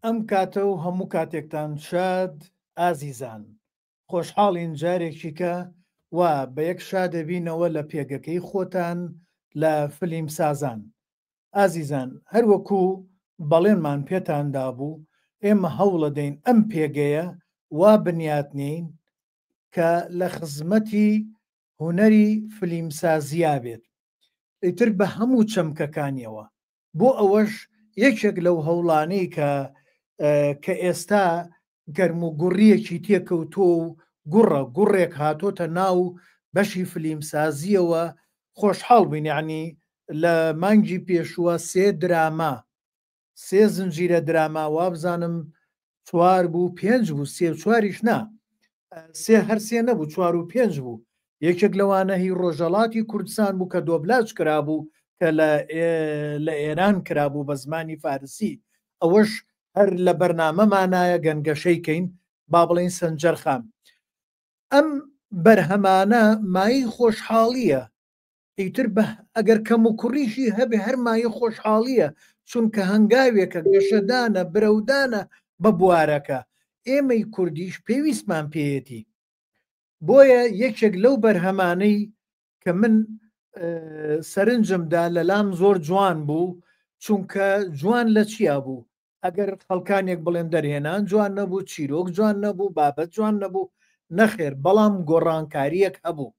ئەم کاتە و هەموو کاتێکتان شاد ئازیزان خۆشحاڵین جارێکی کە و بە یەک شادەبینەوە لە پێگەکەی خۆتان لە فلیم سازان. ئازیزان هەروەکو بەڵێنمان پێتاندا بوو ئێمە هەوڵە دەین ئەم پێگەیە وا بنیاتنین کە لە خزمەتی هونەری فلیمسازیا بێت ئیتر بە هەموو چەمکەکانیەوە. بۆ ئەوەش یەکێک لەو هەوڵانەی کە ئێستا گەرم و گوڕیەکی تێکەوتۆ و گوڕێک هاتۆتە ناو بەشی فلیمسازیەوە خۆشحاڵ بووین. یعنی لە مانگی پێشووە 3 دراما 3 زنجیرە دراما وابزانم 4 بوو 5 بوو 3-4ش نا 3 هەرسێ نەبوو 4 و 5 بوو. یەکێک لەوانە هی ڕۆژەڵاتی کوردستان بوو کە دۆبلاج کرابوو کە لە ئێران کرابوو بە زمانی فارسی. ئەوەش هەر لە بەرنامەمانایە گەنگەشەیکەین با بڵین سەنجەرخان. ئەم بەرهەمانە مای خۆشحاڵیە ئیتر بە ئەگەر کەم و کوڕیشی هەبێ هەر مای خۆشحاڵیە چونکە هەنگاوێکە گەشەدانە برەودانە بە بوارەکە. ئێمەی کوردیش پێویستمان پێیەتی. بۆیە یەکێک لەو بەرهەمانەی کە من سەرنجمدا لەلام زۆر جوان بوو چونکە جوان لە چیا بوو؟ ئەگەر خەڵکانێک بڵێن دەرهێنان جوان نەبوو، چیرۆک جوان نەبوو، بابەت جوان نەبوو، نەخێر بەڵام گۆڕانکاریەک هەبوو.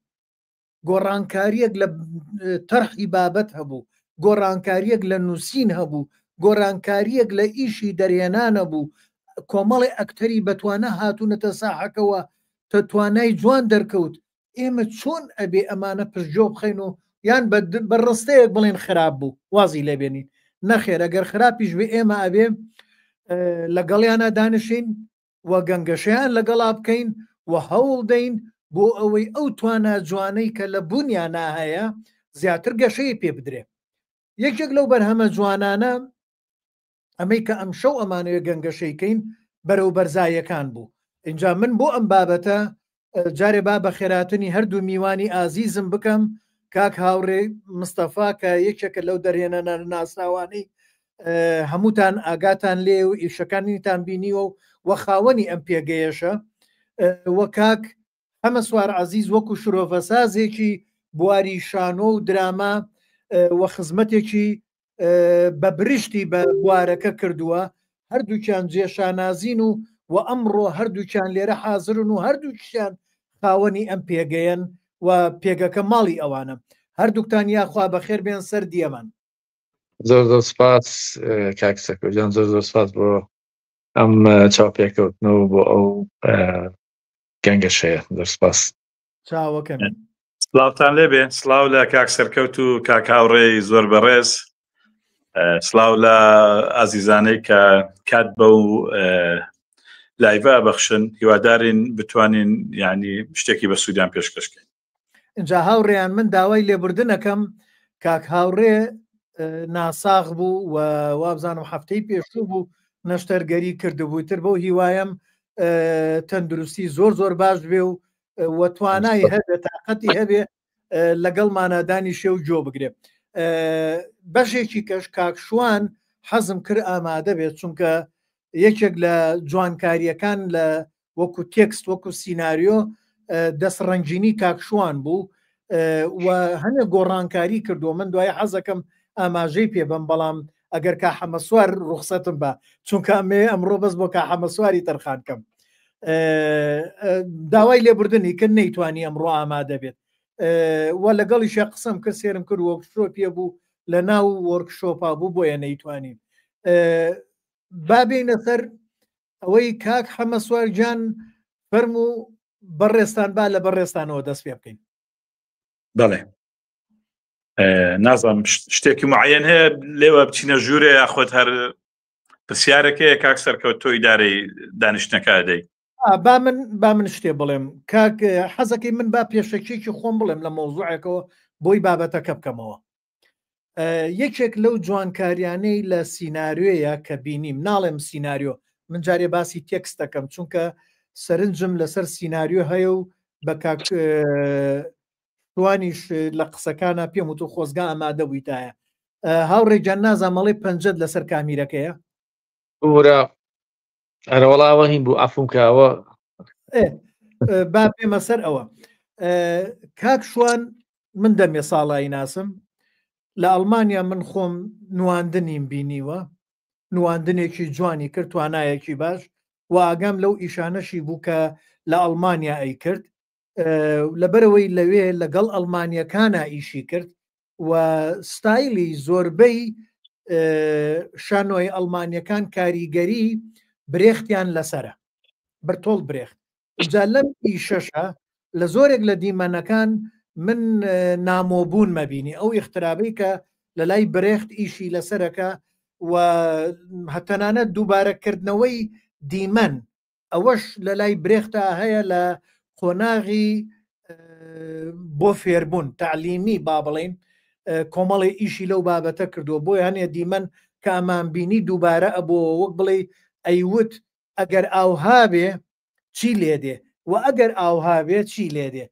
گۆڕانکاریەک لە تەرحی بابەت هەبوو، گۆڕانکاریەک لە نووسین هەبوو، گۆڕانکاریەک لە ئیشی دەرهێنانە بوو. کۆمەڵی ئەکتەری بەتوانە هاتوونەتە ساحەکەەوە تە توانای جوان دەرکەوت. ئێمە چۆن ئەبێ ئەمانە پشتجۆ بخەین و یان بەڕستەیەک بڵێن خراپ بوو وازی لێبێنین. نەخێر ئەگەر خراپیش بێ ئێمە ئەبێ لەگەڵیانە دانیشین و گەنگەشەیان لەگەڵا بکەین و هەوڵ دەین بۆ ئەوەی ئەو توانە جوانەی کە لە بوونیانە هەیە زیاتر گەشەی پێ بدرێ. یەکێک لەو بەرهەمە جوانانە ئەمەی کە ئەم شەو ئەمانەوێ گەنگەشەیکەین بەرەو بەرزایەکان بوو. اینجا من بۆ ئەم بابەتە جارێ با بە خێراتنی هەردوو میوانی ئازیزم بکەم کاک هاوڕێ مستەفا کە یەکێکە لەو دەرهێنە ناسراوانەی هەمووتان ئاگاتان لێ و ئیشەکانیتان بینیوە و خاوەنی ئەم پێگەیەشە وە کاک ئەمە سوار عزیز وەکو شرۆڤەسازێکی بواری شانۆ و دراما و خزمەتێکی بە برشتی بە بوارەکە کردووە. هەردووکیان جێشانازین و ئەمڕۆ هەردووکیان لێرە حازرن و هەردووکیان خاوەنی ئەم پێگەیەن و پێگەکە ماڵی ئەوانە. هەردووکتان یاخوا بەخێر بێن سەر دیەمان. زۆر سپاس کاکسەکۆجان زۆر سپاس بۆ ئەم چاوپێکەوتنەوە بۆ ئەو گەنگەشەیە. زۆر سپاس. چاوەکەم سلااوتان لێبێ. سلااو لە کاک سەرکەوت و کاک هاوڕێی زۆر بەڕێز. سلااو لە ئازیزانەی کە کات بە و لایڤە بەخشن. هیوادارین بتوانین یعنی شتێکی بە سوودیان پێشکەشکەین. اینجا هاوڕێیان من داوای لێبوردنەکەم کاک هاوڕێ ناساغ بوو و وابزانم هەفتەی پێشوو بوو نەشتەرگەری کردبوو تر بۆ هیوایم تەندروستی زۆر باش بێ و توانای هەبێ تااقەتی هەبێ لەگەڵمانە دانیشێ و جۆ بگرێ. بەشێکی کەش کاکشوان حەزم کرد ئامادە بێت چونکە یەکێک لە جوانکاریەکان لە وەکو تێکست وەکو سیناریۆ دەستڕەنجینی کاکشوان بوو و هەنە گۆڕانکاری کردو. من دوای حەزەکەم ئاماژەی پێبم بەڵام ئەگەر کا حەمەسوار ڕوخسەتم بە چونکە ئەمڕۆ بەس بۆ کا حەمەسواری تەرخانکەم داوای لێبوردنی کە نەیتوانی ئەمڕۆ ئامادە بێت و لەگەڵیشە قسەم کە سێرم کرد وەرکشۆپیە بوو لە ناو وەرکشۆپا بوو بۆیە نەیتوانین. بابینە سەر ئەوەی کاک حەمەسوارجان فەرم و بەڕێستان با لە بەڕێستانەوە دەست پێ بکەین. بەڵێ نازانم شتێکی معەن هەیە لێوە بچینە ژوورێ یاخۆت هەر پرسیارێکەیە کاک سەرکەوت تۆ ئیدارەی دانیشتنەکە دەی. با من شتێ بڵێم کاک حەزەکەی من با پێشەکێکی خۆم بڵێم لە مۆزوعێکەوە بۆی بابەتەکە بکەمەوە. یەکێک لەو جوانکاریانەی لە سیناریۆیە کە بینیم ناڵێم سیناریۆ من جارێ باسی تێکست دەکەم چونکە سەرنجم لەسەر سیناریۆ هەیە و بە کاکوانیش لە قسەکانە پێم و تو خۆزگا ئامادە بوویتایە. هاوڕێجان نازانمەڵێ پەنجەت لەسەر کامیرەکەیە ورە ئەرە وەڵاوە هین بوو ئافم کاوە با پێمە سەر ئەوە کاک شوان من دەمێ ساڵایی ناسم لە ئەڵمانیا من خۆم نواندنیم بینیوە نواندنێکی جوانی کرد توانایەکی باش و ئاگام لەو ئیشانەشی بوو کە لە ئەڵمانیا ئەی کرد لەبەرەوەی لەوێ لەگەڵ ئەڵمانیەکانە ئیشی کرد و ستایلی زۆربەی شانۆی ئەڵمانیەکان کاریگەری برێختیان لەسرە بەرتۆڵ برێخت جا لەم ئیشەشە لە زۆرێک لە دیمەنەکان من نامۆبوون مەبینی ئەو ئیخترابەی کە لە لای برێخت ئیشی لەسەرەکە و هەتەنانەت دووبارەکردنەوەی دیمەن ئەوەش لە لای برێختە هەیە لە قۆناغی بۆ فێربوون تعلیمی با بڵین کۆمەڵی ئیشی لەو بابەتە کردووە بۆی هەنێ دیمەن کە ئەمان بینی دووبارە ئەبووە وەک بڵێ ئەیوت ئەگەر ئاوها بێ چی لێدێ و ئەگەر ئاوها بێ چی لێدێ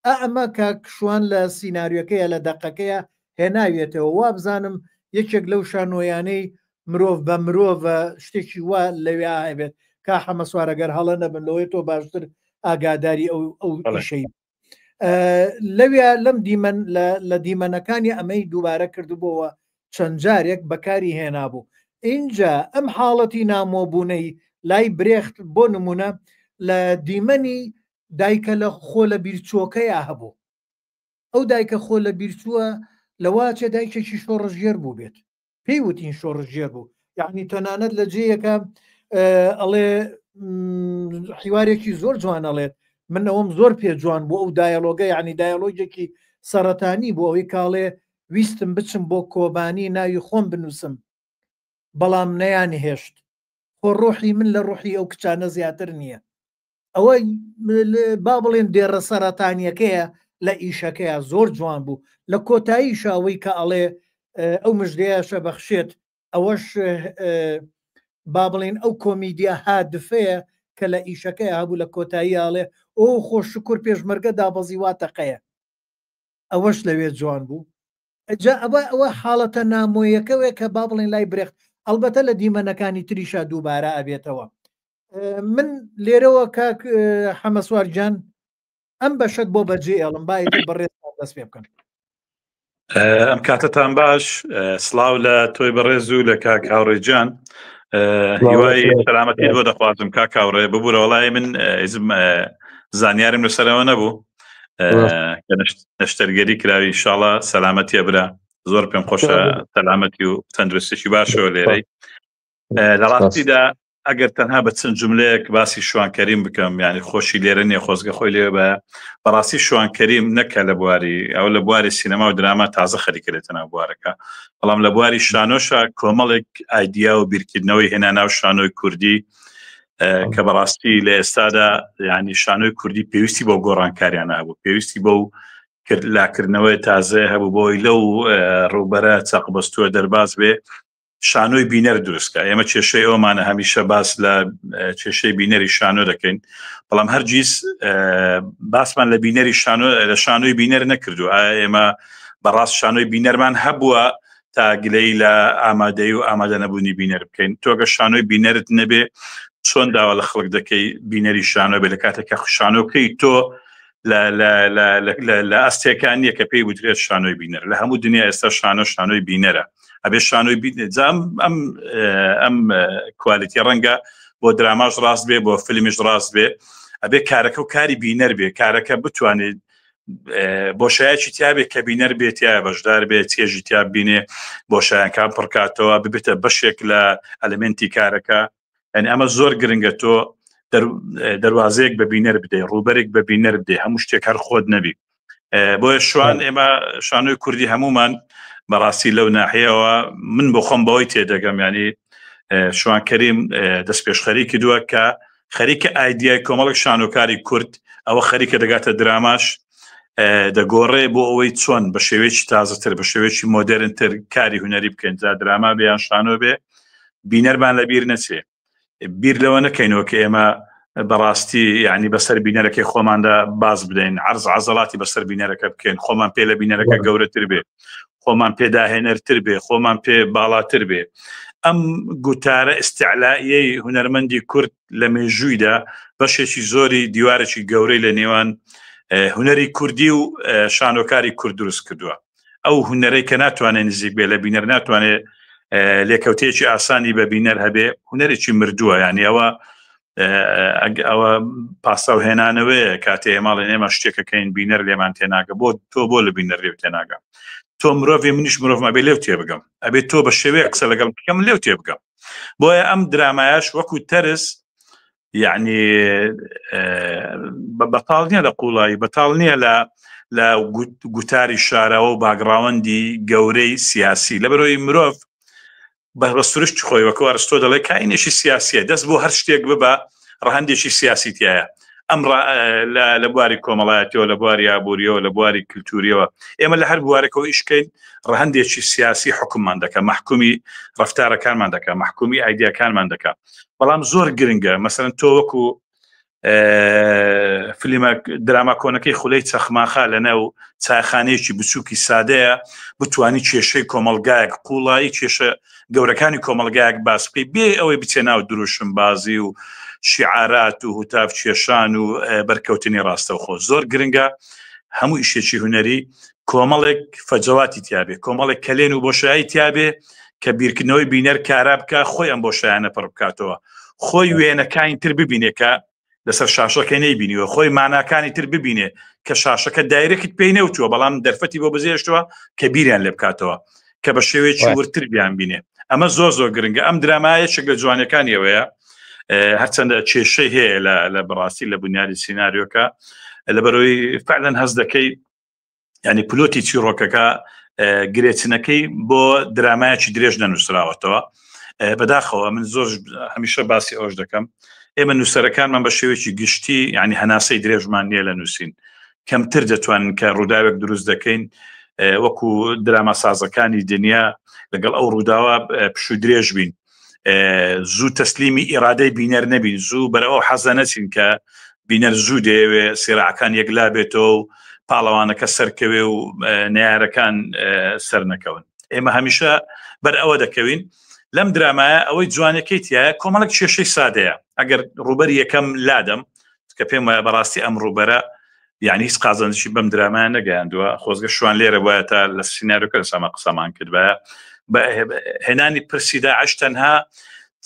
ئەمە کاکشوان لە سینناریۆکەیە لە دەقەکەیە هێناوێتەوە وا بزانم یەکێک لەو شانۆیانەی مرۆڤ بە مرۆڤ شتێکی وا لەوێ هەبێت کا حەمە سوارەگەر هەڵە نەبن لەوەی تۆ باشتر ئاگاداری ئەو شەی لەوێ لەم دیمەن لە دیمەنەکانی ئەمەی دووبارە کردبووەوە چەند جارێک بەکاری هێنابوو اینجا ئەم حاڵەتی نامۆبوونەی لای برێخت بۆ نمونە لە دیمەنی دایکە لە خۆ لە بیرچۆکەیە هەبوو ئەو دایکە خۆ لە بیرچووە لەواچە دایکێکی شۆڕژێر بوو بێت پێی وتین شۆڕژێر بوو یعنی تەنانەت لە جێیەکە ئەڵێ حیوارێکی زۆر جوانەڵێت من ئەوم زۆر پێ جوان بوو ئەو دایلۆگە یعنی دایلۆگێکی سەرەتانی بوو ئەوەی کاڵێ ویستم بچم بۆ کۆبانی ناوی خۆم بنووسم بەڵام نەیانی هێشت خۆ ڕۆحی من لە ڕۆحی ئەو کچانە زیاتر نییە ئەوە با بڵێن دێڕە سەرەتانیەکەیە لە ئیشەکەیە زۆر جوان بوو لە کۆتایی شاوەی کە ئەڵێ ئەو مژدەیە شەبەخشێت ئەوەش با بڵێن ئەو کۆمیدیا هادفەیە کە لە ئیشەکەی هەبوو لە کۆتایی ئاڵێ ئەو خۆ شکر پێشمەرگە دابەزی واتەقەیە ئەوەش لەوێ جوان بوو ئەوە حاڵەتە نامۆیەکەوێ کە با بڵێن لای برێخت ئەلبەتە لە دیمەنەکانی تریشا دووبارە ئەبێتەوە من لێرەوە کاک حەمەسوارجان ئەم بەشت بۆ بەجێ ئەڵم باەتە بەڕێز دەست پێ بکەن ئەم کاتتان باش سلااو لە تۆی بەڕێز و لە کاک هاوڕێجان هیوای سەلامەتی بۆ دەخوازم کاک هاوڕێ ببوورە وڵای من زانیارم لەسەرەوە نەبوو نەشتەرگەری کراوی ئینشاڵڵا سەلامەتیە برا زۆر پێم خۆشە سەلامەتی و تەندروستیی باشەوە لێرەی لە ڕاستیدا ئەگەر تەنها بە چەند جملەیەک باسی شوانکەریم بکەم یعنی خۆشی لێرە نیە خۆزگە خۆی لێ بە بەڕاستی شوانکەریم نەکە لە بواری ئەو لە بواری سینەما و دراما تازە خەریکەرێتە ناو بوارەکە بەڵام لە بواری شانۆشە کۆمەڵێک ئایدیا و بیرکردنەوەی هێنا ناو شانۆی کوردی کە بەڕاستی لە ئێستادا ینی شانۆی کوردی پێویستی بۆ گۆڕانکاریان هەبوو پێویستی بۆ لاکردنەوەی تازە هەبوو بۆی لەو ڕووبەرە چاقبەستووە دەرباز بێ شانۆی بینەر دروستکە ئێمە کێشەی ئەومانە هەمیشە باس لە کێشەی بینەری شانۆ دەکەین بەڵام هەرگیز باسمان لە بینەری لە شانۆی بینەر نەکردو ئێمە بەڕاست شانۆی بینەرمان هەبووە تا گلەی لە ئامادەی و ئامادە نەبوونی بینەر بکەین تۆگە شانۆی بینەرت نەبێ چۆن داوا لە خەڵک دەکەی بینەری شانۆ بێ لە کاتێکە شانۆکەی تۆ لە ئەستێکان نیە کە پێی وترێت شانۆی بینەر لە هەموو دنیا ئێستا شانۆی بینەرە ئەبێ شانۆی ئەم کوالیتی ڕەنگە بۆ دراماش ڕاست بێ بۆ فیلمیش ڕاست بێ ئەبێ کارەکە و کاری بینەر بێ کارەکە بتوانێت بۆشایەکی تیابێ کە بینەر بێتیا بەشدار بێت چێژی تیاب بینێ بۆشایەکان پڕکاتەوە ببێتە بەشێک لە ئەلمنتی کارەکە ئەنی ئەمە زۆر گرنگە تۆ دەواازەیەک بە بینەر بدەی ڕووبەرێک بە بینەر بدەی هەموو شتێک هەر خۆت نەبی بۆیە شوان ئێمە شانۆی کوردی هەمومان بەڕاستی لەو ناحەیەوە من بۆ خۆم بەوەی تێدەگەم ینی شوانکەریم دەست پێش خەریکی دووە کە خەریکە ئایدیای کۆمەڵک شانۆکاری کورد ئەوە خەریکە دەگاتە دراماش دەگۆڕێ بۆ ئەوەی چۆن بە شێوەیەکی تازەتر بە شێوەیەکی مۆدرنتر کاری هوەری بکەین جا دراما بێیان شانۆ بێ بینەرمان لە بیر نەچێ بیر لەوە نەکەینەوە کە ئێمە بەڕاستی یعنی بەسەر بینەرەکەی خۆماندا باز بدەین عرض عەزەڵاتی بەسەر بینەرەکە بکەین خۆمان پێ لە بینەرەکە گەورەتر بێ خۆمان پێداهێنەرتر بێ خۆمان پێ باڵاتر بێ ئەم گوتارە ئستیعلائیەی هونەرمەندی کورد لە مێژوویدا بەشێکی زۆری دیوارێکی گەورەی لە نێوان هونەری کوردی و شانۆکاری کورد دروست کردووە. ئەو هونەرەی کە ناتوانێت نزیک بێ لە بینەر ناتوانێت لێکەوتێکی ئاسانی بە بینەر هەبێ هونەرێکی مردووە، یعنی ئەوە پاساو هێنانەوەیە کاتێ ئێماڵێن ئێمە شتێکەکەین بینەر لێمان تێناگە بۆ تۆ بۆ لە بینەر لێو تێناگە، تۆ مرۆڤێ منیش مرۆڤمە بێ لێو تێ بگەم، ئەبێت تۆ بە شێوەیە قسە لەگەڵ بکەم لێو تێ بگەم. بۆیە ئەم درامایش وەکو تەرس یعنی بەتاڵ نییە لە قوڵایی، بەتاڵ نییە لە گوتاری شارەوە و باگراوەندی گەورەی سیاسی، لەبەرەوەی مرۆڤ بە سروشت خۆی وەکو ئەرستۆ دەڵێ کاینێکی سیاسیە، دەست بۆ هەر شتێک ببە ڕەهەندێکی سیاسی تایە. ئەم لە بواری کۆمەڵایەتەوە، لە بواری ئابوووریەوە، لە بواری کللتوریەوە، ئێمە لە هەر بوارێکەوە ئیشکەین ڕەهەندێکی سیاسی حکوممان دەکە، محکومی ڕفتارەکانمان دەکە، محکومی ئایدیاکانمان دەکە. بەڵام زۆر گرنگە مەسەرەن تۆ وەکو فیلمە دراما کۆنەکەی خولەی چەخماخا لەناو چایخانەیەکی بچووکی سادەیە بتوانی کێشەی کۆمەلگایەک قوڵایی کێشە گەورەکانی کۆمەلگایەک باس بکەی بێ ئەوەی بچێ ناو دروشم بازی و شیعارات و هوتاف کێشان و بەرکەوتنی ڕاستەوخۆ. زۆر گرنگە هەموو ئیشێکی هونەری کۆمەڵێک فەجەواتی تیابێ، کۆمەڵێک کەلێن و بۆشایی تیابێ کە بیرکردنەوەی بینەر کارا بکە خۆی ئەم بۆشایانە پڕ بکاتەوە، خۆی وێنەکانی تر ببینێ کە لەسەر شاشەکە نەیبینیوە، خۆی ماناکانی تر ببینێ کە شاشەکە دایرەکت پێی نەوتووە بەڵام دەرفەتی بۆ بزێشتووە کە بیریان لێ بکاتەوە کە بە شێوەیەکی ورتر بیان بینێ. ئەمە زۆر زۆر گرنگە. ئەم درامایەک لە جوانەکانیەوەیە هەرچەندە کێشەی هەیە لە بەڕاستی لە بنیادی سیناریۆکە، لەبەرەوەی فعلەن هەست دەکەی ینی پلۆتی چیرۆکەکە گرێچنەکەی بۆ درامایەکی درێژ نەنووسراوەتەوە. بەداخەوە من زۆر هەمیشە باسی ئەوش دەکەم، ئێمە نووسەرەکانمان بە شێوەیەکی گشتی ینی هەناسەی درێژمان نییە لە نووسین، کەمتر دەتوانن کە ڕووداوێک دروست دەکەین وەکو دراما سازەکانی دنیا لەگەڵ ئەو ڕووداوە پشو درێژ بین، زوو تەسلیمی ئیرادەی بینەر نەبین، زوو بەرەوە حەزە نەچین کە بینەر زوو دەیەوێ سێراعەکان یەکلا بێتەوە و پاڵەوانەکە سەرکەوێ و نەیارەکان سەر نەکەون. ئێمە هەمیشە بەر ئەوە دەکەوین. لەم درامایە ئەوەی جوانەکەی تایە کۆمەڵک کێشەی سادەیە. ئەگەر ڕوبەر یەکەم لادەم کە پێم وایە بەڕاستی ئەم ڕوبەرە یعنی هیچ قازانجی بەم درامایە نەگەیاندووە، خۆزگە شوان لێرە وایە تا لە سیناریۆکە لەسەما قسەمان کردبایە هێنانی پرسیدا عەش تەنها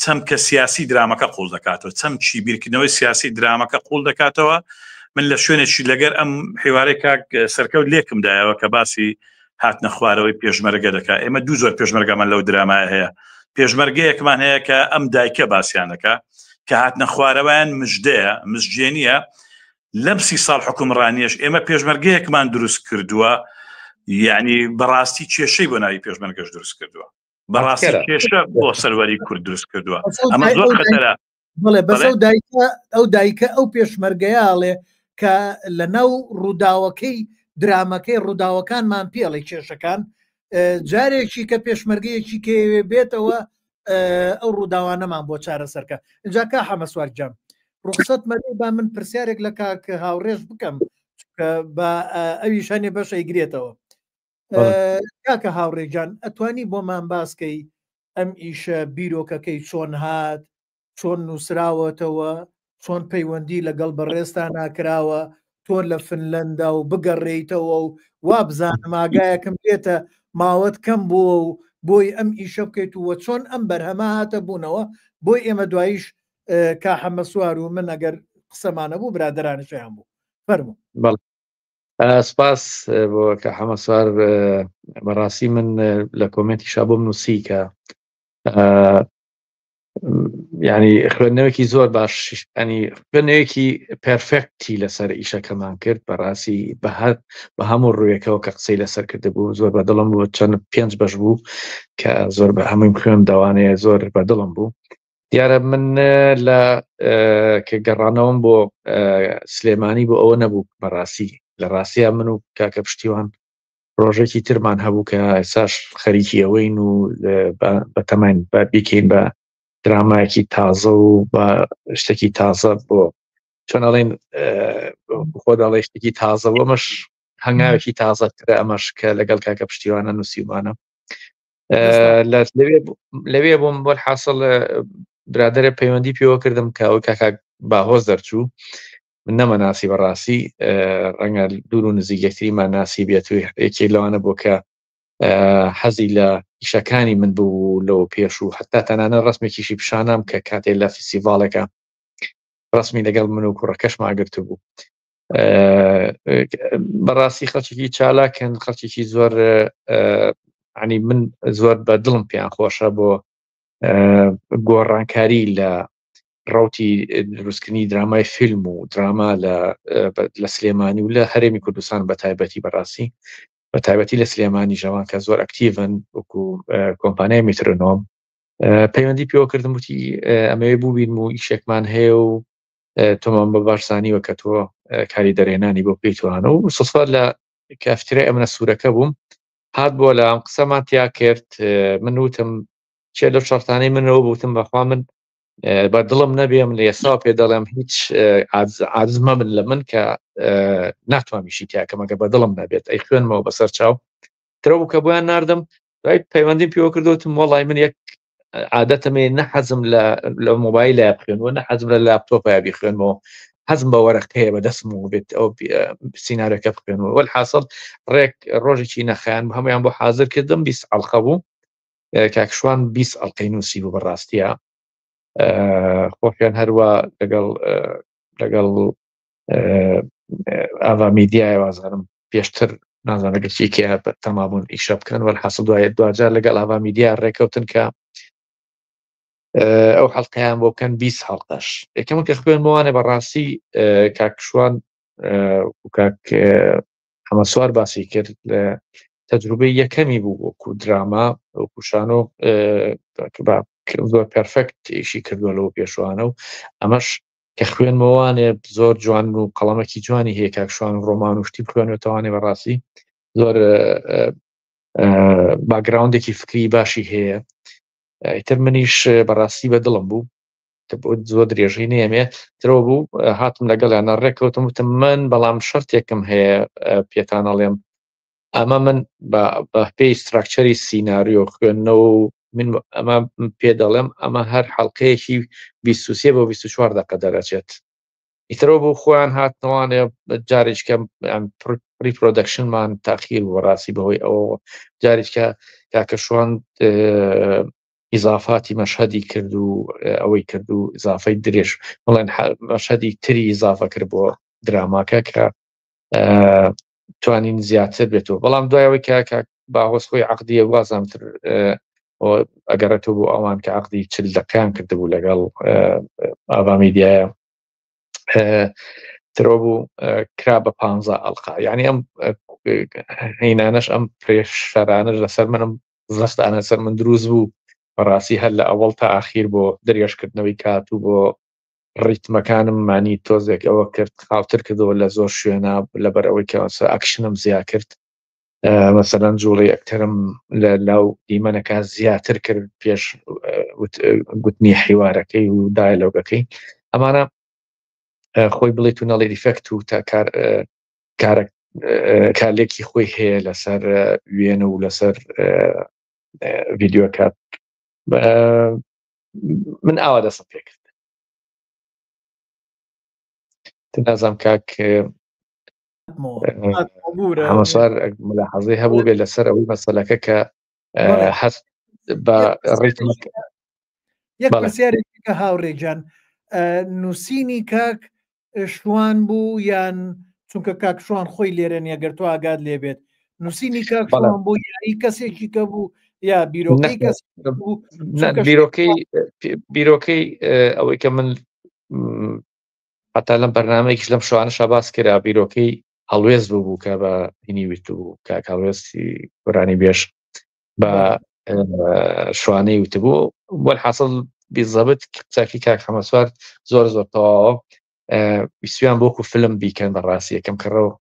چەمکە سیاسی درامەکە قوڵ دەکاتەوە، چەمکی بیرکردنەوەی سیاسی درامەکە قوڵ دەکاتەوە. من لە شوێنێکی لەگەر ئەم حیوارەی کاک سەرکەوت لێکمدایەوە کە باسی هاتنە خوارەوەی پێشمەرگە دەکات. ئێمە دوو زۆر پێشمەرگەمان لەو درامایە هەیە. پێشمەرگەیەکمان هەیە کە ئەم دایکە باسییانەکە کە هاتنە خوارەوەیان مژدەیە، مزجێنیە. لەم 30 ساڵ حکومڕانیەش ئێمە پێشمەرگەیەکمان دروست کردووە، یعنی بەڕاستی کێشەی بۆ ناوی پێشمەرگەش دروست کردووە، بەڕاستی کێشە بۆ سەروەری کورد دروست کردووە. ئەمە زۆر خەتەرە. بڵێ بەس ئەو دایکە ئەو پێشمەرگەیاڵێ کە لە ناو ڕووداوەکەی درامەکەی ڕووداوەکانمان پێڵی کێشەکان جارێکی کە پێشمەرگەیەکی کێوێ بێتەوە ئەو ڕووداوانەمان بۆ چارەسەرکە. اینجا کا حەمەسوارجان ڕوخسەت مەلێ با من پرسیارێک لە کاکە هاوڕێژ بکەم بە ئەوی شانێ بەشە ئیگرێتەوە. کاکە هاوڕێجان ئەتوانی بۆمان باسکەی ئەم ئیشە بیرۆکەکەی چۆن هات، چۆن نووسراوەتەوە، چۆن پەیوەندی لەگەڵ بەڕێستان ناکراوە، تۆ لە فنلەندا و بگەڕێیتەوە و وا بزانم ئاگایەکەم لێتە ماوەت کەم بووە و بۆی ئەم ئیشە بکەیت وە چۆن ئەم بەرهەمە هاتە بوونەوە بۆی ئێمە دواییش کا حەمەسوار و من ئەگەر قسەمانە بوو برادرانشیان بوو فەرموو. سپاس بۆ کە حەمەسوار. بەڕاستی من لە کۆمنتی شابۆم نووسی کە ینی خوێندنەوەکی زۆر باش، ینی خوێندنەوەیەکی پەرفێکتی لەسەر ئیشەکەمان کرد. بەڕاستی بە هەموو ڕوویەکەوە کە قسەی لەسەر کرده بوو زۆر بەدڵم بوو، چەند 5 بەش بوو کە زۆر بە هەمووی خوێن داوانەیە زۆر بەدڵم بوو. دیارە من لە کە گەڕانەوەم بۆ سلێمانی بۆ ئەوە نەبوو، بەڕاستی لە ڕاستیە من و کاکە پشتیوان ڕۆژێکی ترمان هەبوو کە ئێساش خەریکی ئەوەین و بەتەمەین بیکەین بە درامایەکی تازە و بە شتێکی تازە بۆ چۆن ئەڵێن خۆ دەڵێ شتێکی تازە بۆ مەش هەنگاوێکی تازەترە ئەمەش کە لەگەڵ کاکە پشتیوانە نووسیمانە. لەوێ بووم بۆ حاصل برادرە پەیوەندی پێوە کردم کە ئەوەی کاکا باهۆز دەرچوو من نەمەناسی بەڕاستی ڕەنگە دوور و نزیک یەکتریمان ناسی بێت و یەکێک لەوانە بۆ کە حەزی لە ئیشەکانی من بوو لەوە پێش و حتا تەنانە ڕسمێکیشی پیشانام کە کاتێک لە فیسیڤالێکە ڕسمی لەگەڵ من و کوڕەکەشما گرتو بوو بەڕاستی خەڵکێکی چالاکن خەڵکێکی زۆر عنی من زۆر بە دڵم پێیان خۆشە بۆ گۆڕانکاری لە ڕوتی دروستکردنی درامای فیلم و دراما لە سلێمانی و لە هەرێمی کوردستان بە تایبەتی بەڕاستی بە تایبەتی لە سلێمانی ژەوان کە زۆر ئەکتیڤن وەکو کۆمپانیای میترۆنۆم پەیوەندی پێوە کردم وتی ئەمەوێ بوو بین و ئیشێکمان هەیە و تۆمان بە باشزانیوە کە تۆ کاری دەرێنانی بۆ پێیتوانە و سوسفات لە کافترای ئەمنە سوورەکە بووم هات بۆ لە ئەم قسەمان تیا کرد من وتم چێ لەو شەرتانەی منەوە بوتم بەخوا من بە دڵم نەبێم لە ئێستا پێ دەڵێم هیچ عاجزمە من لە من کە ناتوانمیشی تیاکەم ئەگە بە دڵم نەبێت ئەی خوێنمەوە بەسەر چاو ترە بوو کە بۆیان ناردم دوای پەیوەندیم پێوە کردوتم وەڵای من یەک عادەتەمێ نەحەزم لە مۆبایلە بخوێنەوە نەحەزم لە لاپتۆپە بیخوێنمەوە حەزم بە وەرەقەیە بەدەستم و بێت ئەو سینارەکە بخوێنەوە وەلحاصل ڕێک ڕۆژێکی نەخایان هەمویان بۆ حاضر کردم 20 ئەڵقە بوو کاکشوان 20 ئەڵقەی نووسی بوو بەڕاستیە خۆشیان هەروە لەگەڵ ئاوا میدیایە وازانم پێشتر نازانەگەچیکە تەمابوون ئیشە بکەن وەلحاصل دوایە دوجار لەگەڵ ئاوا میدیا ڕێکەوتن کە ئەو حەڵقەیان بۆ بکەن 20 حەڵقەش یەکەمە کە خوێنمەوانێ بەڕاستی کاکشوان و کاک هەمەسوار باسی کرد لە تەجروبەی یەکەمی بوو وەکو دراما وەکوشانۆ زۆر پەرفەکت ئیشی کردووە لەوە پێشوانە و ئەمەش کە خوێنمەوانێ زۆر جوان و قەڵەمەکی جوانی هەیە کاکشوان ڕۆمان و شتی بخوێنێتوانێ بەڕاستی زۆر باگراوندێکی فکری باشی هەیە ئیتر منیش بەڕاستی بە دڵم بوو زۆر درێژەی نێمێ ترەوە بوو هاتم لەگەڵیانە ڕێکەوتم وتم من بەڵام شەرتێکم هەیە پێتانەڵێم ئەمە من بە پێی ستراکچەری سیناریۆ خوێندنەوە و من ئەمە پێ دەڵێم ئەمە هەر حەڵقەیەکی 23 بۆ 24 دقە دەرەچێت ئیترەوە بوو خۆیان هاتنەوانێ جارێککە پریپرۆدەکشنمان تاخیر بۆ ڕاستی بەهۆی ئەوە جارێککە کاکەشوان ئیزافاتی مەشهەدی کرد و ئەوەی کرد و ئیزافەی درێژ بڵێن مەشهەدی تری ئیزافە کرد بۆ دراماکە کە توانین زیاتر بێتەوە بەڵام دوایەوەی کە باوەست خۆی عەقدیە وازانتر ئەگەڕێتەوە بۆ ئەوان کە عەقدی 40 دقەیان کردبوو لەگەڵ ئاوا میدیایە ترەوە بوو کرا بە 15 ئەڵقا یعنی ئەم هەینانەش ئەم پرێشەرانش لەسەر منم زەستانە سەر من دروست بوو بەڕاستی هەر لە ئەوڵ تا ئاخیر بۆ درێژکردنەوەی کات و بۆ ڕیتمەکانم مانی تۆزێک ئەوە کرد خاوتر کردەوە لە زۆر شوێنە لەبەر ئەوەی کە ئەکشنم زیاد کرد مەسەلەن جوڵی ئەکتەرم لە لاو دیمەنەکە زیاتر کرد پێش گوتنی حیوارەکەی و دایلۆگەکەی ئەمانە خۆی بڵێ تو نەڵێ دیفەکت و تا کارلێکی خۆی هەیە لەسەر وێنە و لەسەر ڤیدیۆکات من ئاوا دەستم پێ کرد نازام کاک هەمەسوار ملاحەزەی هەبوو بێ لەسەر ئەوەی مەسەلەکە کە هەست بە ڕیتمەکە یەک پرسیارێکی کە هاوڕێجان نووسینی کاک شوان بوو یان چونکە کاک شوان خۆی لێرە نیەگەر تۆ ئاگاد لێ بێت نووسینی کاک شوان بوو یاری کەسێکی کە بوو یا بیرۆکەی کەس بوو بیرۆکەی ئەوەی کە من حتا لەم بەرنامەیەکیش لەم شوانەشە باس کرا بیرۆکەی هەڵوێز بوو کە بە هینیویت بوو کاک هەڵوێستی گۆرانی بێش بە شوانەی وتبوو وەلحاصل بیزەبت قسەکی کاک هەمەسوار زۆر زۆر تەواوە ویسویان بۆکو فیلم بیکەن بەڕاستی یەکەم کڕەوە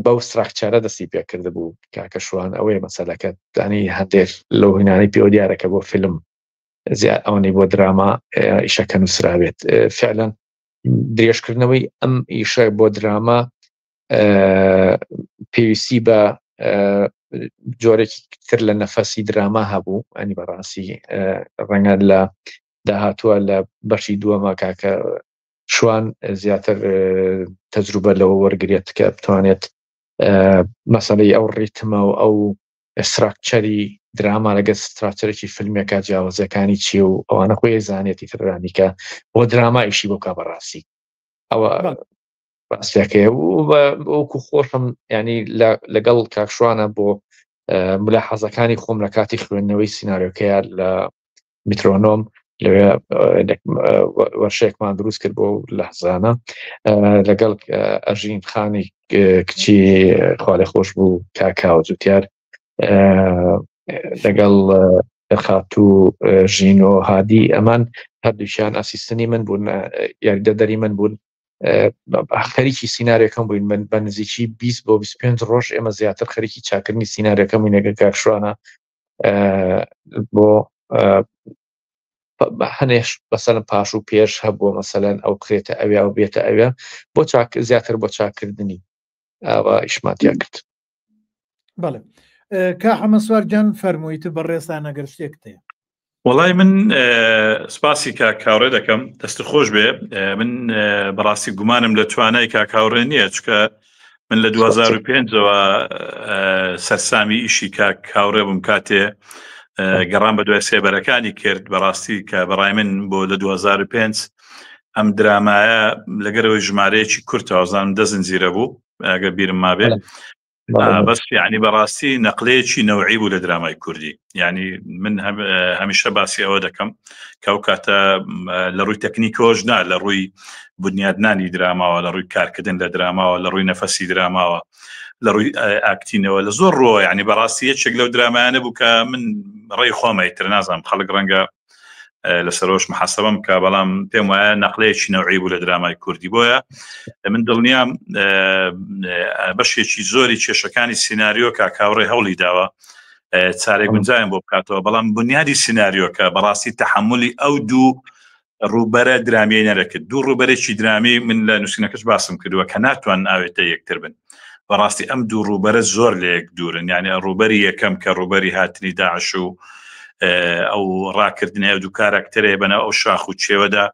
بەو ستراکچەرە دەستی پێ کرده بوو کاکە شوان ئەوەیە مەسەلەکە دانی هەندێک لەو هینانەی پێوە دیارەکە بۆ فیلم زیاد ئەوەی بۆ دراما ئیشەکە نووسرابێت فعلا درێژکردنەوەی ئەم ئیشە بۆ دراما پێویستی بە جۆرێکی تر لە نەفەسی دراما هەبوو ئەنی بەڕاستی ڕەنگە لە داهاتووە لە بەشی دووەمە کاکە شوان زیاتر تەجروبە لەوە وەرگێت کە بتوانێت مەسەلەی ئەو ڕیتمە و ئەو ئەستراکچەری دراما لەگە ستراکچەرێکی فیلمێکە جیاوازەکانی چی و ئەوانە خۆی زانێتی ترانی کە بۆ درامایشی بۆ کا بەڕاستی ئەوە باسیەکەی وەکو خۆشم ینی لەگەڵ کاکشوانە بۆ ملاحەزەکانی خۆم لە کاتی خوێندنەوەی سیناریۆکەیە لە میترۆنۆم لەوێ وەرشەیەکمان دروست کرد بۆ لەحزانە لەگەڵ ئەژین خانی کچی خوا لێ خۆش بوو کاکاوە جوتیار لەگەڵ خاتوو ژینۆ هادی ئەمان هەردووشیان ئەسیستنی من بوون یاریدەدەری من بوون خەریکی سیناریەکەم بووین من بە نزیکی 20 بۆ 25 ڕۆژ ئێمە زیاتر خەریکی چاکردنی سیناریەکەم بووینەگە کاکشوانە بۆ هەنێش بەسەرم پاش و پێش هەبووە مەسەلەن ئەو کرێتە ئەوێ ئەو بێتە ئەوێ بۆ زیاتر بۆ چاکردنی ئەوە ئیشماتیا کرد. بەڵێ کا حەمە سوارجان فەرموویت بەڕێستان ئەگەر شتێک تێ وڵای من سپاسی کاکاوڕێ دەکەم دەست خۆش بێ من بەڕاستی گومانم لە توانای کاکاوڕێ نییە چکە من لە 2005ەوە سەرسامی ئیشی کاکاوڕێ بووم کاتێ گەڕان بە دوای سێبەرەکانی کرد بەڕاستی کە بەڕای من بۆ لە 2005 ئەم درامایە لەگەرەوەی ژمارەیەکی کورتەوەزانم دەزنجیرە بوو ئەگەر بیرم مابێ بەس یعنی بەڕاستی نەقلەیەکی نەوعی بوو لە درامای کوردی یعنی من هەمیشە باسی ئەوە دەکەم کە ئەو کاتە لە ڕووی تەکنیکۆژ نا لە ڕووی بنیادنانی دراماوە لە ڕووی کارکردن لە دراماوە لە ڕووی نەفەسی دراماوە لە ڕووی ئاکتینەوە لە زۆر ڕۆ یعنی بەڕاستی یەکێک لەو درامایانە بوو کە من ڕێی خۆمەیتر نازانم خەڵک ڕەنگە لەسەرۆش محەسەبەم کە بەڵام پێم وایە نەقلەیەکی نەوعی بوو لە درامای کوردی بۆیە من دڵنیام بەشێکی زۆری کێشەکانی سیناریۆ کاکاوڕێ هەوڵی داوە چارێک گونجایان بۆ بکاتەوە بەڵام بنیادی سیناریۆکە بەڕاستی تەحملی ئەو دوو ڕووبەرە درامی نەرەکرد دوو ڕووبەرێکی درامی من لە نووسینەکەش باسم کردووە کە ناتوان ئاوێتە یەکتر بن بەڕاستی ئەم دوو ڕووبەرە زۆر لە یەک دوورن یعنی ڕووبەری یەکەم کە ڕووبەری هاتنی داعش و ئەو ڕاکردنی ئەو دوو کاراکتەرێ بەنە ئەو شاخ و چێوەدا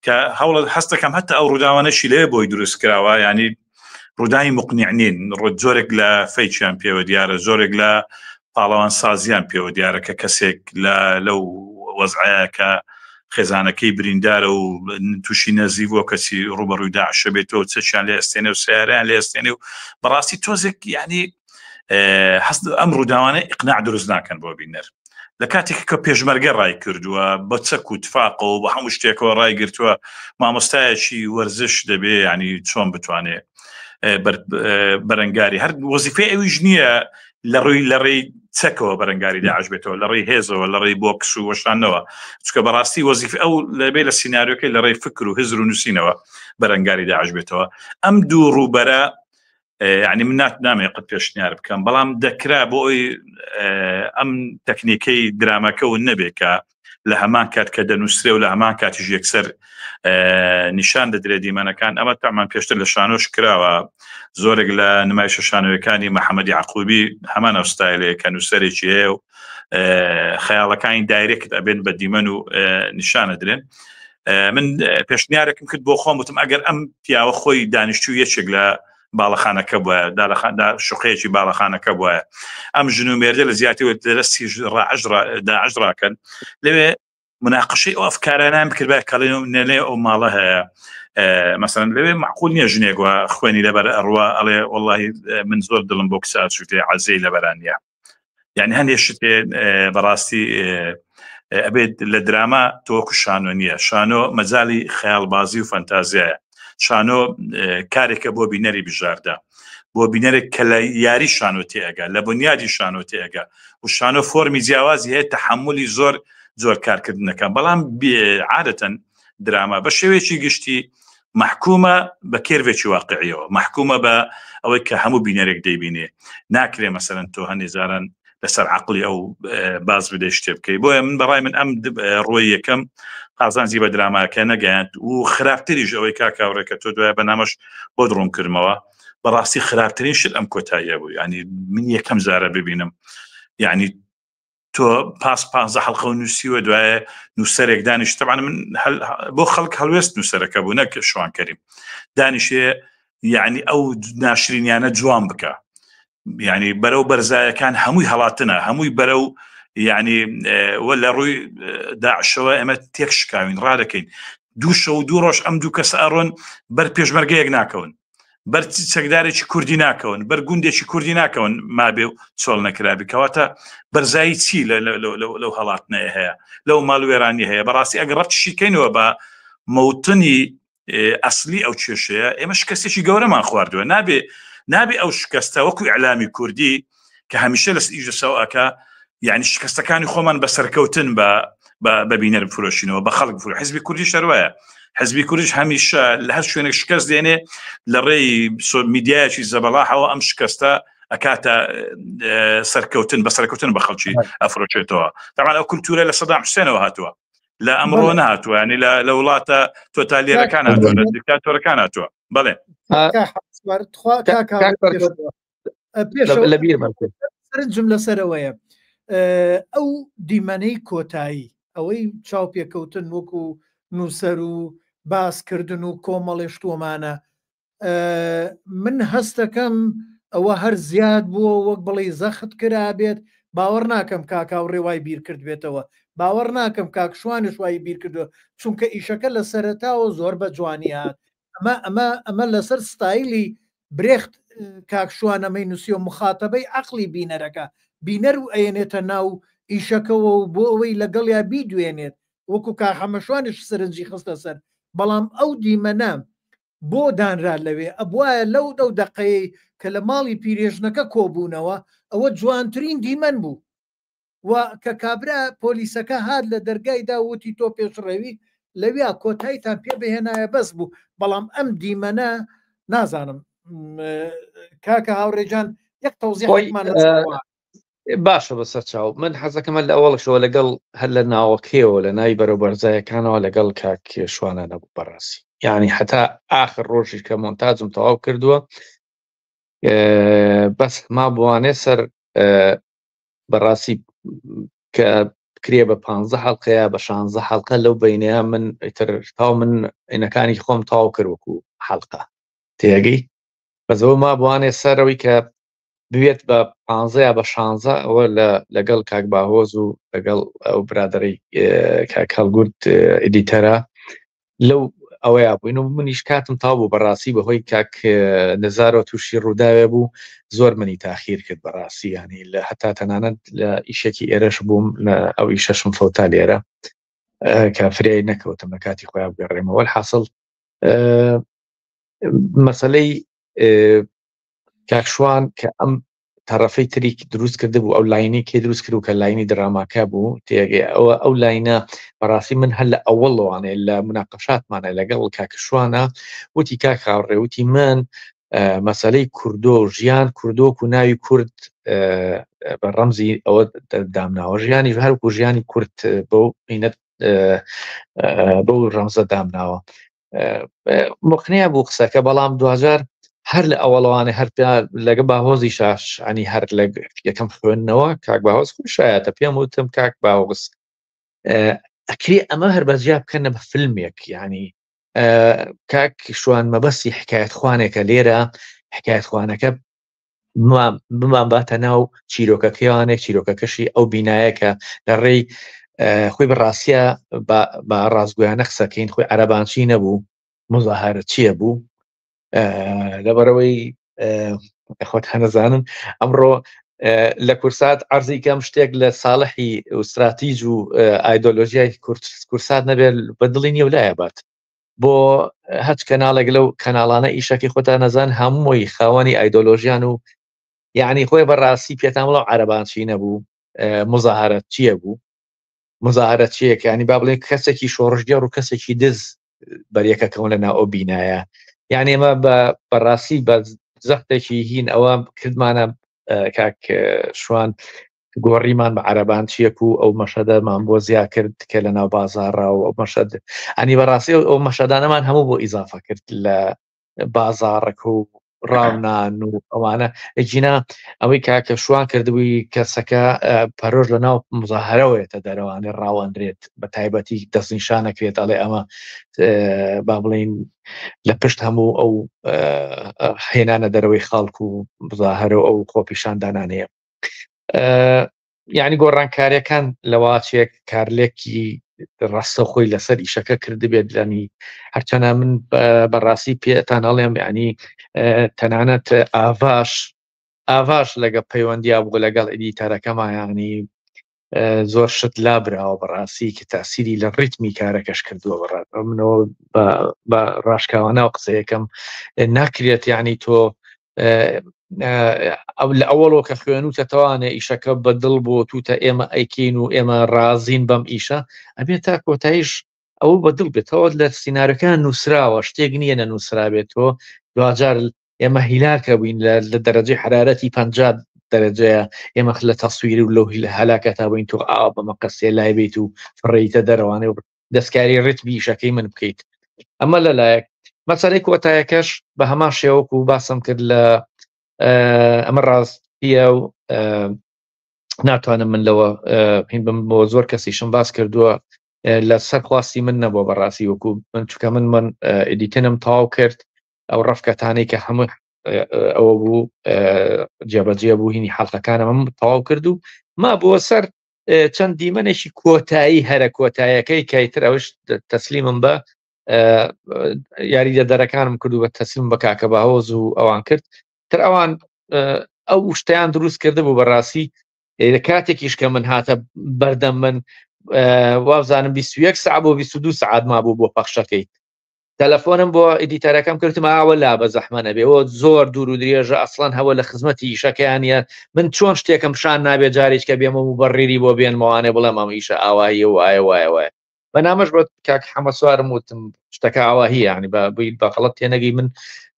کە هەوڵ هەستەکەم هەتا ئەو ڕووداوانەشی لێ بۆی دروست کراوە ینی ڕووداوی مقنعینین زۆرێک لە فەیچیان پێوە دیارە زۆرێک لە پاڵەوان سازیان پێوە دیارە کە کەسێک لەو وەزعەیە کە خێزانەکەی بریندارە و تووشی نەزیوە کەسی ڕوبەڕووی داعشە بێتەوە چەشیان لێ ئەستێنێ و سیارەیان لێ ئەستێنێ و بەڕاستی تۆزێک ینی هەست ئەم ڕووداوانە ئیقناع دروست ناکەن بۆ بینەر لە کاتێک کە پێشمەرگە ڕای کردووە بە چەک و تفاقە و بە هەموو شتێکەوە ڕای گرتووە مامۆستایەکی وەرزش دەبێ ینی چۆن بتوانێت بەرەنگاری هەر وەزیفەی ئەویش نییە لە ڕێی چەکەوە بەرەنگاری داعش بێتەوە لە ڕێی هێزەوە لە ڕێی بۆکس و وەشانەوە چکە بەڕاستی وەزیفە ئەو لەبێ لە سیناریۆکەی لە ڕێی فکر و هزر و نووسینەوە بەرەنگاری داعش بێتەوە ئەم دوو ڕووبەرە یعنی من نامێ قەت پێشنیار بکەم بەڵام دەکرا بۆ ئەوی ئەم تەکنیکەی درامەکەون نەبێ کە لە هەمان کات کە دەنووسێ و لە هەمان کاتیش یەکسەر نیشان دەدرێت دیمەنەکان ئەمە تامان پێشتر لە شانۆش کراوە زۆرێک لە نمایشە شانۆیەکانی محەممەدی عەقوبی هەمان ئەوستایلەیە کە نووسەرێکی هەیە و خەیاڵەکانی دایرێکت ئەبێن بە دیمەن و نیشانە درێن من پێشنیارێکم کرد بۆ خۆم وتم ئەگەر ئەم پیاوە خۆی دانیشتوو یەکێک لە باڵەخانەکە بووە شوقەیەکی باڵەخانەکە بووە ئەم ژن و مێردە لە زیاتیوە دەستی داعش ڕاکەن لەوێ مناقشەی ئەو ئەفکارانان کرد کەڵێن نێنێ ئەو ماڵە هەیە مثلا لەوێ معقول نییە ژنێکوە خوێنی لەبەر ئەڕوا ئەڵێ وەڵڵاهی من زۆر دڵم بۆ کسات شوتێ عەزەی لەبەرانیە یعنی هەندێک شتێ بەڕاستی ئەبێت لە دراما تۆکو شانۆ نییە شانۆ مەجای خەیاڵبازی و فەنتازیایە شانۆ کارێکە بۆ بینەری بژاردا بۆ بینەرێک کە لە یاری شانۆ تێئەگا لە بنیادی شانۆ تێئەگا و شانۆ فۆرمی جیاوازی هەیە تەحملی زۆر کارکردنەکە بەڵام عادەتەن دراما بە شێوەیەکی گشتی محکومە بە کێرڤێکی واقعیەوە محکومە بە ئەوەی کە هەموو بینەرێک دەیبینێ ناکرێ مەسەرەن تۆ هەندێک جاران لەسەر عقلی ئەو باز بدە شتێ بکەی. بۆیە من بەڕای من ئەم ڕۆی یەکەم قازانجی بە دراماکە نەگەیاند و خراپتریش ئەوەی کاکاوڕێکە تۆ دوای بەنامەش بۆ دڕۆم کردمەوە بەڕاستی خراپترین شت ئەم کۆتاییە بوو. ینی من یەکەم جارە ببینم ینی تۆ پاس 15 حەڵقە و نووسیوە دوایە نووسەرێک دانیش طبعا من بۆ خەڵک هەڵوێست نووسەرەکە بوو نەک شوان کەریم دانیشێ یعنی ئەو ناشرینیانە جوان بکە یعنی بەرەو بەرزایەکان هەمووی هەڵاتنە هەمووی بەرەو یعنی وە لە ڕووی داعشەوە ئەمە تێک شکاوین ڕادەکەین دوو شەو دوو ڕۆژ ئەم دوو کەس ئەڕۆن بەر پێشمەرگەیەک ناکەون بەر چەکدارێکی کوردی ناکەون بەر گوندێکی کوردی ناکەون مابێ و چۆڵ نەکرابی کەواتە بەرزایی چی لەو هەڵاتنەیە هەیە لەو ماڵوێرانی هەیە بەڕاستی ئەگەر ڕەتشیکەینەوە بە مەوتنی ئەسلی ئەو کێشەیە ئێمە شکستێکی گەورەمان خواردووە نابێ ئەو شکستە وەکو ئیعلامی کوردی کە هەمیشە لە ئیژەسەوەکە یعنی شکستەکانی خۆمان بەسەرکەوتن بە بینەر بفرۆشینەوە بە خەڵک بفرۆ حزبی کوردی شەروایە حزبی کوردیش هەمیشە لە هەر شوێنێک شکست دێنێ لە ڕێی میدیایەکی زەبەڵاحەوە ئەم شکستە ئەکاتە سەرکەوتن بە سەرکەوتن بە خەڵکی ئەفرۆچێتەوە طبعا ئەو کولتورە لە سەدام حوسێنەوە هاتووە لە ئەمڕۆ نهاتووە ینی لە وڵاتە تۆتالیەرەکان هاتووە لە دیکتاتۆرەکان هاتووە بەڵێ سەرنجم لەسەرەوەیە ئەو دیمەنەی کۆتایی ئەوەی چاوپێکەوتن وەکو نووسەر و باسکردن و کۆمەڵێشتومانە من هەستەکەم ئەوە هەر زیاد بووە وەک بڵێ زەخت کرا بێت باوەڕ ناکەم کاکاو ڕێوای بیر کرد بێتەوە باوەڕ ناکەم کاکشوانش وای بیر کردووە چونکە ئیشەکە لە سەرەتاوە زۆر بە جوانی هات ئەمە لەسەر ستایلی برێخت کاکشوانەمەی نووسی و مخاتەبەی عقلی بینەرەکە بینەر و ئەێنێتە ناو ئیشەکەەوە و بۆ ئەوەی لەگەڵیا بیدوێنێت وەکو کاخەمەشوانش سرنجی خستە سەر بەڵام ئەو دیمەنە بۆ دانرا لەوێ ئەبواە لەو دەو دەقەیە کە لە ماڵی پیرێژنەکە کۆبوونەوە ئەوە جوانترین دیمەن بوو و کە کابرا پۆلیسەکە هات لە دەرگایدا وتی تۆ پێشڕێوی لەویا کۆتاییتان پێ بهێنایە بەس بوو بەڵام ئەم دیمەنە نازانم کاکە هاوڕێجان یەک تەوزیحمان باشە بەسەر چاو من حەزەکەمە لە ئەوڵشەوە لەگەڵ هەر لە ناوەکەیەوە لە ناوی بەرەوبەرزایەکانەوە لەگەڵ کاک شوانە نەبوو بەڕاستی یعنی حتا آخر ڕۆژی کە مۆنتاجم تەواو کردووە بەس ما بوانێ سەر بەڕاستی کە کرێ بە 15 حەڵقەیە بە 16 حەڵقە لەو بینەیە من تاو من عینەکانی خۆم تاو کرد وەکو حەڵقە تێگەی بەزەوە ما بوانێ سەرەوەی کە بوێت بە 15 یا بە 16 ئەوە لەگەڵ کاک باهۆز و لەگەڵ ئەو برادەرەی کاک هەڵگورد ئیدیتەرە لەو ئەوەیە بووین و منیش کاتم تاو بوو بەڕاستی بەهۆی کاک نەزارەوە تووشی ڕووداوێ بوو زۆر منی تاخیر کرد بەڕاستی ینی لە هەتا تەنانەت لە ئیشێکی ئێرەش بووم لە ئەو ئیشەشم فەوتا لێرە کافرای نەکەوتم لە کاتی خۆیان بگەڕێمەوە الحاصل مەسەلەی کاکشوان کە ئەم تەرەفەی تری دروست کرده بوو ئەو لاینی کێ دروست کرد و کە لاینی دراماکە بوو تێگەی ئەو لاینە بەڕاستی من هەر لە ئەوڵەوانێ لە مناقەشاتمانە لەگەڵ کاکشوانە وتی کاک هاوڕێ وتی من مەسەلەی کوردۆ ژیان کوردۆک و ناوی کورد بە ڕەمزی ئەوە دامناوە ژیانی هەروکو ژیانی کورد بۆ عینەت بۆ ڕەمزە دامناوە مقنعە بوو قسەکە بەڵام دوجار هەر لە ئەوڵەوانێ هەر لەگە باهۆزی شاش ینی هەر لە یەکەم خوێندنەوە کاک باهۆز خوشایەتە پێم وتم کاک باهۆز ئەکری ئەمە هەر بەجیا بکەنە بە فیلمێک ینی کاک شوان مەبەستی حکایەت خوانێکە لێرە حکایەت خوانەکە بمان باتە ناو چیرۆکەکەیانێک چیرۆکەکەشی ئەو بینایەکە لە ڕێی خۆی بەڕاستیە بە ڕازگویانە قسەکەین خۆی عەرەبانچی نەبوو مزاهرە چییە بوو لەبەرەوەی خۆت هەنەزانن ئەمڕۆ لە کورسات عەرزی کەم شتێک لە ساڵحی ئوستراتیج و ئایدۆلۆژیای کورسات نەبێت بە دڵی نیە لایە بات بۆ هەچ کەناڵێک لەو کەناڵانە ئیشەکەی خۆتان نەزان هەمووی خاوەنی ئایدۆلۆژیان و یعنی خۆی بەڕاستی پێتان وڵاو عەرەبانچی نەبوو مزاهرە چییە بوو مزاهرە چیەکە ینی با بڵێن کەسێکی شۆڕژگەڕ و کەسێکی دز بەریەکەکەون لە ناو ئەو بینایە یعنی ئێمە بەڕاستی بە زەختێکی هین ئەوە کردمانە کاک شوان گۆڕیمان بە عەرەبان چیەک و ئەو مەشەدەمان بۆ زیا کرد کە لە ناو بازاڕەوە ئەو مەشەد ئەنی بەڕاستی ئەو مەشەدانەمان هەموو بۆ ئیزافە کرد لە بازاڕێک و ڕاونان و ئەوانە ئەجینا ئەوەی کاکە شوان کردبووی کەسەکە پەرۆژ لە ناو مزاهرەوەیەتە دەرەوانێ ڕاوەندرێت بە تایبەتی دەستنیشانەکرێت ئەڵێ ئەمە با بڵین لە پشت هەموو ئەو هێنانە دەرەوەی خەڵک و مزاهرە و ئەو خۆپیشاندانانەیە یعنی گۆڕانکاریەکان لەواچێک کارلێکی ڕاستە خۆی لەسەر ئیشەکە کردبێت لەنی هەرچەنە من بەڕاستی پێتان هەڵێم ینی تەنانەت ئاڤاش لەگە پەیوەندیا بوو لەگەڵ ئیدیتەرەکەمایانی زۆر شت لابراوە بەڕاستی کە تاسیری لە ڕیتمی کارەکەش کردووە بەڕات منەوە بە ڕاشکاوانە و قسەیەکەم ناکرێت یعنی تۆ لە ئەوڵۆ کە خوێنوتەتەوانێ ئیشەکە بەدڵ بۆ توتە ئێمە ئەیکین و ئێمە رازین بەم ئیشە ئەبێت تا کۆتاییش ئەو بەدڵ بێتەوە لە سینارەکان نووسراوە شتێک نییە نە نووسرابێتەوە دوجار ئێمە هیلاکە بووین لە دەرەجەی حرارەتی 50 دەرەجەیە ئێمە لە تەسویر و لەو هەلاکەتا بووین تۆ بەمە قەسێ لای بێت و فڕیتە دەرەوانێ و دەستکاری ڕێتمی ئیشەکەی من بکەیت ئەمە لەلایەک مەسەلەی کۆتایەکەش بە هەمان شێوەکو باسم کرد لە ئەمە ڕاستیە و ناتوانم من لەوە هین بم بۆ زۆر کەسیشم باس کردووە لە سەر خواستی من نەبووە بەڕاستی وەکو من چکە من ئیدیتنم تاو کرد ئەو ڕەفکەتانەی کە هەموو ئەوە بوو جێبەجێ بوو هینی حەڵقەکانە من تاو کرد و ما بۆ سەر چەند دیمەنێکی کۆتایی هەرە کۆتاییەکەی کەیتر ئەوش تەسلیمم بە یاریدە دەرەکانم کردو بە تەسلیم بە کاکە باهۆز و ئەوان کرد تر ئەوان ئەو شتیان دروست کرده بوو بەڕاستی لە کاتێکیش کە من هاتە بەردەم من وابزانم 21 ساعت بۆ 22 ساعت ما بوو بۆ پەخشەکەی تەلەفۆنم بۆ ئیدیتەرەکەم کردم ئاوە لا بە زەحمە نەبێەوە زۆر دوور و درێژە ئەسڵان هەوە لە خزمەتی ئیشەکەیانە من چۆن شتێکم شان نابێت جارێک کە بێمە و بەڕێری بۆ بێنمەوانێ بڵێم ئەم ئیشە ئاواییە و وایە بەنامەش بە کاک حەمە سوارم وتم شتەکە ئاواهی ینی بە غەڵەت تێنەگەی من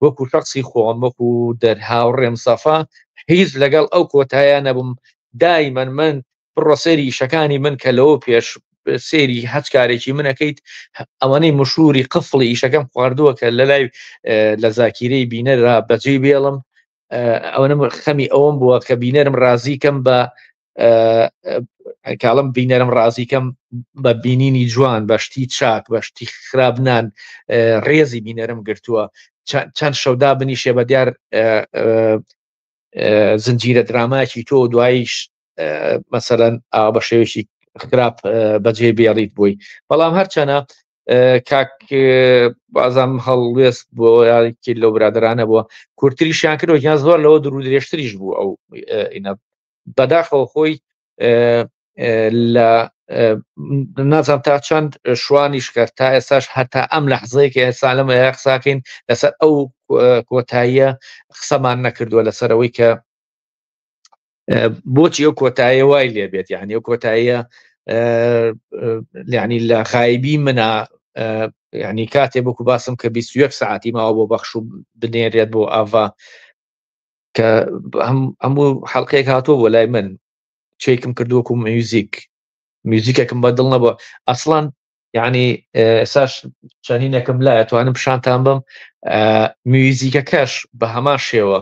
وەکو شخصی خۆم وەکو دەرهاوڕێم سەفا هیچ لەگەڵ ئەو کۆتایە نەبووم دایمەن من پرۆسەری ئیشەکانی من کە لەوە پێش سێری هەچ کارێکی منەکەیت ئەوانەی مشهوری قفڵی ئیشەکەم خواردووە کە لە لای لە زاکیرەی بینەرا بەجێ بێڵم ئەوەنم خەمی ئەوم بووە کە بینەرم رازیکەم بە کاڵم بینەرم رازیکەم بە بینینی جوان بەشتی چاک بەشتی خراپنان ڕێزی بینەرم گرتووە چەند شەودا بنیشێ بە دیار زنجیرە دراماکی تۆ دواییش مەسەلەن بە شێوێکی خراپ بەجێ بێڵیت بووی بەڵام هەرچەنە کاک بازام هەڵوێست بۆ یاکی لەو برادرانە بووە کورتتریشیان کردەوە یان زۆر لەوە دوور و درێژتریش بوو ئەو بەداخەوە خۆی لە نازانم تا چەند شوانیش کرد تا ئێستاش هەتا ئەم لەحزەیەکە ئێستا لەمە قساکەین لەسەر ئەو کۆتاییە قسەمان نەکردووە لەسەرەوەی کە بۆچی ئەو کۆتاییە وای لێ بێت یعنی ئەو کۆتاییە یعنی لە خایبی منە یعنی کاتێ بۆکو باسم کە 21 ساعتی ماوە بۆ بەخش و بنێرێت بۆ ئاڤا کە هەموو حەڵقەیەک هاتووە بۆ لای من چێکم کردووەکو میوزیکێکم بەدڵ نەبووە ئەسڵان یعنی ئێساش چەندینێکم لایە توانم پیشانتان بم میوزیکەکەش بە هەمان شێوە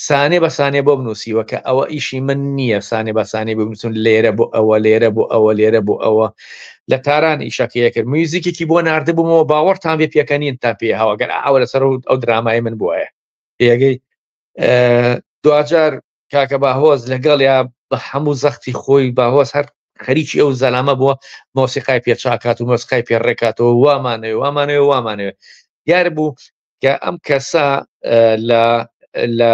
سانێ بە سانێ بۆ بنووسیوە کە ئەوە ئیشی من نییە سانێ بە سانێ بنووسن لێرە بۆ ئەوە لێرە بۆ ئەوە لێرە بۆ ئەوە لە تاران ئیشەکەیە کرد میوزیکێکی بۆ ناردبوومەوە باوەڕتان بێ پێکەنین تا پێ هەوەگەر ئاوە لەسەر ئەو درامای من بووە پێگەی دوجار کاکە باهۆز لەگەڵ یا بە هەموو زەختی خۆی باهۆز هەر خەریکی ئەو زەلامە بووە مۆسیقای پێچاکات و مۆسیقای پێڕێکاتەوە وامانەوە دیار بوو کە ئەم کەسە لە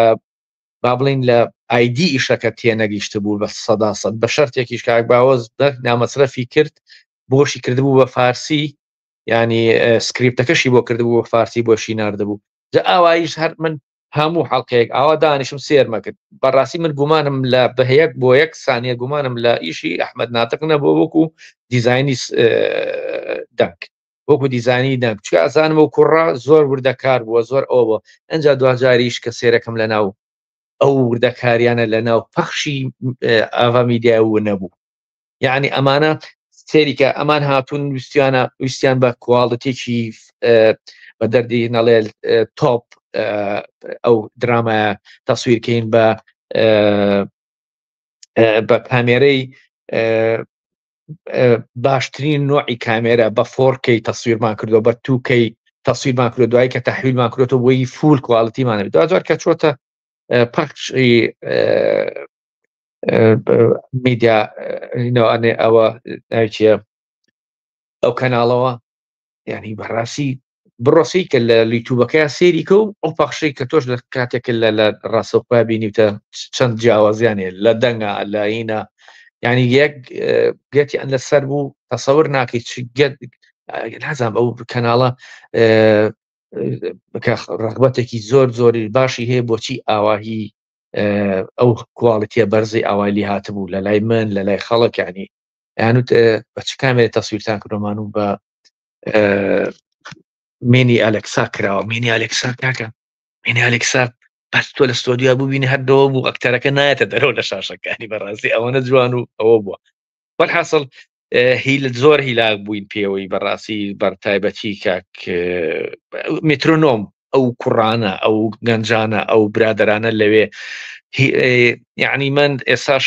با بڵین لە ئایدی ئیشەکە تێنەگەیشتە بوو بە سەداسەد بە شەرتێکیش کاک باوەز نامەسرەفی کرد بۆشی کردبوو بە فارسی ینی سکریپتەکەشی بۆ کردبوو بە فارسی بۆشی ناردەبوو جا ئاواییش هەر من هەموو حەڵقەیەک ئاوا دانیشم سێرمە کرد بەڕاستی من گومانم لە بەهەیەک بۆ یەک سانیە گومانم لە ئیشی ئەحمەد ناتق نەبوو وەکو دیزایانی دەنگ وەکو دیزانی دەنگ چکە ئەزانم و کوڕا زۆر وردەکار بووە زۆر ئەوە ئەنجا دوجاریش کە سێرەکەم لە ناو ئەو وردەکاریانە لە ناو پەخشی ئاوا میدیاوە نەبوو. یعنی ئەمانە سێریکە ئەمان هاتوون ویستیان بە کوواڵەتێکی بە دەردی نەڵێ تۆپ ئەو درامایە تەسویرکەین بە کامێرەی باشترین نوعی کامێرە بە 4K تەسویرمان کردو بە 2K تەسویرمان کرد دوایی کە تەحویلمان کردەوە بۆی فول کوواڵیتیمانە دوجار کە چۆتە پەخشی میدیا ئەوە ناوچیە ئەو کەناڵەوە یعنی بەڕاستی بڕۆسی کە لە لیتوبەکە سێری کە و ئەو پەخشەی کە تۆش لە کاتێک لە ڕاستەوخوا بینیتە چەند جیاوازیانێ لە دەنگە لە هینە یعنی یەک گەتیان لەسەر بوو تەسەور ناکەیت نازانم ئەو کەناڵە ڕغبەتێکی زۆری باشی هەیە بۆچی ئاواهی ئەو کوواڵیتیە بەرزەی ئاوایلی هاتبوو لە لای من لە لای خەڵک ینی یانوت بە چ کامێرە تەسویرتان کردۆمان و بە مینی ئەلێکسا کراوە مینی ئەلێکسا کاکە مینی ئەلێکسا بەس تۆ لە ستۆدیۆ بوو بینی هەردەوە بوو ئەکتەرەکە نایەتە دەرەوە لە شاشەکانی بەڕاستی ئەوەنە جوان و ئەوە بووە بەڵحاصل هیل زۆر هیلاک بووین پێوەی بەڕاستی بەرتایبەتی کاک مترۆنۆم ئەو کوڕانە ئەو گەنجانە ئەو برادرانە لەوێ یعنی من ئێساش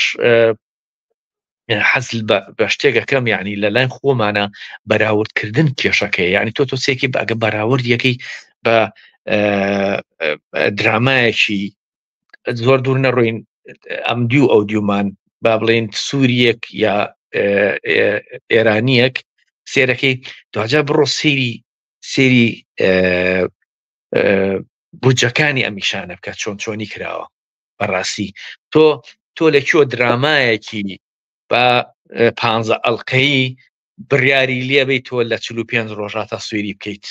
حەزل بە شتێکەکەم یعنی لەلایەن خۆمانە بەراوردکردن کێشەکەی یعنی تۆ سێکی ئەگە بەراورد یەکەی بە درامایەکی زۆر دوور نەڕۆین ئەم دیو ئەو دیومان با بڵێن سووریەک یا ئێرانیەک سێرەکەی دوجا بڕۆ سێری بودجەکانی ئەمیشانە بکە چۆنی کراوە بەڕاستی تۆ لەکوێ درامایەکی بە 15 ئەڵلقەی بڕیاری لێبەی تۆ لە 45 ڕۆژاتە سوێری بکەیت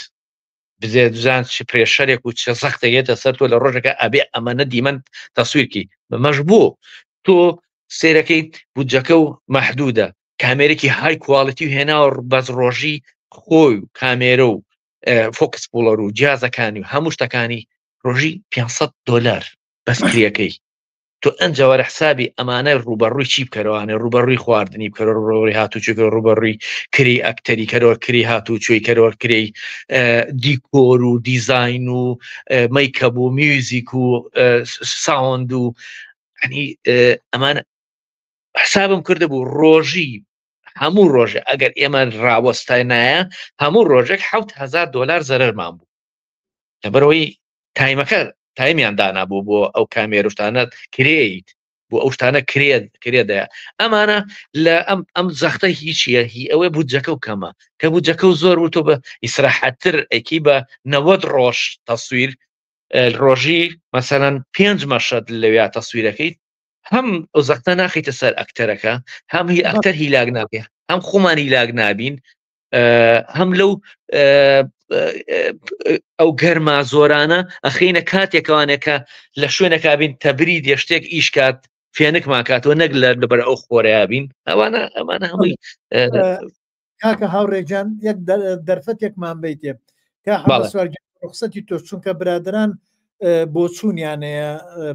بزێ دوزان چ پرێشەرێک و چه زەختەیەتە سەر تۆ لە ڕۆژەکە ئەبێ ئەمەنە دیمەن تەسویرکی بەمەش بوو تۆ سێرەکەی بودجەکە و مەحدودە کامێرێکی های کواڵیتی و هێناوە بەز ڕۆژی خۆی و کامێرە و فۆکس پۆڵەر و جیازەکانی و هەموو شتەکانی ڕۆژی $500 بەس کریەکەی تۆ ئەنجەوەرە حسابی ئەمانە ڕوبەڕووی چی بکەرەوانێ ڕوبەڕووی خواردنی بکەرە ڕوبەڕووی هاتوچێکە ڕوبەڕووی کری ئەکتەری کەرەوە کری هاتوچۆی کەرەوە کری دیکۆر و دیزاین و مەیکەب و میوزیک و ساوند و ینی ئەمانە حسابم کرده بوو ڕۆژی هەموو ڕۆژە ئەگەر ئێمە ڕاوەستای نایە هەموو ڕۆژێک $7,000 زەرەرمان بوو لەبەرەوەی تایمەکە تایمیان دانابوو بۆ ئەو کامێرشتانە کرێیت بۆ ئەو شتانە کرێدەیە ئەمانە لە ئەم زەختە هیچیە هی ئەوێ بودجەکە و کەمە کە بودجەکە و زۆر بوو تۆ بە ئیسراحەتتر ئەکی بە 90 ڕۆژ تەسویر ڕۆژی مەسەرەن 5 مەشەد لەوێ تەسویرەکەیت هەم ئەو زەختە ناخیتە سەر ئەکتەرەکە هەم هی ئەکتەر هیلاک نابێ هەم خۆمان هیلاک نابین هەم لەو ئەو گەرما زۆرانە ئەخینە کاتێکوانێکە لە شوێنەکە بین تەبری دێشتێک ئیشکات فێنکمان کاتەوە نەک لەبەر ئەو خۆرەیە بین ئەمانە هەمووی کاکە هاوڕێجان یەک دەرفەتێکمان بیتێ ڕخسەتی تۆ چونکە برادران بۆ چوونیانەیە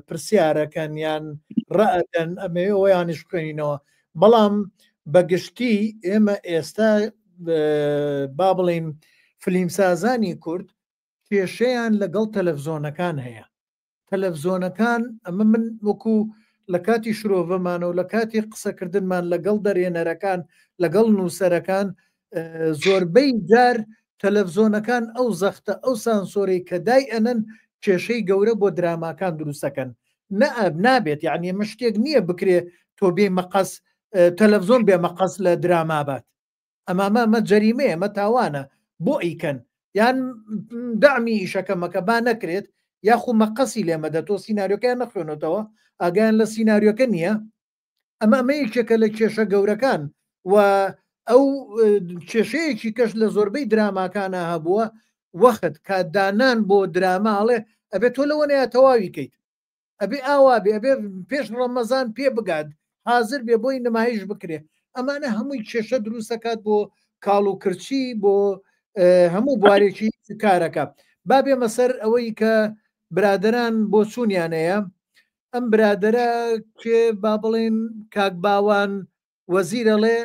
پرسیارەکەن یان ڕائەدەن ئەمێ ئەویانش بکەینەوە بەڵام بەگشتی ئێمە ئێستا با بڵین فلیمسازانی کورد کێشەیان لەگەڵ تەلەڤزۆنەکان هەیە تەلەڤزۆنەکان ئەمە من وەکو لە کاتی شرۆڤەمانە و لە کاتی قسەکردنمان لەگەڵ دەرێنەرەکان لەگەڵ نووسەرەکان زۆربەی جار تەلەڤزۆنەکان ئەو زەختە ئەو سانسۆری کە دای ئەنەن کێشەی گەورە بۆ دراماکان دروستەکەن نابێت یعنی ئەمە شتێک نییە بکرێ تۆ بێ مەقەس تەلەڤزۆن بێ مەقەس لە درامابات ئەمامە جەریمەیە ئەمە تاوانە بۆ ئیکەن یان دامی ئیشەکەمەکە با نەکرێت یاخو مەقەسی لێمەدە تۆ سینناریۆکەیان نەخوێنێتەوە ئاگیان لە سینناریۆکە نییە ئەمە یەکێکە لە کێشە گەورەکان و ئەو کێشەیەکی کەش لە زۆربەی دراماکانە هەبووە وەخت کاتدانان بۆ دراماڵێ ئەبێت تۆ لەوە نەیە تەواوی کەیت ئەبێ ئاوا بێ ئەبێ پێش ڕەمەزان پێ بگات حاضر بێ بۆی نمایش بکرێ ئەمانە هەمووی کێشە دروستەکات بۆ کاڵ و کرچی بۆ هەموو بوارێکی کارەکە با بێمە سەر ئەوەی کە برادران بۆ چوونیانەیە ئەم برادرە کێ با بڵێن کاک باوان وەزیرەڵێ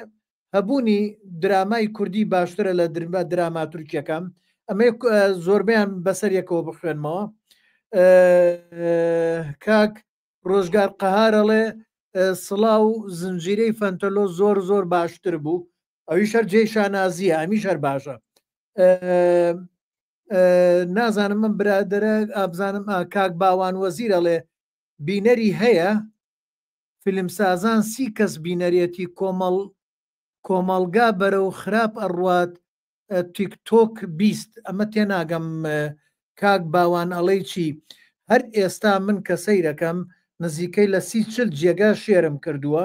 هەبوونی درامای کوردی باشترە لە دراماتورکیەکەم ئەمە زۆربیان بەسەرەکەوە بخوێنمەوە کاک ڕۆژگار قەهارەڵێ سڵاو زنجیرەی فەنتەلۆ زۆر زۆر باشتر بوو ئەوی شەر جێی شانازیە ئەمی شەر باشە نازانم من برادرە ئابزانم کاک باوان وەزیرەڵێ بینەری هەیە فیلمسازان 30 کەس بینەرێتی کۆمەڵگا بەرەو خراپ ئەڕوات تیکتۆک 20 ئەمە تێناگەم کاک باوان ئەڵەی چی هەر ئێستا من کە سەیرەکەم نزیکەی لە 30 جێگا شێرم کردووە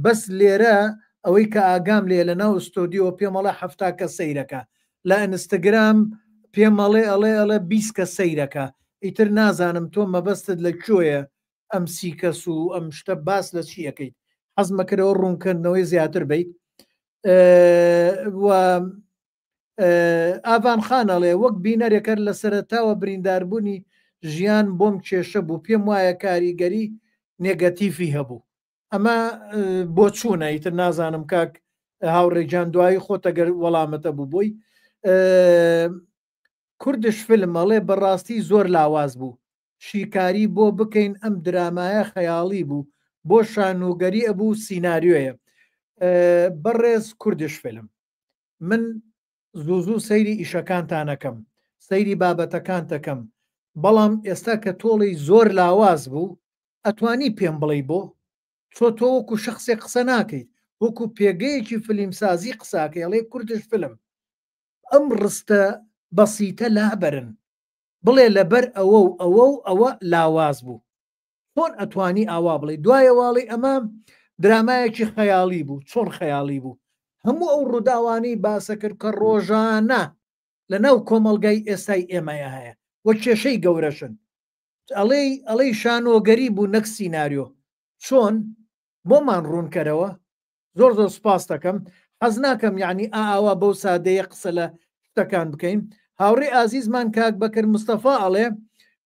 بەس لێرە ئەوەی کە ئاگام لێ لە ناو ئستۆدیۆ پێمەڵە هەفتا کە سەیرەکە لە ئینستاگرام پێمەڵێ ئەڵێ 20 کە سەیرەکە ئیتر نازانم تۆ مەبەستت لە کوێیە ئەم 30 کەس و ئەم شتە باس لە چیەکەیت حەزمەکەرەوە ڕوونکردنەوەی زیاتر بیت ئاوان خانەڵێ وەک بینەرێکە لە سەرەتاوە برینداربوونی ژیان بۆم کێشە بوو پێم وایە کاریگەری نێگەتیفی هەبوو ئەمە بۆ چوونە ئیتر نازانم کاک هاوڕێجان دوایی خۆتەگەر وەڵامەتە بوو بۆی کوردش فیلمەڵێ بەڕاستی زۆر لاواز بوو شیکاری بۆ بکەین ئەم درامایە خەیاڵی بوو بۆ شانوگەری ئەبوو سیناریۆیە بەڕێز کوردش فیلم من زوو سەیری ئیشەکانتانەکەم سەیری بابەتەکان دەکەم بەڵام ئێستا کە تۆڵی زۆر لاواز بوو ئەتوانی پێم بڵێ بۆ تۆ وەکو شخصێک قسە ناکەیت وەکو پێگەیەکی فیلمسازی قساکەڵێ کوردش فیلم ئەم ڕستە بەسیتە لابەرن بڵێ لەبەر ئەوە لاواز بوو چۆن ئەتوانی ئاوا بڵێ دوایە واڵی ئەمە درامایەکی خەیاڵی بوو چۆن خەیاڵی بوو هەموو ئەو ڕووداوانەی باسە کرد کە ڕۆژانە لە ناو کۆمەلگای ئێستای ئێمەیە هەیە وە کێشەی گەورەشن ئەڵەی شانۆگەری بوو نەک سیناریۆ چۆن بۆمان ڕوونکەرەوە زۆر سپاس دەکەم حەز ناکەم یعنی ئاوا بەو سادەیە قسە لە شتەکان بکەین هاوڕێ ئازیزمان کاک بەکر مستەفا ئەڵێ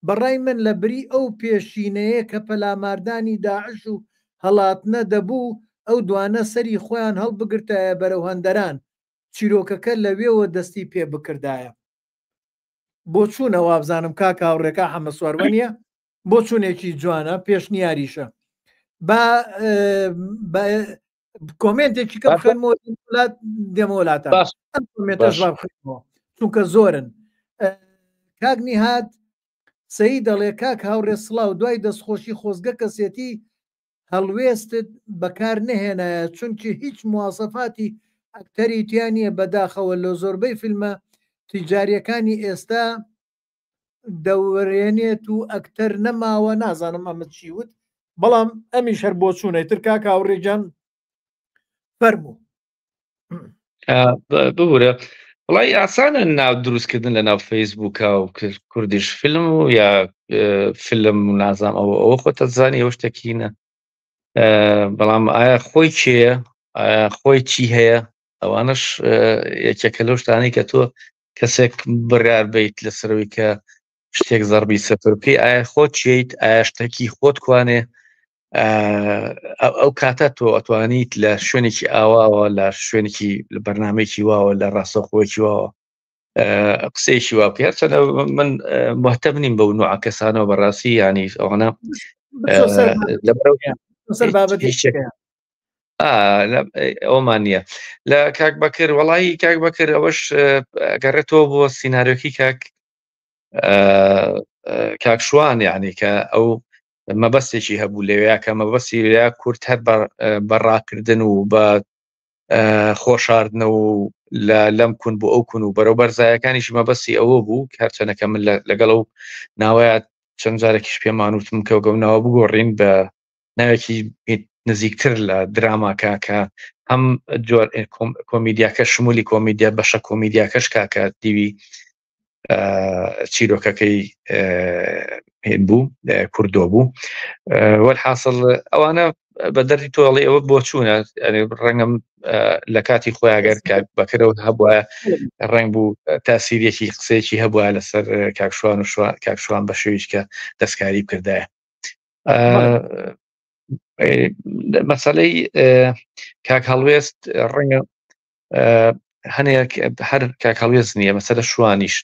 بەڕای من لە بری ئەو پێشینەیە کە پەلاماردانی داعش و هەڵاتنە دەبوو ئەو دوانە سەری خۆیان هەڵبگرتایە بەرەو هەندەران چیرۆکەکە لەوێەوە دەستی پێ بکردایە بۆ چوونەوە بزانم کاک هاوڕێکە حەمە سوارمەنیە بۆ چوونێکی جوانە پێشنیاریشە کۆمنتێکی کە بخێنمەوەات دێمەوەلاتە چونکە زۆرن کاگنی هات سەی دەڵێ کاک هاوڕێ سڵاو دوای دەستخۆشی خۆزگە کەسێتی هەڵوێستت بەکار نهێنایە چونکی هیچ مواسەفاتی ئەکتەری تیانە بەداخەوە لە زۆربەی فیلمە تیجاریەکانی ئێستا دەوەرێنێت و ئەکتەر نەماوە نازانم ئەمە چیوت بەڵام ئەمی شەر بۆ چوونەی تر کاک هاوڕێجان فەرموو ببوورە وڵی ئاسانە ناو دروستکردن لە ناو فەیسبووکە و کوردیش فیلم و یا فیلم و نازام ئەوە خۆتە زانی ئەو شتێکینە بەڵام ئایا خۆی چێە ئایا خۆی چی هەیە ئەوانش یەکێکە لەو شتانەی کە تۆ کەسێک بڕیار بیت لەسەرەوەی کە شتێک زەربی سەفر بکەی ئایا خۆت چیت ئایا شتێکی خۆت کوانێ ئەو کاتە تۆ ئەتوانیت لە شوێنێکی ئاواوە لە شوێنێکی لە بەرنمەیەکی واوە لە ڕاستەخۆیەکی واوە قسەیەکی وا بکە چەنە من مهتەم نیم بەو نوع کەسانەوە بەڕاستی ینی ئەوانە ئەومان نییە لە کاک بەکر وەڵی کاک بەکر ئەوەش گەڕێتەوە بۆ سیناریۆکی کاک شوان یعنی کە ئەو مەبەستێکی هەبوو لەوەیە کە مەبەستی لە کورت هەر بەڕاکردن و بە خۆشاردنەوە و لەم کون بۆ ئەو کون و بەرەوبەر زایەکانیشی مەبەستی ئەوە بوو هەرچەنەکە من لەگەڵ ئەو ناوەیە چەند جارێکیش پێمانوتم کە گەم ناوە بگۆڕین بە ناوێکی نزیکتر لە دراماکە کە هەم جۆر کۆمیدیاکە شمولی کۆمیدیا بەشە کۆمیدیاکەش کاکە دیوی چیرۆکەکەی هێن بوو کوردۆ بوو وەرحاصل ئەوانە بە دەردی تۆڵی ئەوە بۆ چوونە ڕەنگەم لە کاتی خۆیاگەر کاک بەکرەوە هەبووە ڕنگ بوو تاسیرێکی قسەیەکی هەبووە لەسەر کاکشوان و کاکشوان بە شێویش کە دەستکاری بکردایە مەسەلەی کاک هەڵوێست ڕەنگە هەنێک هەر کاک هەڵوێست نییە مەسەلە شوانیش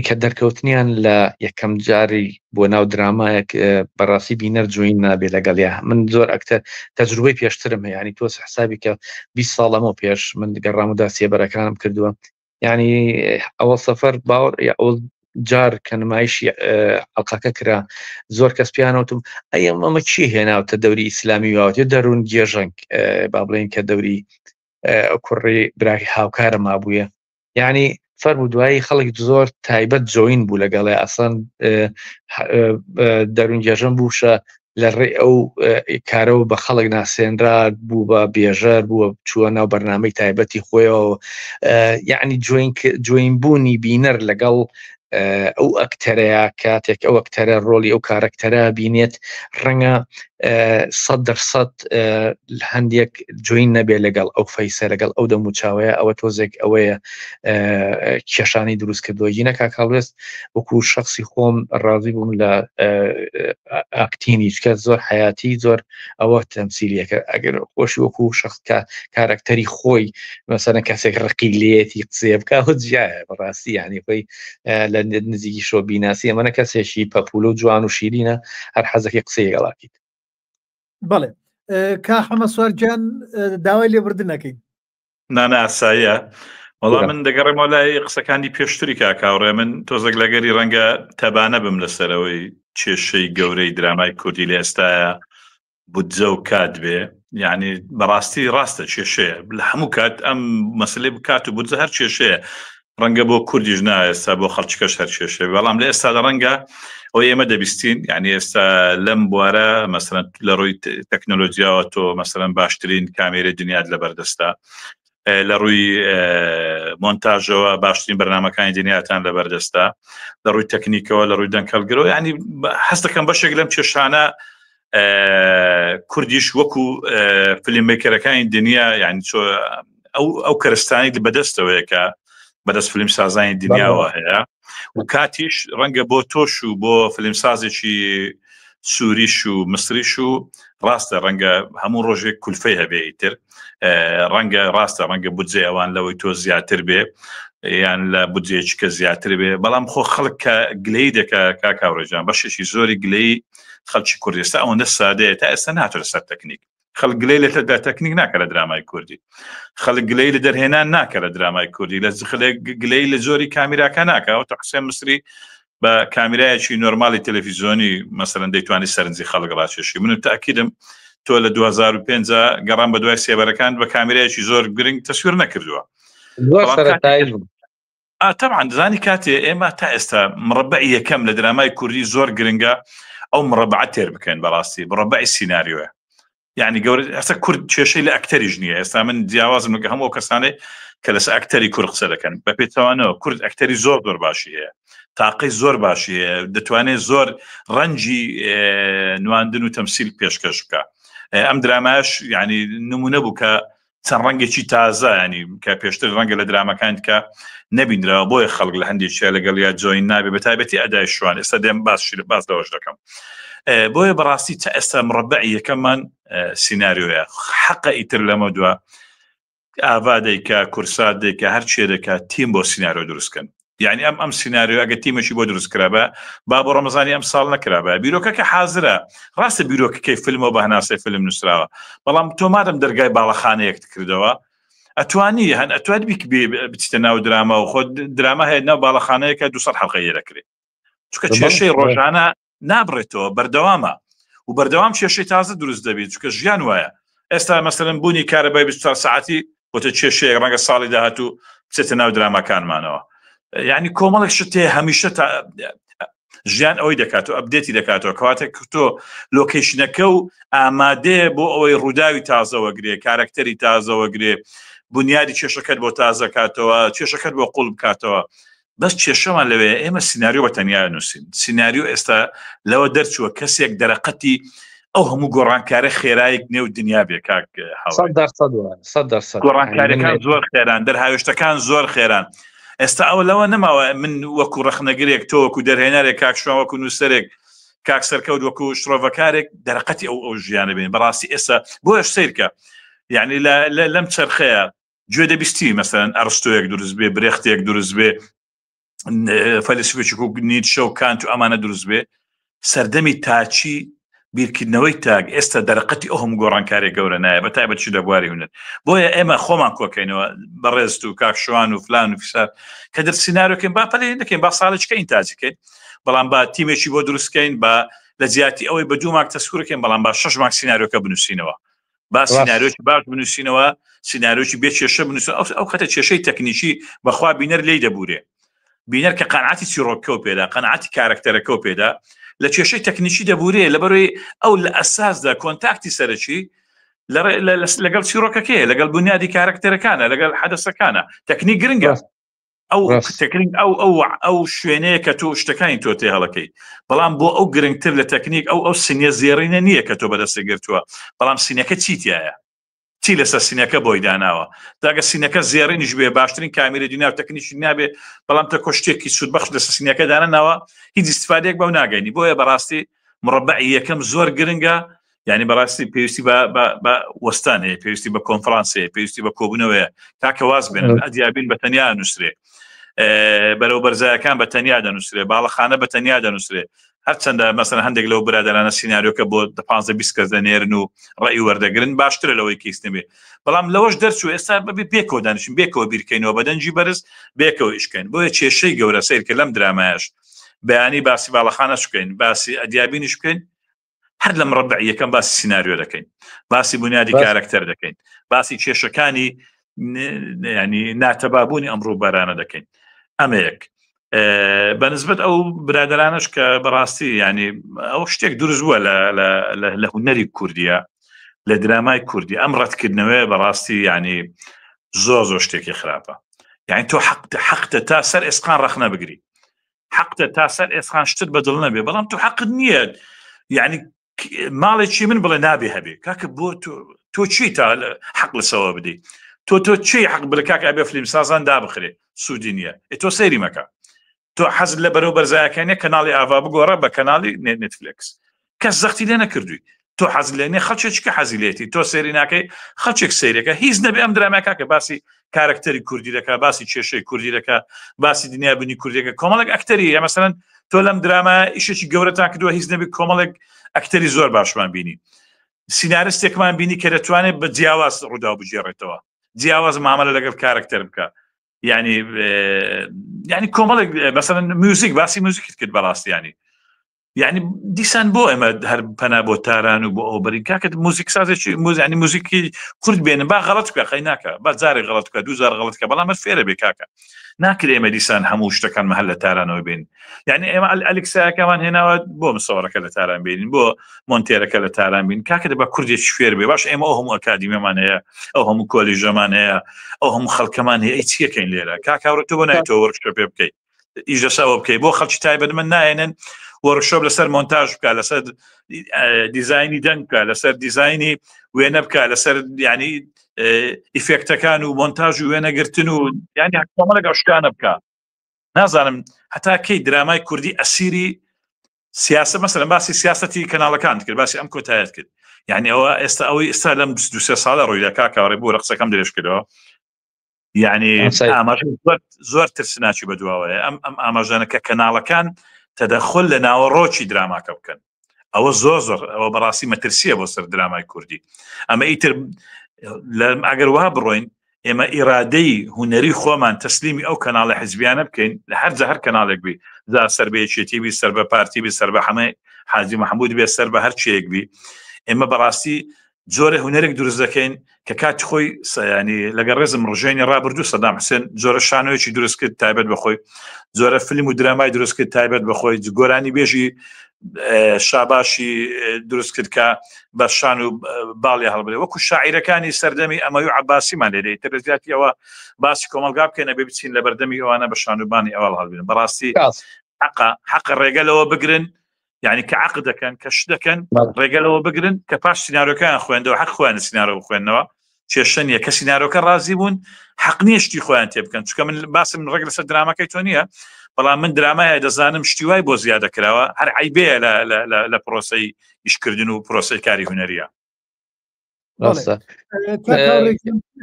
کە دەرکەوتنیان لە یەکەم جاری بۆ ناو درامایەک بەڕاستی بینەر جوین نابێ لەگەڵیا من زۆر ئەکتە تەجروبەی پێشترم هەیە ینی تۆ حسابی کە 20 ساڵەمە پێش من گەڕام و داسێبەرەکانم کردووە ینی ئەوە سەفەر باوەڕ ئەو جار کە نمایشی ئەڵقەکە کرا زۆر کەس پیانەوتم ئەمە چی هێناوتە دەوری ئیسلامی واوتێ دەروون گێژنگ با بڵێن کە دەوری کوڕی براکی هاوکارە مابووە یعنی فەرمو دوایی خەڵک زۆر تایبەت جوین بوو لەگەڵێ ئەسان دەروون گێژن بووشە لە ڕێ ئەو کارەوە بە خەڵک ناسێنرا بوو بە بێژەر بووە چووە ناو بەرنامەی تایبەتی خۆیەوە یعنی جوین بوونی بینەر لەگەڵ ئەو ئەکتەرەیە کاتێک ئەو ئەکتەرە ڕۆلی ئەو کارەکتەرە بینێت ڕەنگە 100% هەندێک جوین نەبێ لەگەڵ ئەو فەیسە لەگەڵ ئەو دەموچاوەیە ئەوە تۆزێک ئەوەیە کێشانی دروست کردووە ینە کاک هەڵوێست وەکو شخصی خۆم ڕازی بووم لە ئاکتینی چکە زۆر حیاتی زۆر ئەوە تەمسیلیەکە ئەگەر خۆشی وەکو شخص کارەکتەری خۆی مەسەلەن کەسێک ڕقی لێتی قسێ بکە جیایە بەڕاستی یعنی خۆی لە نزیکی شۆ بیناسی ئەمەە کەسێکی پەپولە و جوان و شیرینە هەر حەزەکی قسەی گەڵاکیت بەڵێ کا حەمە سوارجان داوای لێبردن نەکەین نانە ئاساییە وەڵام من دەگەڕێمەوە لای قسەکانی پێشتری کاکاوڕێ من تۆزێک لەگەری ڕەنگە تەبانە بم لەسەرەوەی کێشەی گەورەی درامای کوردی لە ئێستاە بودجە و کات بێ یعنی بەڕاستی ڕاستە کێشەیە لە هەموو کات ئەم مەسلەی بکات و بودجە هەر کێشەیە ڕەنگە بۆ کوردیش نایستا بۆ خەڵکیکەش هەر کێشەیە بەڵام لە ئێستا لە ڕەنگە ئەو ئێمە دەبیستین یعنی ئێستا لەم بوارە مەسەلەن لە ڕووی تەکنۆلۆژیاوە تۆ مەسەلەن باشترین کامێرە دنیات لەبەردەستە لە ڕووی مۆنتاژەوە باشترین بەرنامەکانی دنیاتان لەبەردەستە لە ڕووی تەکنیکەوە لە ڕووی دەنگەڵگرەوە ینی هەست دەکەم بەشێک لەم کێشانە کوردیش وەکو فیلمێکەرەکانی دنیا یعنی ئەو کەرستانی بەدەستەوەیە کە بەدەست فیلم سازانی دنیاوە هەیە و کاتیش ڕەنگە بۆ تۆش و بۆ فیلمسازێکی سووریش و مصریش و ڕاستە ڕەنگە هەموو ڕۆژێک کولفەی هەبێ ئیتر ڕەنگە ڕاستە ڕەنگە بودجێ ئەوان لەوەی تۆ زیاتر بێ یان لە بودجێکی کە زیاتر بێ بەڵام خۆ خەڵک کە گلەی دەکا کاکاوڕێجان بەشێکی زۆری گلەی خەڵکی کوردستان ئەوەندە سادەیە تا ئێستا ناتوانێت لەسەر تەکنیک خەڵک گلەی لە تەکنیک ناکە لە درامای کوردی خەڵک گلەی لە دەرهێنان ناکە لە درامای کوردی لە خەڵک گلەی لە زۆری کامیراکە ناکە و حسێن مصری بە کامیرایەکی نۆرمالی تەلەڤیزیۆنی مەسەلەن دەیتوانی سەرنجی خەڵک ڕاکێشی من تاکیدم تۆ لە 2005 گەڕام بە دوای سێبەرەکان بە کامیرایەکی زۆر گرنگ تەسویر نەکردووە طبعا دزانی کاتێ ئێمە تا ئێستا مربعی یەکەم لە درامای کوردی زۆر گرنگە ئەو مربع تێر بکەن بەڕاستی مربعی سیناریۆە یعنی گەورە ئەستا کورد کێشەی لە ئەکتەریش نییە ئێستا من جیاوازم لەگە هەموو کەسانەی کە لەسەر ئەکتەری کورد قسە دەکەن بە پێچەوانەوە کورد ئەکتەری زۆر باشی هەیە تاقی زۆر باشی هەیە دەتوانێت زۆر ڕەنجی نواندن و تەمسیل پێشکەش بکە ئەم دراماش یعنی نمونە بوو کە چەند ڕەنگێکی تازە ینی کە پێشتر ڕەنگە لە درامەکان کە نەبینراوە بۆیە خەڵک لە هەندێک شێ لەگەڵ یا جوین نابێ بە تایبەتی ئەدای شوان ئێستا دێم باس لەوەش دەکەم بۆیە بەڕاستی تا ئێستا مربعی یەکەممان سیناریۆیە حەقە ئیتر لەمە دووە ئاوادەیکە کورسادێکە هەر چێ دەکات تیم بۆ سیناریۆ دروستکەن یعنی ئەم سیناریۆ ئەگە تیمەشی بۆ دروست کرابە با بۆ ڕەمەزانی ئەم ساڵ نەکرابە بیرۆکەکە حازرە ڕاستە بیرۆکەکەی فیلمەوە بە هەناسەی فیلم نووسراوە بەڵام تۆ مادەم دەرگای باڵەخانەیەکت کردەوە ئەتوانی هەن ئەتوانی بچیتە ناو دراما و خۆ دراما هەیە ناو باڵەخانەیەکە 200 حەڵقەیە دەکرێت چونکە کێشەی ڕۆژانە نابڕێتەوە بەردەوامە و بەردەوام کێشەی تازە دروست دەبێت چونکە ژیان وایە ئێستا مەسەلەن بوونی کارەبای 24 ساعتی بۆتە کێشەیەک ڕەنگە ساڵی داهاتوو بچێتە ناو درامەکانمانەوە یعنی کۆمەڵێک شتێ هەمیشە ژیان ئەوەی دەکات و ئەبدێتی دەکاتەوە کەواتێک تۆ لۆکیشنەکە و ئامادەیە بۆ ئەوەی ڕووداوی تازەوەگرێ کارکتەری تازەوەگرێ بنیادی کێشەکەت بۆ تازە کاتەوە کێشەکەت بۆ قوڵ بکاتەوە بەس کێشەمان لەوەیە ئێمە سیناریۆ بە تەنیا نووسین سیناریۆ ئێستا لەوە دەرچووە کەسێک دەرەقەتی ئەو هەموو گۆڕانکارە خێرایەک نێو دنیا بێ کاک 100% گۆڕانکاریەکان زۆر خێران دەرهاوێشتەکان زۆر خێران ئێستا ئەوە لەوە نەماوە من وەکو ڕەخنەگرێک تۆ وەکو دەرهێنارێک کاکشوان وەکو نووسەرێک کاک سەرکەوت وەکو شرۆڤەکارێک دەرەقەتی ئەو ژیانە بێن بەڕاستی ئێستا بۆیش سیرکە یعنی لەم چرخەیە گوێ دەبیستی مەسەرەن ئەرستۆیەک دروست بێ برێختێک دروست بێ فەلسفێکی و نیتشە و کانت و ئەمانە دروست بێ سەردەمی تاچی بیرکردنەوەی تاگ ئێستا دەرەقەتی ئەو هەموو گۆڕانکارێک گەورە نایە بە تایبەت چی دەبواری هونەر بۆیە ئێمە خۆمان کۆکەینەوە بەڕێست و کاکشوان و فلان و فیسار کە دەر سیناریۆکەین با پەلێ دەکەین با ساڵێکەکەین تاجەکەین بەڵام با تیمێکی بۆ دروستکەین با لە زیاتی ئەوەی بە 2 ماک تەسکورەکەین بەڵام با 6 ماک سیناریۆکە بنووسینەوە با سیناریۆکی باش بنووسینەوە سیناریۆکی بێ کێشە بنووسن ئەو خەتە کێشەی تەکنیکی بەخوا بینەر لێی دەبورێ بینەر کە قەنعاتی چیرۆکە و پێدا قەنعاتی کارکتەرەکە و پێدا لە کێشەی تەکنیکی دەبورێ لەبەرەوەی ئەو لە ئەساسدا کۆنتاکتی سەرەکی لەگەڵ چیرۆکەکەیە لەگەڵ بنیادی کارکتەرەکانە لەگەڵ حەدەسەکانە تەکنیک گرنگە ئەو شوێنەیە کە تۆ شتەکانی تۆ تێ هەڵەکەی بەڵام بۆ ئەو گرنگتر لە تەکنیک ئەو سینە زێڕینە نییە کە تۆ بەدەستە گرتووە بەڵام سینەکە چیتیایە چی لەسەر سینەکە بۆی داناوە داگە سینەکە زێڕینیش بێ باشترین کامیرە دنیا و تەکنیکی نابێ بەڵام تە کۆشتێکی سوودبەخش لەسەر سینەکە دانەناوە هیچ استفادەیەک بەو ناگەینی بۆیە بەڕاستی مربعی یەکەم زۆر گرنگە یعنی بەڕاستی پێویستی بە وەستان هەیە پێویستی بە کۆنفرانسەیە پێویستی بە کۆبوونەوەیە تاکە واز بێن ئەدیابین بە تەنیا نووسرێ بەرەو بەرزایەکان بە تەنیا دەنووسرێ باڵەخانە بە تەنیا دەنووسرێ هەرچەندە مەسەڵەن هەندێک لەو برادرانە سیناریۆکە بۆ 15-20 کەس دەنێرن و ڕێی وەردەگرن باشترە لەوەی کەیس نەبێ بەڵام لەوەش دەرچوو ئێستا بەبێ پێکەوە دانیشین بێکەوە بیرکەینەوە بەدەنجی بەرز بێکەوە ئیشکەین بۆیە کێشەی گەورە سیرکە لەم درامایش بەیانی باسی باڵەخانەش بکەین باسی ئەدیابینیش بکەین هەر لە مربعی یەکەم باسی سیناریۆ دەکەین باسی بنیادی کارکتەر دەکەین باسی کێشەکانی ینی ناتەبابوونی ئەمڕۆ بارانە دەکەین ئەمەیەک بەنسبەت ئەو برادرانش کە بەڕاستی ینی ئەو شتێک دروست بووە لە هونەری کوردیە لە درامای کوردی ئەم ڕەتکردنەوەی بەڕاستی ینی زۆر شتێکی خراپە یعنی تۆ حەقتە تا سەر ئێسقان ڕەخنە بگری حەقتە تا سەر ئێسقان شتت بەدڵ نەبێ بەڵام تۆ حەقت نییە یعنی ماڵێکی من بڵێ نابێ هەبێ کاکە بۆ تۆ چی تا حەق لەسەوە بدەی تۆ چی حەق بڵێ کاکە ئەبێ فیلم سازان دابخرێ سوودی نییە تۆ سەیری مەکە تۆ حەزت لە بەرەو بەرزایەکانیە کەناڵی ئاوا بگۆڕە بە کەناڵی نێتفلیکس کەس زەختی لێ نەکردووی تۆ حەزت لێ نییە خەڵکێکە حەزی لێتی تۆ سێری ناکەی خەڵکێک سەیرەکە هیچ نەبێ ئەم درامایە کە باسی کارکتەری کوردی دەکا باسی کێشەی کوردی دەکا باسی دنیا بنی کوردیەکە کۆمەڵێک ئەکتەری یا مەسەڵەن تۆ لەم درامە ئیشێکی گەورەتان کردووە هیچ نەبێ کۆمەڵێک ئەکتەری زۆر باشمان بینی سینارستێکمان بینی کە دەتوانێت بە جیاواز ڕوودا بژێڕێتەوە جیاواز مامەلە لەگەڵ کارکتەر بکە ینی کۆمەڵێک مەسەڵەن موزیک باسی موزیکت کرد بەڕاستیانی یعنی دیسان بۆ ئێمە هەر پەنا بۆ تاران و بۆ ئەو بەرین کاکەت موزیک سازێکی ینی موزیکی کورد بێنن با غەڵەت بکە خەی ناکە با جارێک غەڵەت بکە 2000 غەڵەت بکە بەڵام فێرە بێ کاکە ناکرێ ئێمە دیسان هەموو شتەکان مەهەل لە تارانەوە بین یعنی ئێمە ئەلکسایەکەمان هێناوە بۆ مسۆڕەکە لە تاران بینین بۆ مۆنتێرەکە لە تاران بین کاکە دەبا کوردێکی فێر بێ باش ئێمە ئەو هەموو ئەکادیمیەمان هەیە ئەو هەموو کۆلیژەمان هەیە ئەو هەموو خەڵکەمان هەیە ئەی چیەکەین لێرە کاکاوڕە تۆ بۆ نایتەوە وەرکشۆپ پێ بکەیت ئیش لەسەوە بکەیت بۆ خەڵکی تایبەتمەند نایێنن وەرکشۆپ لەسەر مۆنتاژ بکە لەسەر دیزاینی دەنگ بکە لەسەر دیزاینی وێنە بکە لەسەر ینی ئیفێکتەکان و مۆنتاژ و وێنەگرتن و ینی کۆمەڵێک ئەو شتانە بکە نازانم هەتا کەی درامای کوردی ئەسیری سیاسە مەسەڵەن باسی سیاسەتی کەناڵەکان کرد باسی ئەم کۆتایەت کرد یعنی ئەوە ئێستا ئەوەی ئێستا لەم 23 ساڵە ڕوویدا کاکاوڕێ بۆ ڕقسەکەم درێژ کردەوە یعنی زۆر ترسناچی بەدواوەیە ئەم ئاماژانە کە کەناڵەکان تەدەخل لە ناوەڕۆکی دراماکە بکەن ئەوە زۆر ئەوە بەڕاستی مەترسیە بۆ سەر درامای کوردی ئەمە ئیتر ئەگەر وا بڕۆین ئێمە ئیرادەی هونەری خۆمان تەسلیمی ئەو کەناڵە حیزبیانە بکەین لە هەر کەناڵێک بی دا سەر بە یەکێتی بی سەر بە پارتی بی سەر بە هەمەی حاجی محەموود بێ سەر بە هەر چیەک بی ئێمە بەڕاستی زۆرە هونەرێک دروست دەکەین کە کاتی خۆی ینی لەگەڵ ڕێزم ڕژێنی ڕابردوو سەدام حوسێن زۆرە شانۆیەکی دروست کرد تایبەت بەخۆی زۆرە فیلم و درامای دروست کرد تایبەت بەخۆی گۆرانی بێژی شاباشی دروست کرد کە بە شان و باڵی هەڵبێ وەکو شاعیرەکانی سەردەمی ئەمەوی عەباسیمان لێدەی تەرزیاتی ئەوە باسی کۆمەلگا بکەینە بێ بچین لە بەردەمی ئەوانە بە شانوبانی ئەوڵ هەڵبێن بەڕاستی حەق ڕێگەلەوە بگرن یعنی کە عقد دەکەن کە شت دەکەن ڕێگەلەوە بگرن کە پاش سیناریۆکان خوێندەوە حەق خۆیان سیناریۆ خوێندنەوە کێشە نییە کە سیناریۆکە ڕازی بوون حەق نییە شتی خۆیان تێ بکەن چونکە من باسم ڕێک لەسەر درامەکەی تۆ نییە بەڵام من درامایە دەزانم شتیوای بۆ زیادە کراوە هەر عیبەیە لە پرۆسەی ئیشکردن و پرۆسەی کاری هونەریە.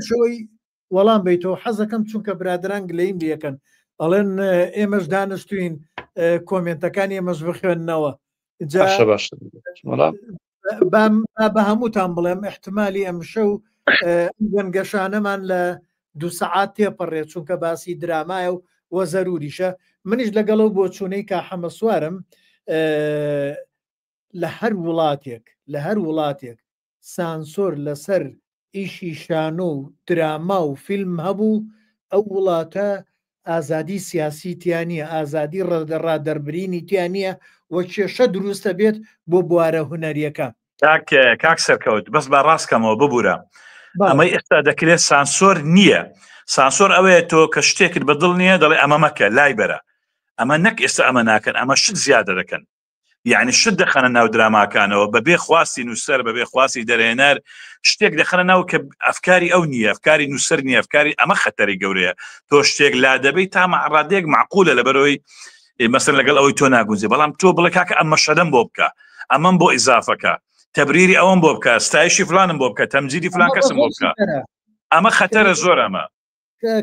شەوەی وەڵام بیتەوە حەزەکەم چونکە برادران گلەیم دیەکەن ئەڵێن ئێمەش دانیشتوین کۆمنتەکان ئێمەش بخوێننەوە بە هەمووتان بڵێم احتمالی ئەم شەو گەنگەشانەمان لە 2 سەعات تێپەڕێت چونکە باسی درامایە و وە زەروریشە. منیش لەگەڵەوە بۆ چوونەی کا حەمە سوارم لە هەر وڵاتێک سانسۆر لەسەر ئیشی شانۆ و دراما و فیلم هەبوو ئەو وڵاتە ئازادی سیاسی تیانە ئازادی ڕادەربرینی تیانە وە کێشە دروستە بێت بۆ بوارە هونەریەکە. کاک سەرکەوت بەس بە ڕاستکەمەوە ببوورە ئەمەی ئێستا دەکرێت سانسۆر نییە. سانسۆر ئەوەیە تۆ کە شتێکت بەدڵ نییە دەڵێ ئەمە مەکە لای بەرە ئەمە نەک ئێستا ئەمە ناکەن ئەمە شت زیادە دەکەن یعنی شت دەخەنە ناو دراماکانەوە بەبێ خواستی نووسەر بەبێ خواستی دەرهێنەر شتێک دەخەنە ناو کە ئەفکاری ئەو نییە ئەفکاری نووسەر نییە ئەفکاری ئەمە خەتەری گەورەیە تۆ شتێک لا دەبی تا ڕادێک معقولە لەبەرەوەی مەسەر لەگەڵ ئەوەی تۆ ناگونجێ بەڵام تۆ بڵێ کاکە ئەمە شەدەم بۆ بکە ئەمەم بۆ ئیزافەکە تەبریری ئەوم بۆ بکە ستایشی فلانم بۆ بکە تەمجیدی فلان کەسم بۆ بکە ئەمە خەتەرە زۆر ئەمە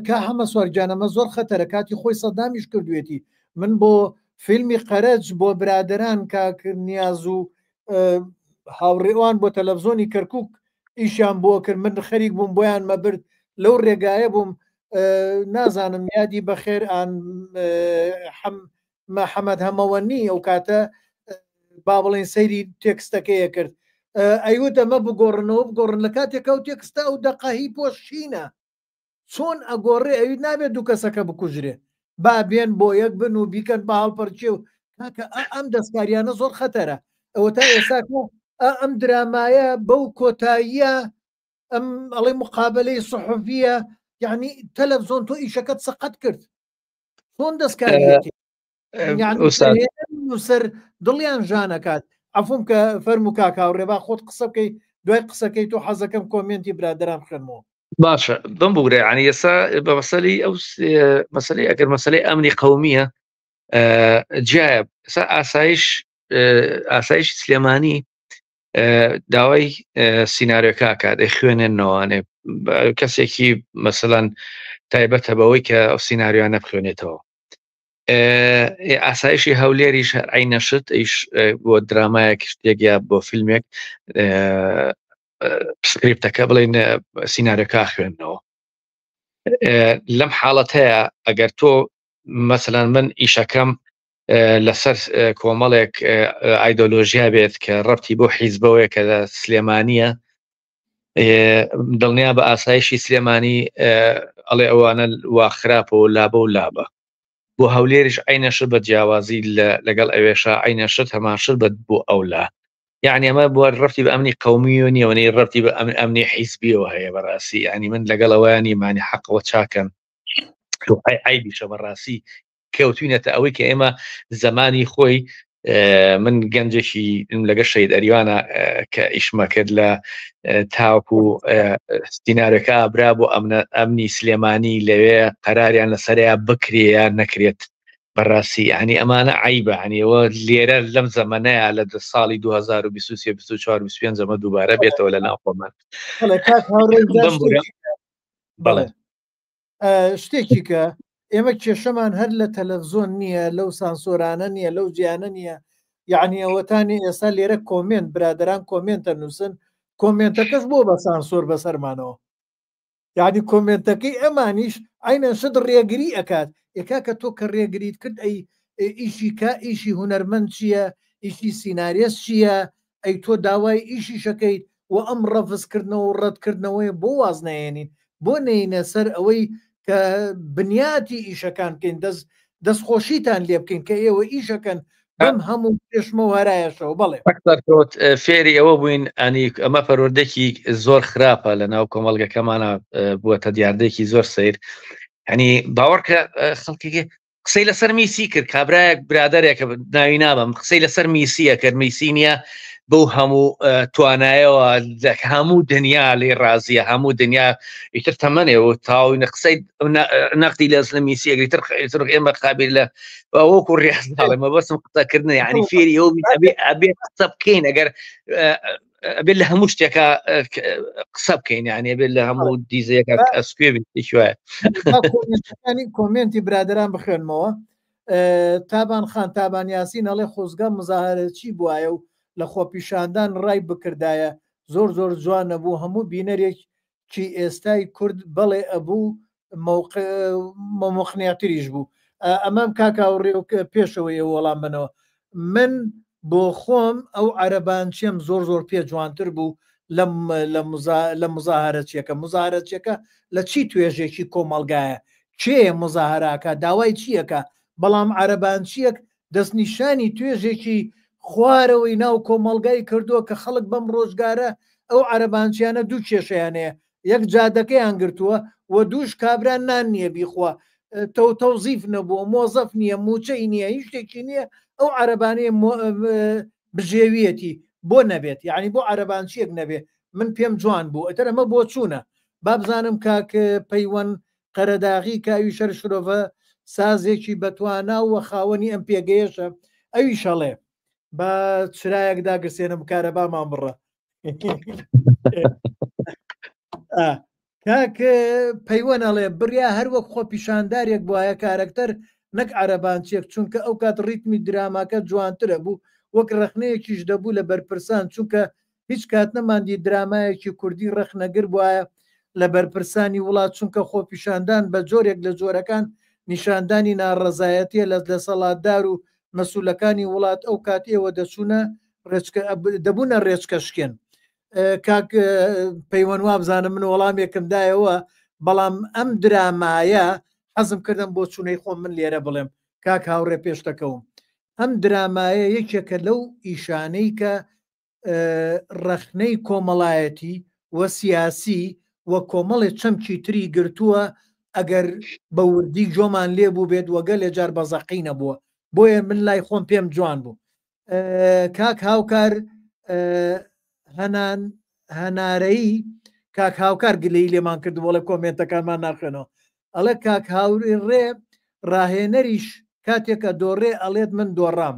کا هەمە سوارجانەمە زۆر خەتەرە کاتی خۆی سەدامیش کردوێتی من بۆ فیلمی قەرەج بۆ برادران کاکرد نیاز و هاوڕێوان بۆ تەلەڤزۆنی کەرکووک ئیشیان بۆ کرد من خەریک بووم بۆیان مەبرد لەو ڕێگایە بووم نازانم یادی بەخێر محەممەد هەمەوەنی ئەو کاتە با بڵێن سەیری تێکستەکەیە کرد ئەیوت ئەمە بگۆڕنەوە بگۆڕن لە کاتێکە و تێکستە ئەو دەقاهی پۆشینە چۆن ئەگۆڕێ ئەوی نابێت دوو کەسەکە بکوژرێ با بێن بۆ یەک بن و بیکەن بە هەڵپەرچێ و ئەم دەستکاریانە زۆر خەتەرە ئەوە تا ئێستا ئەم درامایە بەو کۆتاییە ئەم ئەڵێ مقابلەی سحوفیە یعنی تەلەڤزۆن تۆ ئیشەکەت سەقەت کرد چۆن دەستکاری سەر دڵیان ژانەکات عەفوم کە فەرموو کاکاوڕێبا خۆت قسە بکەی دوای قسەکەی تۆ حەزەکەم کۆمنتی برادران خوێنمەوە باشە بم بگرێ عنی ئێستا بە مەسەلی ئەو مەسەلەی ئەگەر مەسەلەی ئەمنی قەومیە جایە ئاسایش سلێمانی داوای سیناریۆکە کات خوێنێنەوەوانێ کەسێکی مەسەلەن تایبەتە بەوەی کە ئەو سیناریۆیانە بخوێنێتەوە ئاسایشی هەولێریش عینەشت ئیش بۆ درامایەک شتێکیا بۆ فیلمێک سکریپتەکە بڵێن سیناریۆکە خوێندنەوە لەم حاڵەت هەیە ئەگەر تۆ مەسەلەن من ئیشەکەم لەسەر کۆمەڵێک ئایدۆلۆژیا بێت کە ڕەبتی بۆ حیزبەوەیە کە سلێمانیە دڵنیا بە ئاسایشی سلێمانی ئەڵێ ئەوانە وا خراپەوە لابە و لابە بۆ هەولێریش عینەشت بە جیاوازی لەگەڵ ئەوێشە عینەشت هەماشت بە بۆ ئەولا يعني ئەمە بۆ ڕەتی بە ئەمنی قەومی و نیەوەی ڕەتی بە ئەمنی حیزبیەوە هەیە بەڕاستی ینی من لەگەڵەوەیانی مانی حەقەوە چاکەن عیبیشە بەڕاستی کەوتوینەتە ئەوەی کە ئێمە زمانی خۆی من گەنجێکی لەگە شەید ئەریوانە کە ئیشمە کرد لە تاوکو سینارەکە برا بۆ ئەمنی سلێمانی لەوێ قەراریان لەسەریا بکرێ نەکرێت بەڕاستی ینی ئەمانە عیبە عنیەوە لێرە لەم زەمانەیە لە ساڵی 2023 زەمە دووبارە بێتەوە لە ناوخۆمان شتێکی کە ئێمە کێشەمان هەر لە تەلەڤزۆن نییە لەو سانسۆرانە نییە لەو جیانە نییە یعنی ئەوەتانی ئێستا لێرە کۆمنت برادران کۆمنتە نووسن کۆمنتەکەش بۆ بە سانسۆر بەسەرمانەوە یعنی کۆمنتەکەی ئەمانیش عینە شت ڕێگری ئەکات ئێکا کە تۆ کە ڕێگریت کرد ئەی ئیشی هونەرمەند چییە ئیشی سیناریەس چییە ئەی تۆ داوای ئیشی شەکەیت و ئەم ڕەفزکردنەوە و ڕەتکردنەوەی بۆ وازنایێنین بۆ نینە سەر ئەوەی کە بنیاتی ئیشەکان بکەین دەستخۆشیتان لێ بکەین کە ئێوە ئیشەکەن بەم هەموو پێشمە هەرایەشەوە بڵێ فێری ئەوە بووین ئەنی ئەمە پەروەردەکی زۆر خراپە لە ناو کۆمەڵگەکەمانە بووەتە دیاردەیەکی زۆر سیر هەنی باوەڕکە خەڵکێکی قسەی لەسەر میسی کرد کابراایەک برادێکە ناوی نابم قسەی لەسەر میسیە کرد میسی نیە بەو هەموو توانایەوە هەموو دنیا لێ ڕازیە هەموو دنیا ئیتر تەمەنێەوە تاوی قسەی نەقتی لە ئیسلامیسی ئەگریتر ئێمە قابل لە وەکو ڕێزاڵێمە بەسم قسەکردن یعنی فێری ئەو ئەبێ قسە بکەین ئەگەر ئەبێت لە هەموو شتێکە قسە بکەین یعنی ئەبێت لە هەموو دیزەیەکە ئەسکوێ شوایە کۆمنتی برادران بخوێنمەوە تابان خان تابان یاسین ئەڵێ خۆزگە مزاهرەتی بواە و لە خۆپیشاندان ڕای بکردایە زۆر زۆر جوان نەبوو هەموو بینەرێکی ئێستای کورد بەڵێ ئەبوو مۆمۆخنیاتریش بوو ئەمەم کاکاوڕێ و پێشەوەی وەڵام بنەوە من بۆ خۆم ئەو عەرەبانچیم زۆر زۆر پێ جوانتر بوو لە مزاهرەتچیەکە مزاهرەتچیەکە لە چی توێژێکی کۆمەڵگایە کێ مزاهراکە داوای چیەکە بەڵام عەرەبانچیەک دەستنیشانی توێژێکی خوارەوەی ناو کۆمەڵگای کردووە کە خەڵک بەم ڕۆژگارە ئەو عەرەبانچیانە دوو کێشەیانەیە یەک جادەکەیان گرتووە و دووش کابران نان نییە بیخوا تەوزیف نەبووە مۆزەف نییە موچەی نییە هیچ شتێکی نییە ئەو عەرەبانەیە بژێویەتی بۆ نەبێت یعنی بۆ عەرەبانچیەک نەبێت من پێم جوان بوو ئەتر ئەمە بۆ چوونە با بزانم کاک پەیوەند قەرەداغی کاوی شەر شرۆڤە سازێکی بەتوانا و خاوەنی ئەم پێگەیەشە ئەوی شەڵێ بە چرایەک داگرسێنم کارەبامان بڕە کاک پەیوەنەڵێ بریا هەروەک خۆ پیشاندارێک بواە کارکتەر نەک عەرەبانچێک چونکە ئەو کات ڕیتمی دراماکە جوانترە بوو وەک ڕخنەیەکیش دەبوو لە بەرپرسان چونکە هیچ کات نەماندی درامایەکی کوردی ڕەخنەگر بواە لە بەرپرسانی وڵات چونکە خۆ پیشاندان بە جۆرێک لە جۆرەکان نیشاندانی ناڕەزایەتیە لە دەسەڵاتدار و مەسوولەکانی وڵات ئەو کات ئێوە دەچوونە دەبوونە ڕێچکەشکێن کاک پەیوەند وا بزانم من وەڵامێکمدایەوە بەڵام ئەم درامایە حەزم کردم بۆ چوونەی خۆم من لێرە بڵێم کاک هاوڕێ پێش دەکەوم ئەم درامایە یەکێکە لەو ئیشانەی کە ڕەخنەی کۆمەڵایەتی وە سیاسی وە کۆمەڵێ چەمکی تری گرتووە ئەگەر بە وردی جۆمان لێ بوو بێت وەگە لێ جار بەزەقی نەبووە بۆیە من لای خۆم پێم جوان بوو کاک هاوکار هەنارەیی کاک هاوکار گلەی لێمان کرد بۆڵێ کۆمنتەکانمان ناخێنەوە ئەڵێ کاک هاوری ڕێ ڕاهێنەریش کاتێکە دۆڕێ ئەڵێت من دۆڕام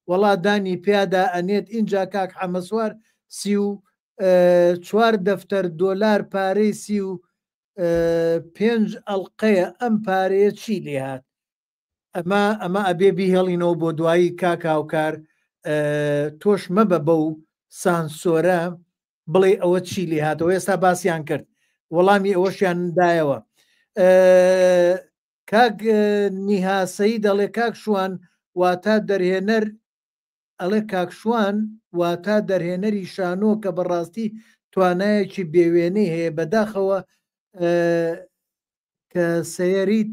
وەڵا دانی پیادا ئەنێت اینجا کاک حەمەسوار 34 دەفتەر دۆلار پارەی 35 ئەڵقەیە ئەم پارەیە چی لێ هات ئەمە ئەبێ بیهێڵینەوە بۆ دوایی کاک هاوکار تۆش مەبە بەو سانسۆرە بڵێ ئەوە چی لێ هاتەوە ئێستا باسییان کرد وەڵامی ئەوەشیان دایەوە کاک نیهاسەی دەڵێ کاک شوان واتە دەرهێنەر ئەڵێ کاکشوان واتە دەرهێنەری شانۆ کە بەڕاستی توانایەکی بێوێنەی هەیە بەداخەوە کە سەیەریت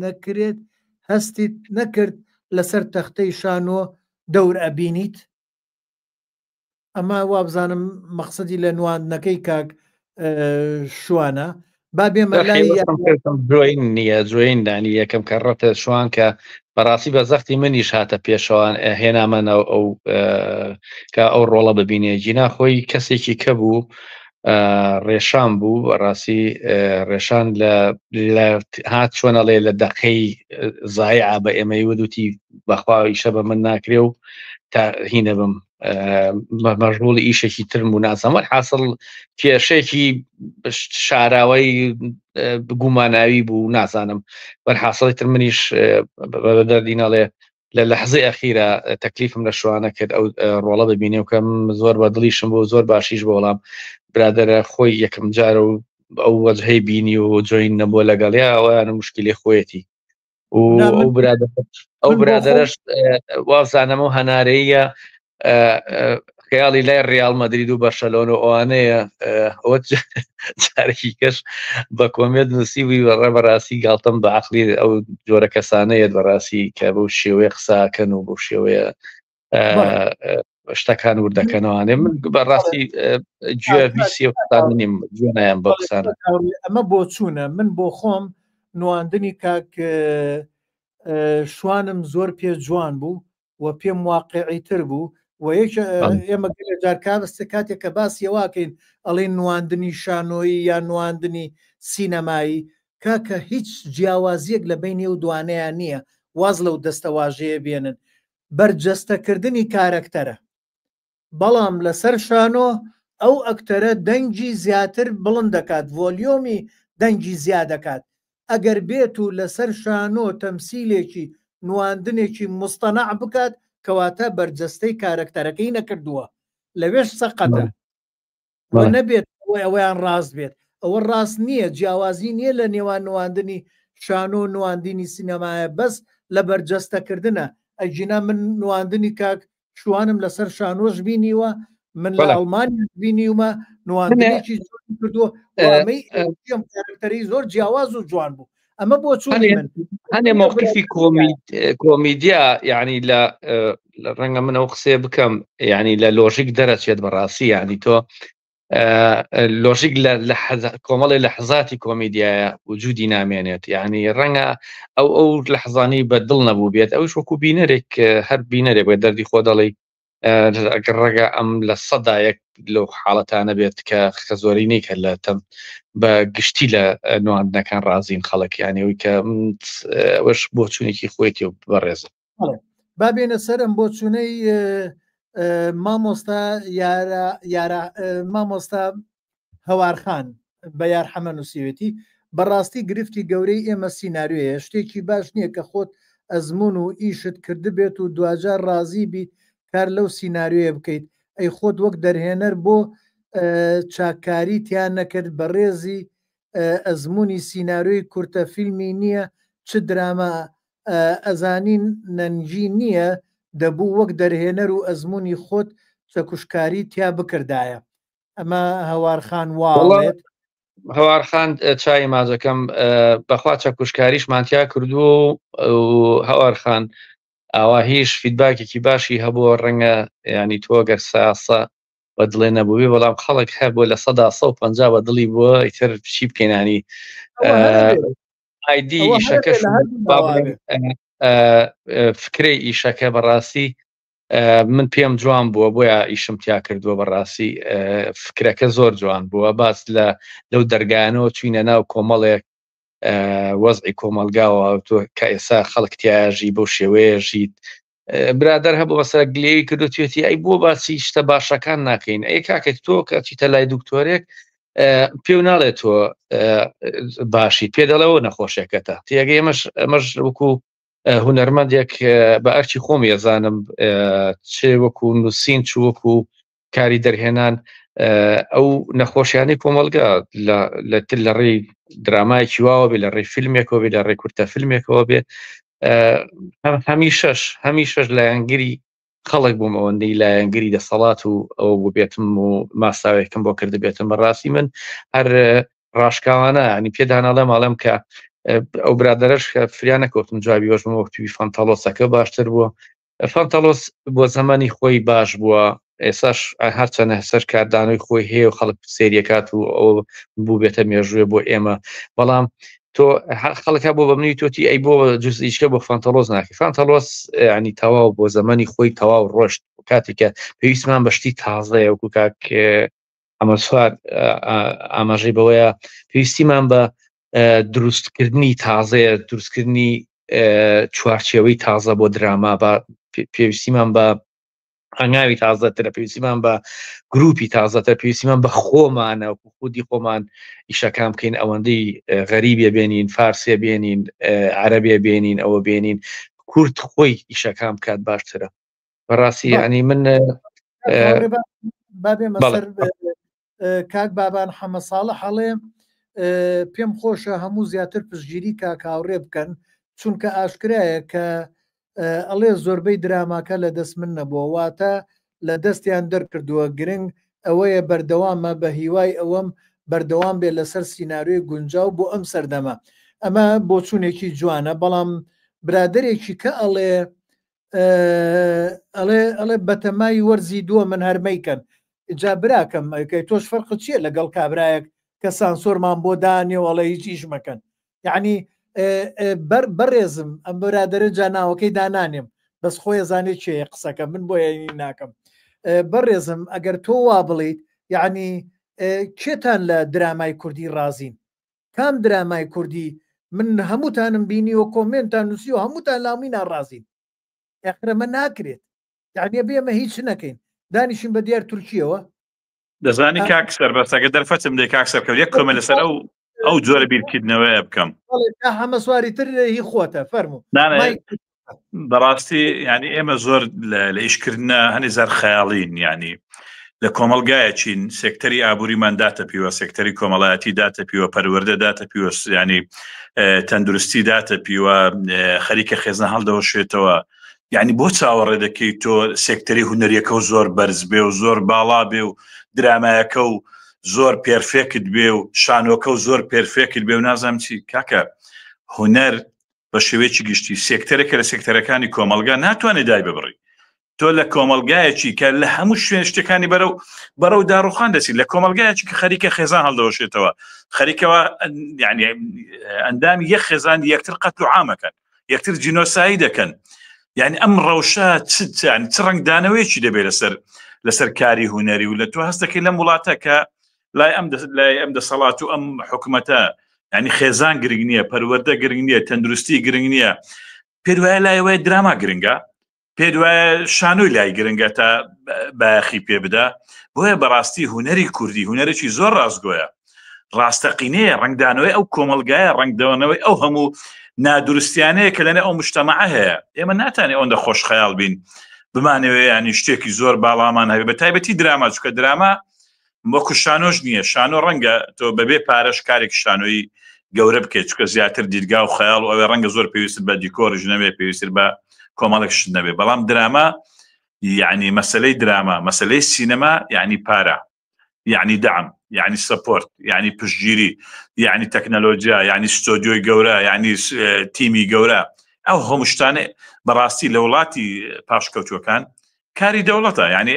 نەکرێت هەستیت نەکرد لەسەر تەختەی شانۆ دەور ئەبینیت ئەمە وابزانم مەقسەدی لە نواندنەکەی کاک شوانە با بێمە جوین نییە جوین دانی یەکەم کەڕەتە شوان کە بەڕاستی بە زەختی منیش هاتە پێشەوان هێنامەنە کە ئەو ڕۆڵە ببینێ جینا خۆی کەسێکی کە بوو ڕێشان بوو بەڕاستی ڕێشان لە هات چۆنەڵێ لە دەقەی زایع بە ئێمەی ودوتی بەخواوی شە بە من ناکرێ و تا هینە بم مەژغوڵی ئیشێکی ترم و نازەمە حاصل کێشێکی شاراوەی گوماناوی بوو نازانم بەرحاصڵی تر منیش دەردینەڵێ لە لەحزەی ئەخیرە تەکلیفم لە شوانە کرد ئەو ڕۆڵە ببینێ و کەم زۆر بە دڵیشم بۆ زۆر باشیش بۆ وەڵام برادرە خۆی یەکەم جارە و ئەو وەجهەی بینی و جوین نەبووە لەگەڵیا ئەویان مشکلی خۆیەتی و ئەو برادرش وازانەمە و هەنارەیە خیاڵی لای ڕیال مەدرید و بەرشەلۆن و ئەوانەیە ئەوە جارێکی کەش بە کۆمێت نووسیوی بەڕێ بەڕاستی گاڵتەم بە عەقلی ئەو جۆرە کەسانەیە بەڕاستی کە بەو شێوەیە قساکەن و بۆ شێوەیە شتەکان وردەکەنەوەوانێ من بەڕاستی گوێویسی قسانیم گوێ نایەم بە قسانە ئەمە بۆ چوونە من بۆ خۆم نواندنی کاک شوانم زۆر پێ جوان بوو و پێم واقعیتر بوو ئێمە جار کابستە کاتێک کە باسی واکەین ئەڵێن نواندنی شانۆیی یا نواندنی سینەمایی کاکە هیچ جیاوازیەک لە بینی و دوانەیان نییە واز لەو دەستەواژەیە بێنن بەرجەستەکردنی کارەکتەرە بەڵام لەسەر شانۆ ئەو ئەکتەرە دەنگی زیاتر بڵند دەکات ڤۆلیۆمی دەنگی زیاد دەکات ئەگەر بێت و لەسەر شانۆ تەمسیلێکی نواندنێکی مستەنەع بکات کەواتە بەرجەستەی کارەکتەرەکەی نەکردووە لەوێش سەقەتە نەبێت ئەوەیان ڕاست بێت ئەوە ڕاست نییە جیاوازی نییە لە نێوان نواندنی شانۆ نواندنی سینەمایە بەس لە بەرجەستەکردنە ئەجینا من نواندنی کاک شوانم لەسەر شانۆش بینیوە من لە ئەڵمانی بینیومە نواندنێکی زۆر کردووە کارکتەری زۆر جیاواز و جوان بوو ئەمە بۆ چوونی من هەنێ مووقفی کۆمیدیا یعنی لە ڕەنگە من ئەو قسێ بکەم یعنی لە لۆژیک دەرەچێت بەڕاستی یعنی تۆ لۆژیک لە کۆمەڵی لە حەزاتی کۆمیدیایە وجودی نامێنێت یعنی ڕەنگە ئەو لە حەزانی بە دڵ نەبوو بێت ئەوش وەکو بینەرێک هەر بینەرێک بێت دەردی خۆ دەڵی ئەگەر ڕێگە ئەم لە سەدایەک لەو حاڵەتانە بێت کە زۆرینەی کە لە تەم بە گشتی لە نواندنەکان ڕازین خەڵک یانەوەی کە ئەوەش بۆ چوونێکی خۆیەتی و بەڕێزە با بێنە سەرم بۆ چوونەی مامۆستا مامۆستا هەوارخان بە یارحەمە نووسیوێتی بەڕاستی گرفتی گەورەی ئێمە سینناریوەیە شتێکی باش نییە کە خۆت ئەزمون و ئیشت کرده بێت و دوجار ڕازی بیت کار لەو سینناریوە بکەیت ئەی خۆت وەک دەرهێنەر بۆ چاکاری تیان نەکرد بە ڕێزی ئەزمموی سینناریۆی کورتە فیلمی نییە چ درامە ئەزانین نەنجی نییە دەبوو وەک دەرهێنەر و ئەزمموی خۆت چەکوشکاری تیا بکردایە ئەمە هەوارخان واڵێت هەوارخان چای ماجەکەم بەخوا چەکوشکاریشمانتیا کردو و هەوارخان ئاوا هیچ فیدباکێکی باشی هەبووە ڕەنگە ینی تۆ گەر ساسە بە دڵێ نەبووی بەڵام خەڵک هەبوو لە 150 بە دڵی بووە ئیتر چی بکەینانی ئایدی ئیشەکەش فکرەی ئیشەکە بەڕاستی من پێم جوان بووە بۆیە ئیشم تیا کردووە بەڕاستی فکرەکە زۆر جوان بووە باس لەو دەرگانەوە چوینە ناو کۆمەڵێک وەزعی کۆمەلگاوە تۆ کە ئێسا خەڵکتیاژی بەو شێوەیەژیت برادەر هەبوو بەسەر گلێی کردو توێتی ئەی بۆ باسی شتە باشەکان ناکەین ئەی کاکەت تۆ کە چیتە لای دکتۆرێک پێو ناڵێت تۆ باشی پێ دەڵەوە نەخۆشیەکەتە تێگە ئەمەش وەکو هونەرمەندێک بە ئەرچی خۆم ێزانم چێ وەکو نووسین چ وەکو کاری دەرهێنان ئەو نەخۆشیانی کۆمەلگا لە ڕێی درامایکی واوە بێ لە ڕێی فیلمێکەوە بێ لە ڕێی کورتە فیلمێکەوە بێ هەمیشەش لایەنگری خەڵک بووم ئەوەندەی لایەنگری دەسەڵات و ئەوە بوو بێتم و ماساوێکم بۆ کرد بێتم بەڕاستی من هەر ڕاشکاوانە ینی پێداناڵێ ماڵم کە ئەو برادەرش فریان نەکەوتم جوابی وەژم وەکتوی فانتەلۆسەکە باشتر بووە فانتەلۆس بۆ زەمانی خۆی باش بووە ئێساش هەرچەنە هەسەر کاردانەوەی خۆی هەیە و خەڵک سێریەکات و ئەو بوو بێتە مێژوێ بۆ ئێمە بەڵام تۆ خەڵکا بۆ بە منی تۆتی ئەی بۆ جوزئیشکە بۆ فانتەلۆس ناکە فانتەلۆس ینی تەواو بۆ زەمانی خۆی تەواو ڕۆشت کاتێکە پێویستمان بەشتی تازەیە وەکو کاک ئەمەسوار ئاماژەی بەوەیە پێویستیمان بە دروستکردنی تازەیە دروستکردنی چوارچێوەی تازە بۆ دراما بە پێویستیمان بە هەنگاوی تازەترە پێویستیمان بە گروپی تازەتر پێویستیمان بە خۆمانە و خودی خۆمان ئیشەکان بکەین ئەوەندەی غەریبێ بێنین فارسێ بێنین عەرەبێ بێنین ئەوە بێنین کورد خۆی ئیشەکان بکات باشترە بەڕاستی ینی من بابێ مەسەر کاک بابان حەمە ساڵە هەڵێ پێم خۆشە هەموو زیاتر پشتگیری کاکاوڕێ بکەن چونکە ئاشکرایە کە ئەڵێ زۆربەی دراماکە لە دەست من نەبووە واتە لە دەستیان دەرکردووە گرنگ ئەوەیە بەردەوامە بە هیوای ئەوەم بەردەوام بێ لەسەر سینناریۆی گونجاو بۆ ئەم سەردەمە ئەمە بۆ چوونێکی جوانە بەڵام برادێکی کە ئەڵێ بەتەمای وەرزی دووە من هەرمەیکەن جا براکەم ئەیکەی تۆش فەرق چییە لەگەڵ کابرایەک کە سانسۆرمان بۆ دانێ وڵە هیچ ئیش مەکەن یعنی بەڕێزم ئەم برادرە جا ناوەکەی دانانێم بەس خۆی زانێت چێ قسەکە من بۆ یانی ناکەم بەڕێزم ئەگەر تۆ وا بڵیت یعنی کێتان لە درامای کوردی ڕازین کام درامای کوردی من هەمووتانم بینی و کۆمنتان نووسی و هەمووتان لامینا ڕازین یاخرەمە ناکرێت یعنی بێمە هیچ نەکەین دانیشین بە دیار تورکیەوە دەزانی کاکسەر بەسەگە دەرفەتم لێ کاکسەر کە یەک کۆمە لەسەر ئەو جۆرە بیرکردنەوەی بکەم هەمە سواری تر هی خۆتە فەرموو بەڕاستی ینی ئێمە زۆر لە ئیشکردنە هەنی زار خەیاڵین ینی لە کۆمەلگایەکین سێکتەری ئابووریمان داتە پیوە سێکتەری کۆمەڵایەتی داتە پیوە پەروەردە داتە پیوە ینی تەندروستی داتە پیوە خەریکە خێزنە هەڵدەوەشێتەوە یعنی بۆ چاوەڕێ دەکەی تۆ سێکتەری هونەریەکە و زۆر بەرز بێ و زۆر باڵا بێ و درامایەکە و زۆر پێرفێکت بێ و شانۆکە و زۆر پێرفێکت بێ و نازانم چی کاکە هونەر بە شێوەیەکی گشتی سێکتەرێکە لە سێکتەرەکانی کۆمەلگا ناتوانێت دای ببڕی تۆ لە کۆمەلگایەکی کە لە هەموو شوێن شتەکانی بەرەو داڕوخان دەچیت لە کۆمەلگایەکی کە خەریکە خێزان هەڵدەوەشێتەوە خەریکەوە یعنی ئەندامی یەک خێزان یەکتر قەتل و عامەکەن یەکتر جینۆسایی دەکەن یعنی ئەم ڕەوشە چ ڕنگدانەوەیەکی دەبێت لەسەر کاری هونەری و لە تۆ هەست دەکەی لەم وڵاتە کە لای ئەم دەسەڵات و ئەم حکوومەتە ینی خێزان گرنگ نییە پەروەردە گرنگ نییە تەندروستی گرنگ نییە پێ وایە لایەوەی دراما گرنگە پێ وایە شانۆی لای گرنگە تا باخی پێ بدا بۆیە بەڕاستی هونەری کوردی هونەرێکی زۆر ڕاستگۆیە ڕاستەقینەیە ڕنگدانەوەی ئەو کۆمەلگایە ڕنگدەوەنەوەی ئەو هەموو نادروستیانەیە کە لەنێ ئەو مجتەمەعە هەیە ئێمە ناتوانێت ئەوەندە خۆش خەیاڵ بین بمانەوێ ینی شتێکی زۆر باڵامان هەبێت بە تایبەتی دراما چکە دراما وەکو شانۆش نییە شانۆ ڕەنگە تۆ بەبێ پارەش کارێک شانۆی گەورە بکەیت چکە زیاتر دیرگا و خەیاڵ و ئەوێ ڕەنگە زۆر پێویست بە دیکۆڕژ نەبێ پێویست بە کۆمەڵێکش نەبێ بەڵام دراما یعنی مەسلەی دراما مەسلەی سینەما یعنی پارە یعنی دعم یعنی سپۆرت یعنی پشتگیری یعنی تەکنەلۆجیا یعنی ستۆدیۆی گەورە یعنی تیمی گەورە ئەو هەموو شتانە بەڕاستی لە وڵاتی پاشکەوتوەکان کاری دەوڵەتە یعنی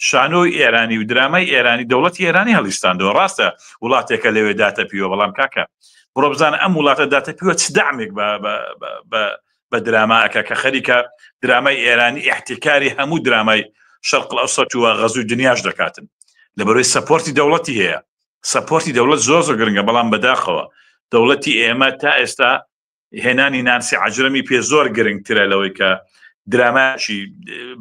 شانۆی ئێرانی و درامای ئێرانی دەوڵەتی ئێرانی هەڵیستاندەوە ڕاستە وڵاتێکە لەوێ داتە پیوە بەڵام کاکە بڕۆ بزانە ئەم وڵاتە داتە پیوە چ دامێک بە دراماکە کە خەریکە درامای ئێرانی احتیکاری هەموو درامای شەرق ئەوسەط و غەزوی دنیاش دەکاتن لەبەرەوەی سەپۆرتی دەوڵەتی هەیە سەپۆرتی دەوڵەت زۆر گرنگە بەڵام بەداخەوە دەوڵەتی ئێمە تا ئێستا هێنانی نانسی عەجرەمی پێ زۆر گرنگترە لەوەی کە درامایکی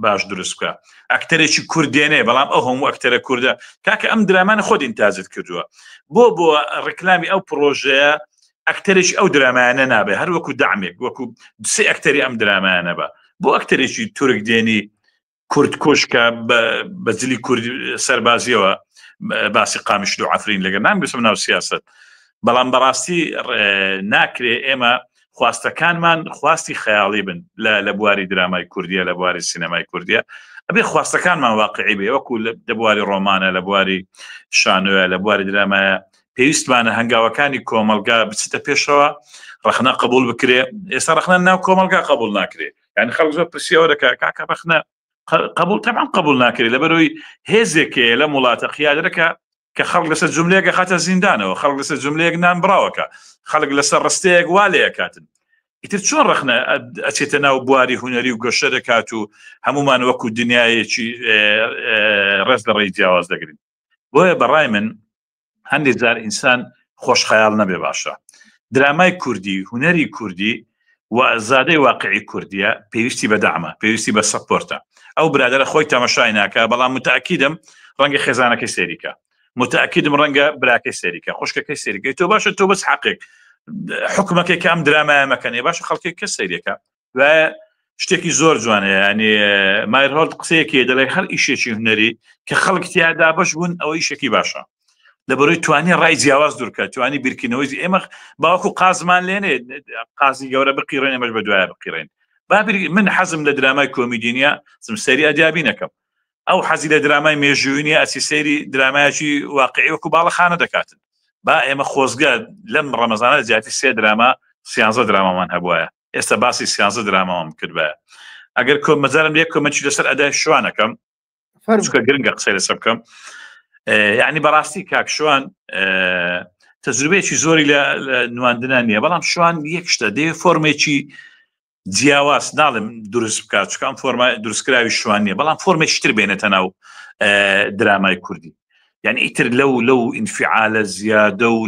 باش دروست بکە ئەکتەرێکی کوردێنێ بەڵام ئەو هەموو ئەکتەرە کووردە کاکە ئەم درامانە خۆت ئینتاجت کردووە بۆ ڕکلامی ئەو پرۆژەیە ئەکتەرێکی ئەو درامایانە نابێ هەر وەکو دامێک وەکو سێ ئەکتەری ئەم درامایانە بە بۆ ئەکتەرێکی تورک دێنی کورد کۆشکە بە جلی کوردی سەربازیەوە باسی قامیشت و عەفرین لەگەر نامبێسم ناو سیاست بەڵام بەڕاستی ناکرێ ئێمە خواستەکانمان خواستی خەیاڵی بن لە بواری درامای کوردیە لە بواری سینەمای کوردیە ئەبێ خواستەکانمان واقعی بێ وەکو لە بواری ڕۆمانە لە بواری شانۆیە لە بواری درامایە پێویستمانە هەنگاوەکانی کۆمەلگا بچتە پێشەوە ڕەخنە قبول بکرێ ئێستا ڕەخنە ناو کۆمەلگا قبول ناکرێ یعنی خەڵک زۆر پرسیەوە دەکات کاکە ڕەخنە قبول طبعا قبول ناکرێت لەبەرەوەی هێزێکێ لە وڵاتە قیادەکە کە خەڵک لەسەر جوملەیەکە خاتە زیندانەوە خەڵک لەسەر جوملەیەک نان بڕاوەکە خەڵک لەسەر ڕستەیەک والەیە کاتن ئیتر چۆن ڕەخنە ئەچێتە ناو بواری هونەری و گەشە دەکات و هەمومان وەکو دنیایەکی ڕێز لە ڕێی جیاواز دەگرین بۆیە بەڕای من هەندێک جار ئینسان خۆشخەیاڵ نەبێ باشە درامای کوردی هونەری کوردی و زادەی واقعی کوردیە پێویستی بە دامە پێویستی بە سەپۆرتە ئەو برادرە خۆی تەماشای ناکە بەڵام متأکیدم ڕەنگە خێزانەکەی سێریکە متأکیدم ڕەنگە براکەی سێریکە خوشکەکەی سێریکە تۆ باشە تۆ بەس حەقێک حکومەکەی کە ئەم درامایە مەکەنێ باشە خەڵکی کە سێریەکە و شتێکی زۆر جوانەیە ینی مایرهۆڵد قسەیەکی دەڵێ هەر ئیشێکی هونەری کە خەڵک تیادا بەش بوون ئەوە ئیشێکی باشە لەبەرەوەی توانی ڕای جیاواز دوورکە توانی بیرکردنەوەی ئێمە باوەکو قازمان لێنێ قازی گەورە بقیڕێن ئێمەش بە دوایە بقیڕێن من حەزم لە درامای کۆمیدینیە سەری ئەدیابی نەکەم ئەو حەزی لە درامای مێژووینیە ئەسی سەیری درامایکی واقعی وەکو باڵەخانە دەکاتن با ئێمە خۆزگە لەم ڕەمەزانە زیاتی سێ دراما سیانزە درامامان هەبووایە ئێستا باسی سیانزە دراماوام کردبە ئەگەر کۆمەجارم لێک کۆمەچی لەسەر ئەدای شوانەکەم چکە گرنگە قسەی لەسەر بکەم یعنی بەڕاستی کاک شوان تەجروبەیەکی زۆری لە نواندنان نییە بەڵام شوان یەک شتە دێ فۆرمێکی جیاواز ناڵم دروست بکات چکەم فۆرمە دروستکراوی شوان نییە بەڵام فۆرمێکتر بێنێتە ناو درامای کوردی یعنی ئیتر لەو ئینفعالە زیادە و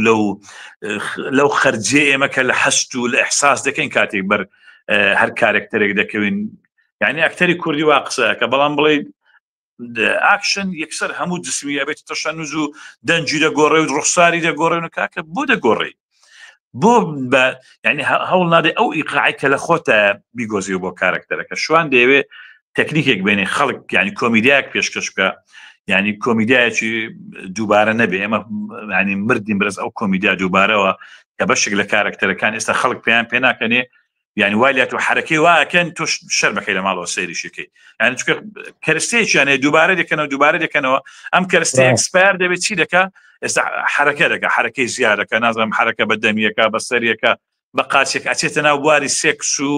لەو خەرجێ ئێمە کە لە حەست و لە ئەحساس دەکەین کاتێک بەر هەر کارێکتەرێک دەکەوین یعنی ئەکتەری کوردی وا قسەکە بەڵام بڵێ ئاکشن یەکسەر هەموو جسمی ئەبێت تەشەنووز و دەنجی دەگۆڕێ و ڕوخساری دەگۆڕێن و کاکە بۆ دەگۆڕێ بۆ ینی هەوڵ نادێ ئەو ئیقاعی کە لە خۆتە بیگۆزی بۆ کارکتەرەکە شوان دەیەوێت تەکنیکێک بێنێ خەڵک ینی کۆمیدیایەک پێشکەش بکە ینی کۆمیدیایەکی دووبارە نەبێ ئێمە ینی مردین برز ئەو کۆمیدیا دووبارەوە کە بەشێک لە کارکتەرەکان ئێستا خەڵک پێیان پێ ناکەنێ یعنی وایلات و حرەکەی واکەن تۆ شەر بەکەی لە ماڵەوە سەیریشەکەی یعنی چونکە کەرستەیەکیانێ دووبارە دەکەنەوە ئەم کەرستە ئەکسپایر دەبێت چی دەکە ئێستا حرەکە دەکە حرەکەی زیادەکە نازانم حرەکە بە دەمیەکە بە سەریەکە بە قاچێک ئەچێتە ناو بواری سێکس و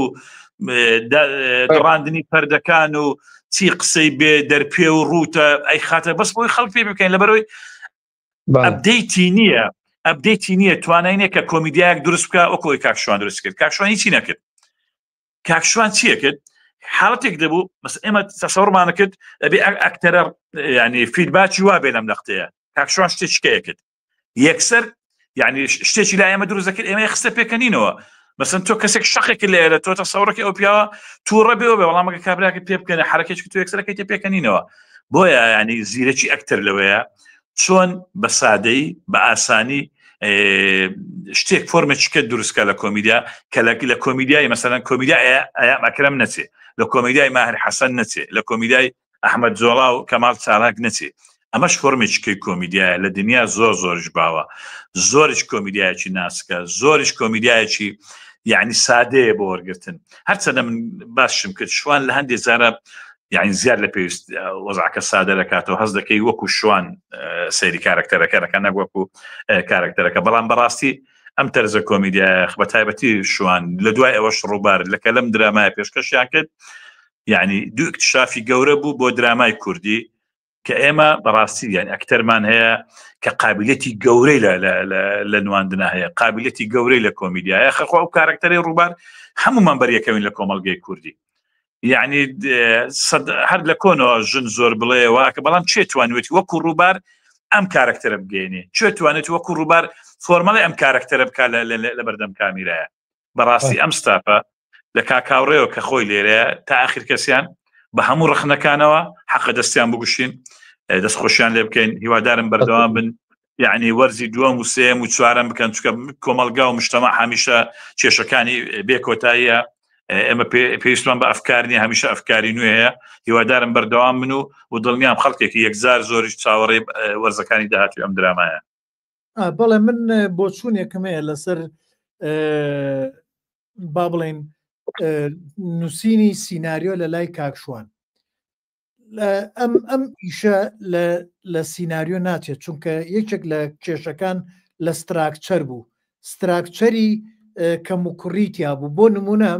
ڕاندنی پەردەکان و چی قسەی بێ دەرپێ و ڕوتە ئەی خاتە بەس بۆی خەڵک پێ بکەین لەبەرەوەی ئەبدەیتی نییە توانینە کە کۆمیدیایەک دروست بکە وەکۆی کاکشوان دروست کرد کاکشوان هیچی نەکرد کاکشوان چیە کرد حاڵەتێک دەبوو بەس ئێمە تەسەوڕمان کرد ئەبێ ئەکتەرە ینی فیدباکی وا بێ لەم نەختەیە کاکشوان شتێکیکەیە کرد یەکسەر یعنی شتێکی لا ئێمە دروست دەکرد ئێمە خستە پێکەنینەوە مثلا تۆ کەسێک شەقێک لێرە تۆ تەسەوڕەکەی ئەو پیاوە تووڕە بێەوە بێ وەڵامەکە کابراکە پێ بکەنە حرەکەی تۆ یەکسەرەکەی تێ پێکەنینەوە بۆیە ینی زیرەکی ئەکتەر لەوەیە چۆن بە سادەی بە ئاسانی شتێک فۆرمێکیکە دروستکە لە کۆمیدیا کە لە کۆمیدیای مەسەلەن کۆمیدیا ئەیام ئەکرەم نەچێ لە کۆمیدیای ماهر حەسەن نەچێ لە کۆمیدیای ئەحمەد جۆڵا و کەمال چالاک نەچێ ئەمەش فۆرمێکیکەی کۆمیدیایە لە دنیا زۆرش باوە زۆرش کۆمیدیایەکی ناسکە زۆرش کۆمیدیایەکی یعنی سادەیە بۆ وەرگرتن هەرچەندە من باشم کرد شوان لە هەندێک جارە یعنی زیاد لە پێویست وەزعکە سادە دەکاتەوە هەست دەکەی وەکو شوان سەیری کارکتەرەکە نەک وەکو کارکتەرەکە بەڵام بەڕاستی ئەم تەرزە کۆمیدیایە بە تایبەتی شوان لە دوای ئەوەش ڕووبار لەکە لەم درامایە پێشکەشیان کرد یعنی دوو اکتشافی گەورە بوو بۆ درامای کوردی کە ئێمە بەڕاستی یعنی ئەکتەرمان هەیە کە قابلیەتی گەورەی لە نواندنا هەیە قابلیەتی گەورەی لە کۆمیدیایە خەخوا و کارکتەری ڕووبار هەمومان بەریەکەوین لە کۆمەڵگەی کوردی یعنی هەر لە کۆنەوە ژن زۆر بڵێەوە کە بەڵام چێ توانێتی وەکو ڕووبار ئەم کارکتەرە بگەینێ چێ توانێت وەکو ڕووبار فۆرمەڵی ئەم کارکتەرە بکە لە بەردەم کامیرایە بەڕاستی ئەم ستاپە لە کاکاوڕێەوە کە خۆی لێرەیە تا ئاخر کەسیان بە هەموو ڕخنەکانەوە حەقە دەستیان بگوشین دەستخۆشیان لێ بکەین هیوادارم بەردەوام بن یعنی وەرزی دووەم و سێم و چوارەم بکەن چکە کۆمەلگا و مجتەمع هەمیشە کێشەکانی بێکۆتاییە ئێمە پێویستمان بە ئەفکارنی هەمیشە ئەفکاری نوێ هەیە هیوادارم بەردەوام من و دڵنیام خەڵکێکی یەکزار زۆریش چاوەڕێ وەرزەکانی داهاتوی ئەم درامایە بەڵێ من بۆ چوونێکم هەیە لەسەر با بڵێن نووسینی سیناریۆ لە لای کاکشوان ئەم ئیشە لە سیناریۆ ناچێت چونکە یەکێک لە کێشەکان لە ستراکچەر بوو ستراکچەری کەم و کوڕیتیا بوو بۆ نمونە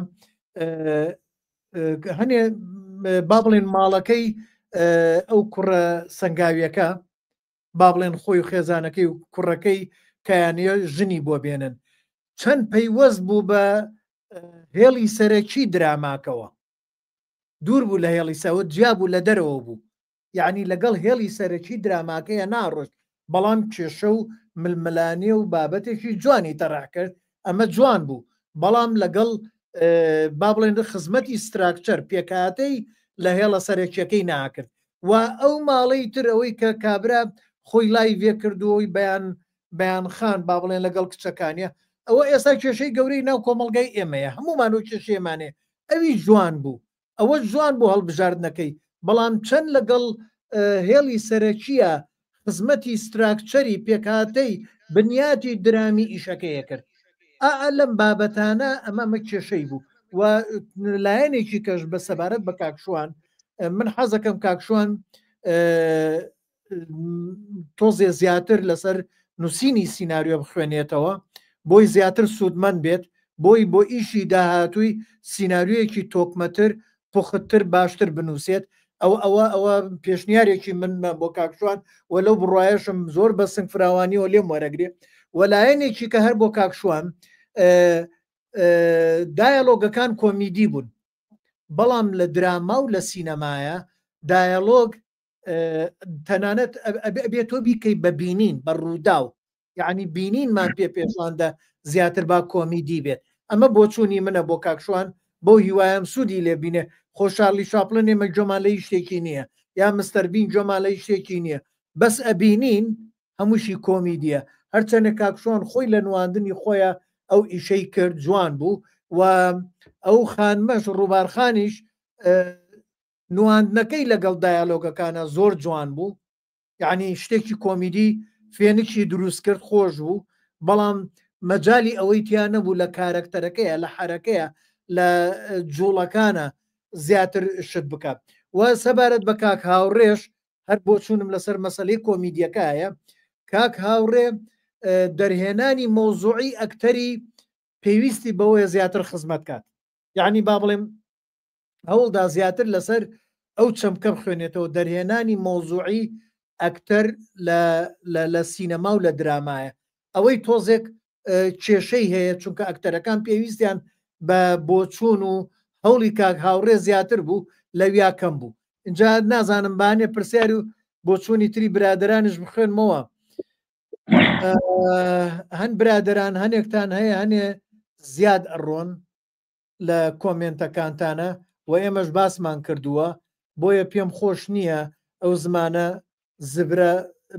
هەنێ با بڵێن ماڵەکەی ئەو کوڕە سنگاویەکە با بڵێن خۆی و خێزانەکەی و کوڕەکەی کەیانە ژنی بۆ بێنن چەند پەیوەست بوو بە هێڵی سەرەکی دراماکەوە دوور بوو لە هێڵی سەوت جیا بوو لە دەرەوە بوو یعنی لەگەڵ هێڵی سەرەکی دراماکەیە ناڕۆشت بەڵام کێشە و ململانێ و بابەتێکی جوانی تەڕاح کرد ئەمە جوان بوو بەڵام لەگەڵ با بڵێن خزمەتی ستراکچەر پێکاتەی لە هێڵە سەرەکیەکەی ناکرد و ئەو ماڵەی تر ئەوەی کە کابرا خۆی لای وێ کردوەوەی بەیان خان با بڵێن لەگەڵ کچەکانیە ئەوە ئێستا کێشەی گەورەی ناو کۆمەڵگای ئێمەیە هەمومان و کێشێمانێ ئەوی جوان بوو ئەوە جوان بوو هەڵبژاردنەکەی بەڵام چەند لەگەڵ هێڵی سەرەکیە خزمەتی ستراکچەری پێکاتەی بنیاتی درامی ئیشەکەیە کرد لەم بابەتانە ئەمەمە کێشەی بوو و لایەنێکی کەش بە سەبارەت بە کاکشوان من حەزەکەم کاکشوان تۆزێ زیاتر لەسەر نووسینی سیناریۆ بخوێنێتەوە بۆی زیاتر سوودمەند بێت بۆی بۆ ئیشی داهاتووی سیناریۆیەکی تۆکمەتر پوختتر باشتر بنووسێت ئەوە پێشنیارێکی من بۆ کاکشوان و لەو بڕایشم زۆر بە سنگ فراوانی و لێم وەرەگرێ وەلایەنێکی کە هەر بۆ کاکشوان دایالۆگەکان کۆمیدی بوون بەڵام لە دراما و لە سینەمایە دایالۆگ تەنانەت ئەبێت تۆ بیکەی بە بینین بە ڕوودا و یعنی بینینمان پێشاندا زیاتر با کۆمیدی بێت ئەمە بۆ چوونی منە بۆ کاکشوان بۆ هیوایم سوودی لێبینێ خۆشارلی شاپڵن ئێمە جۆمالەی شتێکی نییە یا مستەربین جۆمالەی شتێکی نییە بەس ئەبینین هەمووشی کۆمیدیە هەرچەنە کاکشوان خۆی لە نواندنی خۆیان ئەو ئیشەی کرد جوان بوو و ئەو خانمەش ڕووبارخانیش نواندنەکەی لەگەڵ دایالۆگەکانە زۆر جوان بوو یعنی شتێکی کۆمیدی فێنێکی دروست کرد خۆش بوو بەڵام مەجای ئەوەی تیان نەبوو لە کارکتەرەکەیە لە حرەکەیە لە جوڵەکانە زیاتر شت بکات و سەبارەت بە کاک هاوڕێش هەر بۆ چوونم لەسەر مەسەلەی کۆمیدیەکایە کاک هاوڕێ دەرهێنانی مۆزوعی ئەکتەری پێویستی بەوەیە زیاتر خزمەت کات یعنی با بڵێم هەوڵدا زیاتر لەسەر ئەو چەمکە بخوێنێتەوە دەرهێنانی مۆزوعی ئەکتەر لە سینەما و لە درامایە ئەوەی تۆزێک کێشەی هەیە چونکە ئەکتەرەکان پێویستیان بە بۆچوون و هەوڵی کاک هاوڕێ زیاتر بوو لەویا کەم بوو اینجا نازانم بانێ پرسیاری و بۆچوونی تری برادرانش بخوێنمەوە هەن برادران هەنێکتان هەیە هەنێ زیاد ئەڕۆن لە کۆمنتەکانتانە و ئێمەش باسمان کردووە بۆیە پێم خۆش نییە ئەو زمانە زبرە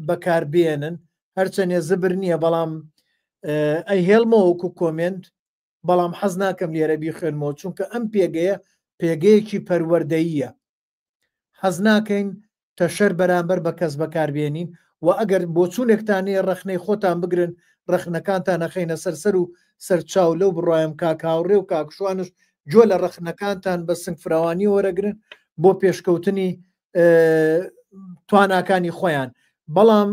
بەکاربێنن هەرچەندێ زبر نییە بەڵام ئەی هێڵمەوەکو کۆمنت بەڵام حەز ناکەم لێرە بیخوێنمەوە چونکە ئەم پێگەیە پێگەیەکی پەروەردەییە حەز ناکەین تەشەر بەرامبەر بە کەس بەکاربێنین و ئەگەر بۆچوونێکتانەیە ڕەخنەی خۆتان بگرن ڕەخنەکانتان نەخەینە سەرسەر و سەرچاو لەو بڕوایم کاکاوڕێ و کاکشوانش جۆ لە ڕەخنەکانتان بە سنگ فراوانی وەرەگرن بۆ پێشکەوتنی تواناکانی خۆیان بەڵام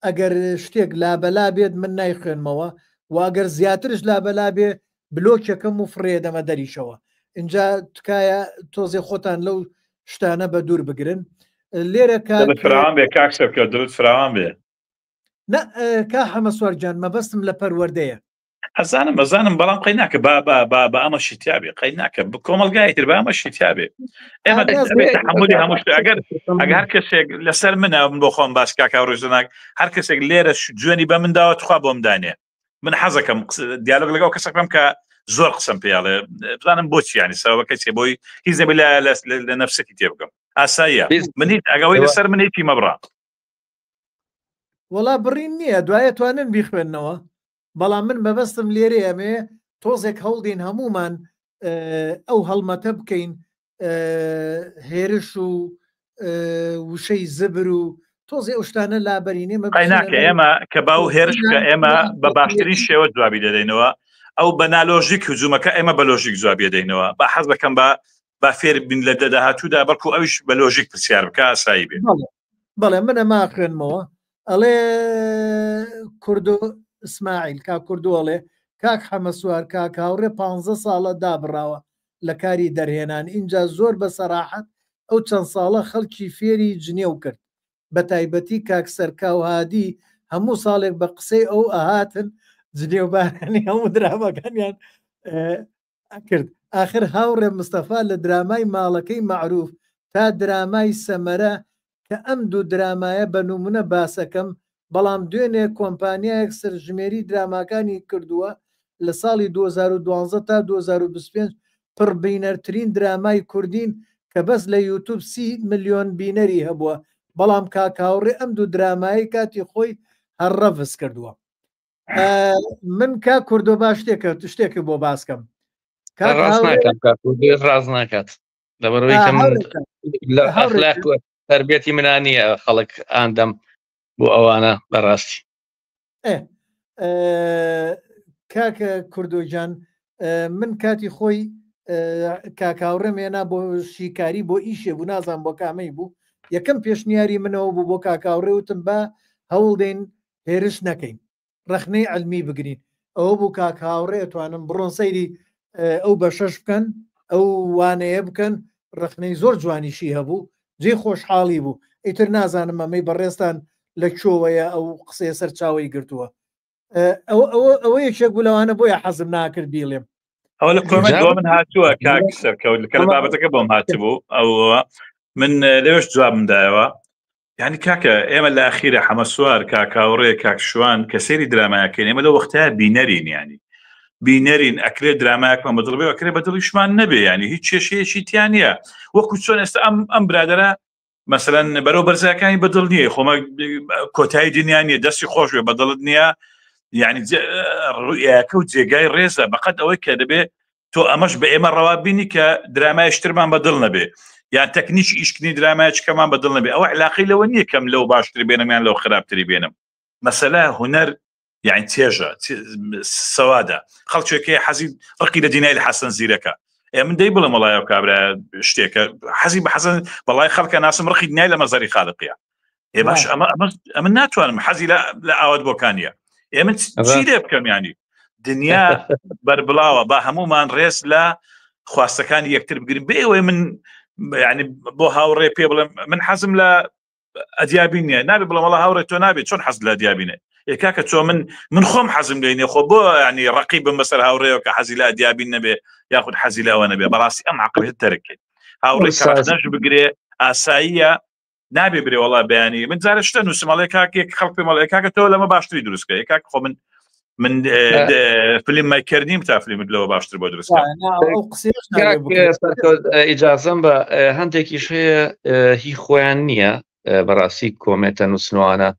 ئەگەر شتێک لابەلا بێت من نایخوێنمەوە و ئەگەر زیاترش لابەلا بێ بلۆکێکەکەم و فڕێدەمە دەریشەوە اینجا تکایە تۆزێ خۆتان لەو شتانە بە دوور بگرن لێرە فراوان بێ کاکسەکە درود فراوان بێ کا حەمە سوارجان مەبەستم لە پەروەردەیە ئەزانم بەڵام قەی ناکە بە ئەمە شیتیابێ قەی ناکە کۆمەلگایتر بە ئەمە شیتیابێ ئێمە تحملی هەموو ئەگەر هەر کەسێک لەسەر منە من بۆ خۆم باس کاکا ڕۆژناک هەر کەسێک لێرە جوێنی بە منداوە تخوا بۆم دانێ من حەزەکەم دیالۆگ لەگەڵ کەسەکەم کە زۆر قسم پێڵێ بزانم بۆچی ینی سەبەکە چێ بۆی هیچ دەبێت لە نەفسەتی تێ بکەم ئاساییە منیت ئەگەوەی لەسەر منێتی مەبڕا وەڵا بڕین نییە دوایە توانن بیخوێننەوە بەڵام من بەبەستم لێرە ئەمێ تۆزێک هەڵدین هەمومان ئەو هەڵمەتە بکەین هێرش و وشەی زبر و تۆزێ ئەوشتانە لابەرینێ قەیناکە ئێمە کە باو هێرش کە ئێمە بە باشترین شێوە جوابی دەدەینەوە ئەو بەنالۆژیک هجوومەکە ئێمە بە لۆژیک جوابی دەینەوە بە حەز دەکەم بە فێر بین لە دەداهاتوودا بەڵکو ئەوش بە لۆژیک پرسیار بکە ئاسایی بێ بەڵێ منە ما خوێنمەوە ئەڵێ کوردۆ ئسماعیل کا کوردوڵێ کاک حەمە سوار کاک هاوڕێ 15 ساڵە دابراوە لە کاری دەرهێنان اینجا زۆر بە سەراحەت ئەو چەند ساڵە خەڵکی فێری جنێو کرد بە تایبەتی کاک سەرکاو هادی هەموو ساڵێک بە قسەی ئەو ئاهاتن جنێوبارانی هەموو درامەکانیان کرد آخر هاوڕێ مستەفا لە درامای ماڵەکەی معروف تا درامای سەمەرە کە ئەم دوو درامایە بە نمونە باسەکەم بەڵام دوێنێ کۆمپانیایەک سەرژمێری دراماکانی کردووە لە ساڵی 2012 تا 2025 پڕبینەرترین درامای کوردین کە بەس لە یوتوب 30 ملیۆن بینەری هەبووە بەڵام کاکاوڕێ ئەم دوو درامایی کاتی خۆی هەرڕەڤز کردووە من کا کوردۆ باش شتێکی بۆ باسکەم ڕاز ناکات لەبەرەوەی کە من لە ئەخلاق تربیەتی منانیە خەڵک ئاندەم بۆ ئەوانە بەڕاستی کاکە کوردۆجان من کاتی خۆی کاکاوڕێمێنا بۆ شیکاری بۆ ئیشێ بوو نازان بۆ کامەی بوو یەکەم پێشنیاری منەوە بوو بۆ کاکاوڕێ وتم بە هەوڵدەین هێرش نەکەین ڕەخنەی علمی بگرین ئەوە بوو کاکاوڕێ توانم بڕۆن سەیری ئەو بە شەش بکەن ئەو وانەیە بکەن ڕەخنەی زۆر جوانیشی هەبوو جێ خۆشحاڵی بوو ئیتر نازانم ئەمەی بەڕێستان لە کۆوەیە ئەو قسەیە سەرچاوی گرتووە ئەوە یەکێک بوو لەوانە بۆیە حەزم ناکرد بیڵێم ئەو لە کۆمنت بۆ من هاتووە کاک سەرکەوت لە بابەتەکە بۆم هاتبوو ئەو من لێوەش جوابم دایەوە یعنی کاکە ئێمە لە ئەخیرە حەمە سوار کاکاوڕێ کاکشوان کە سێری درامایەکەین ئێمە لە وەختەیە بینەرین ینی بینەرین ئەکرێ درامایەکمان بەدڵ بێ ئەکرێ بە دڵیشمان نەبێ ینی هیچ کێشەیەکی تیان نییە وەکو چۆن ئێستا ئەم برادرە مثلەن بەرەو بەرزەکانی بەدڵ نییە خۆمە کۆتایی دنیا نیە دەستی خۆش بێ بەدڵت نییە یعنی ڕوئیەکە و جێگای ڕێزە بەقەت ئەوەی کە دەبێ تۆ ئەمەش بە ئێمە ڕەوا بینی کە درامایشترمان بەدڵ نەبێ یان تەکنیش ئیشکنی درامایچکەمان بەدڵ نەبێ ئەوە علاقی لەوە نییە کەم لەو باشتری بێنم یان لەو خراپتری بێنم مەسەلا هونەر يعني تێژە سەوادا خەڵکێکی حەزی ڕقی لە دینای لە حەسەن زیرەکە من دەی بڵم وڵایە و کابرا شتێکە حەزی بە حەسەن بەڵای خەڵکە ناسم ڕقی دینای لە مەزەری خالقیە باش ئەمە ناتوانم حەزی لە ئاوات بۆکانیە ئێمە چی لێ بکەم ینی دنیا بەربڵاوە با هەمومان ڕێز لە خواستەکانی یەکتر بگرین بێەوەی من يعني بۆ هاوڕێ پێ بڵم من حەزم لە ئەدیابین نیە نابێ بڵم وڵا هاوڕێ تۆ نابێت چۆن حەز لە ئەدیابینێ کاکە تۆ من خۆم حەزم لێنێ خۆ بۆ ینی ڕقی بم بەسەر هاوڕێەوە کە حەزی لە ئەدیابین نەبێ یاخود حەزی لەوە نەبێ بەڕاستی ئەم عقلێت تەرکێت هاوڕێ کەش بگرێ ئاساییە نابێ برێ وڵا بەیانی من جارە شتە نووسم مەڵێ کاکێک خەڵک پێ مەڵێ کاکە تۆ لەمە باشتری دروستکە کاک خۆ من فیلم مایکردیم تا فیلمت لەوە باشتر بۆ دروستکە ئیجازەم بە هەندێکیش هەیە هی خۆیان نییە بەڕاستی کۆمنتە نووسنوانە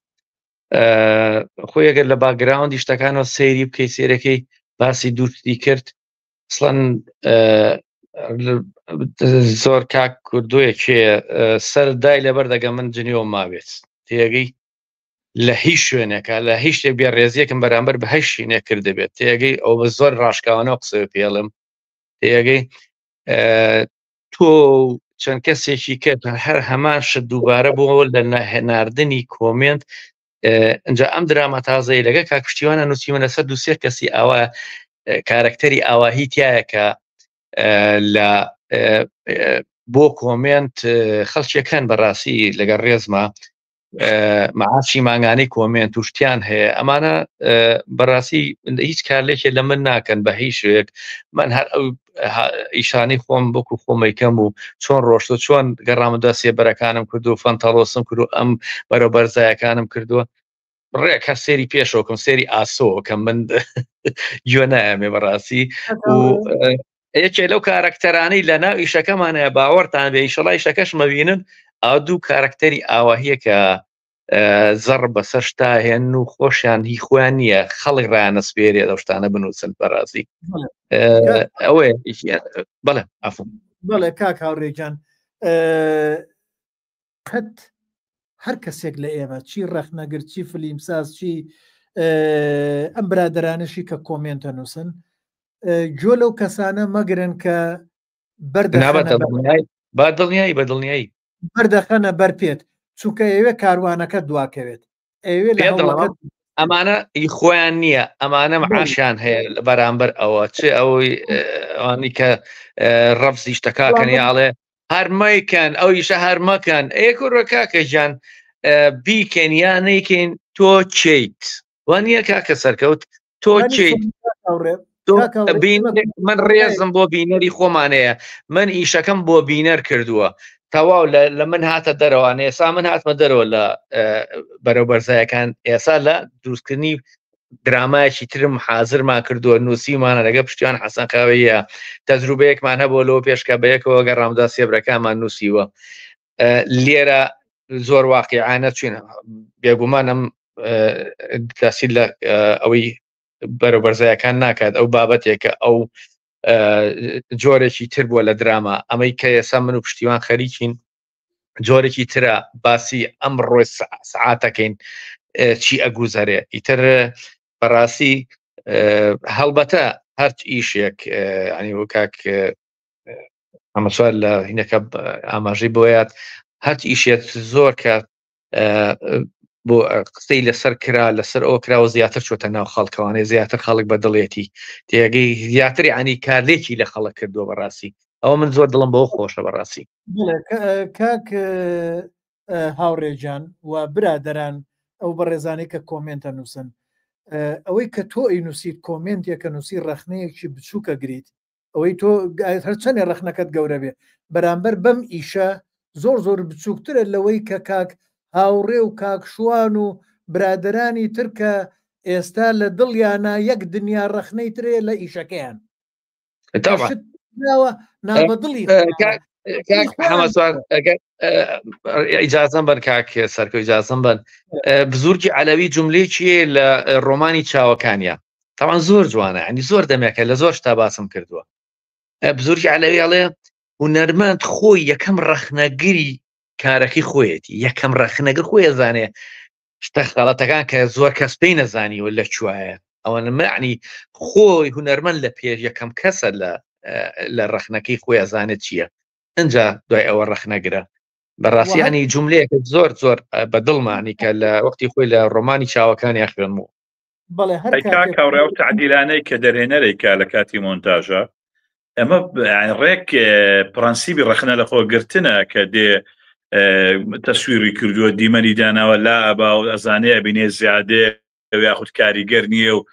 خۆی ئەگەر لە باگراوندی شتەکانەوە سەیری بکەی سێرەکەی باسی دووری کرد سڵەن زۆر کاک کوردوویەکێ سەر دای لەبەر دەگە من جنیەوە ماوێت تێگەی لە هیچ شوێنێکە لە هیچ شتێک بێ ڕێزیەکەم بەرامبەر بە هەشت شینێ کرد دەبێت تێگەی ئەو بە زۆر ڕاشکاوانەوە قسە پێڵم تێگەی تۆ چەند کەسێکی کرد هەر هەمان شت دووبارە بۆ لە ناردنی کۆمنت اینجا ئەم درامە تازەی لەگە کاکشتیوانە نووسیمە لەسەر دووسێ کەسی ئاوا کارکتەری ئاواهی تایە کە لە بۆ کۆمنت خەڵکیەکان بەڕاستی لەگەڵ ڕێزمە معاشی ماگانەی کۆمنت توشتیان هەیە ئەمانە بەڕاستی هیچ کارلێکێ لە من ناکەن بە هیچ شوێک من هەر ئەو ئیشانی خۆم بۆکو خۆمەکەم و چۆن ڕۆشتە چۆن گەڕامەدا سێبەرەکانم کردو فەنتەڵۆسم کردو ئەم بەرەبەرزایەکانم کردووە ڕێک هەر سێری پێشەوەکەم سێری ئاسۆکەم من گوێ نایەمێ بەڕاستی و یەکێ لەو کارکتەرانەی لە ناو ئیشەکەمانەیە باوەڕتان بێ ئیشەڵا ئیشەکەش مەبینن ئەو دوو کارکتەری ئاواهیە کە زەڕ بەسەر شتا هێن و خۆشیان هی خۆیان نییە خەڵک ڕانەسپێرێ لەو شتانە بنووسن بەڕاستی ئەوێ بەڵێ ئەفۆ بەڵێ کاک هاوڕێجان قەت هەر کەسێک لە ئێمە چی ڕەخنەگرت چی فلیمساز چی ئەم برادرانشی کە کۆمنتە نووسن جۆ لەو کەسانە مەگرن کە بەدڵنیایی بەدڵنیایی بەردەخەنە بەرپێت چونکە ئێوێ کاروانەکە دواکەوێت ئێوێ ئەمانە خۆیان نییە ئەمانە معاشیان هەیە بەرامبەر ئەوە چ ئەوەی ئەوانی کە ڕەفزی شتەکەکەنی ئاڵێ هەرمەیکەن ئەو ئیشە هەرمەکەن ئەیکوڕە کاکەجان بیکەن یانەیکەین تۆ چیت وانە کاکە سەرکەوت تۆ چیت من ڕێزم بۆ بینەری خۆمانەیە من ئیشەکەم بۆ بینەر کردووە تەواو لە من هاتە دەرەوانە ئێسا من هاتمە دەرەوە لە بەرەوبەرزایەکان ئێسا لە دروستکردنی درامایەکی ترم حازرمان کردووە نووسیمانە لەگە پشتیان حەسەن قاوەیە تەجروبەیەکمان هەبووە لەوە پێشکە بەیەکەوە گەڕامدا سێبرەکانمان نووسیوە لێرە زۆر واقعانە چوینە بێگومانم تاسی لە ئەوەی بەرەوبەرزایەکان ناکات ئەو بابەتێکە ئەو جۆرێکی تر بووە لە دراما ئەمەی کە ئێسا من و پشتیوان خەریکین جۆرێکی ترە باسی ئەم ڕۆی سعاتەکەین چی ئەگوزارێ ئیتر بەڕاستی هەڵبەتە هەرچ ئیشێک ینی وەکاک ئەمەسوار لە هینەکە ئاماژەی بۆیات هەرچ ئیشێت زۆر کە بۆ قسەی لەسەر کرا لەسەر ئەو کراوە زیاتر چۆتە ناو خەڵکەوانەی زیاتر خەڵک بەدڵێتی تێگەی زیاتر ینی کارلێکی لە خەڵک کردووە بەڕاستی ئەوە من زۆر دڵم بەوە خۆشە بەڕاستی کاک هاوڕێجان و برادەران ئەو بەڕێزانەی کە کۆمنتە نووسن ئەوەی کە تۆ ئەی نووسیت کۆمنتێکە نووسی ڕەخنەیەکی بچووکە گریت ئەوەی تۆ هەرچەندێ ڕخنەکەت گەورە بێ بەرامبەر بەم ئیشە زۆر بچووکترە لەوەی کە کاک هاوڕێ و کاکشوان و برادرانی ترکە ئێستا لە دڵیانە یەک دنیا ڕخنەی ترێ لە ئیشەکەیان نابەدڵی ئیجازەم بن کاک سەرکە ئیجازەم بن بزورگی عەلەوی جوملەیەکیە لە ڕۆمانی چاوەکانیە تاوان زۆر جوانە ینی زۆر دەمێکە لە زۆر شتا باسم کردووە بزورگی عەلەوی ئەڵێ هونەرمەند خۆی یەکەم ڕەخنەگری کارەکەی خۆیەتی یەکەم ڕەخنەگر خۆی ئەزانێ شتە خەڵەتەکان کە زۆر کەس پێی نەزانیوە لە کوایە ئەوە معنی خۆی هونەرمەند لە پێش یەکەم کەسە لە ڕەخنەکەی خۆی ئەزانێت چییە ئەجا دوای ئەوە ڕەخنەگرە بەڕاستی ینی جوملەیەکە زۆر بەدڵمانی کە لە وەختی خۆی لە ڕۆمانی چاوەکانی خوێنمەوە کاورێ و تعدیلانەی کە دەرهێنەرێکە لە کاتی مۆنتاژە ئەمە ڕێک پرەنسیبی ڕەخنە لە خۆگرتنە کە دێ تەسویری کردووە دیمەنی داناوە لا ئەبا و ئەزانەیە بینێ زیادێ یاخود کاریگەر نییە و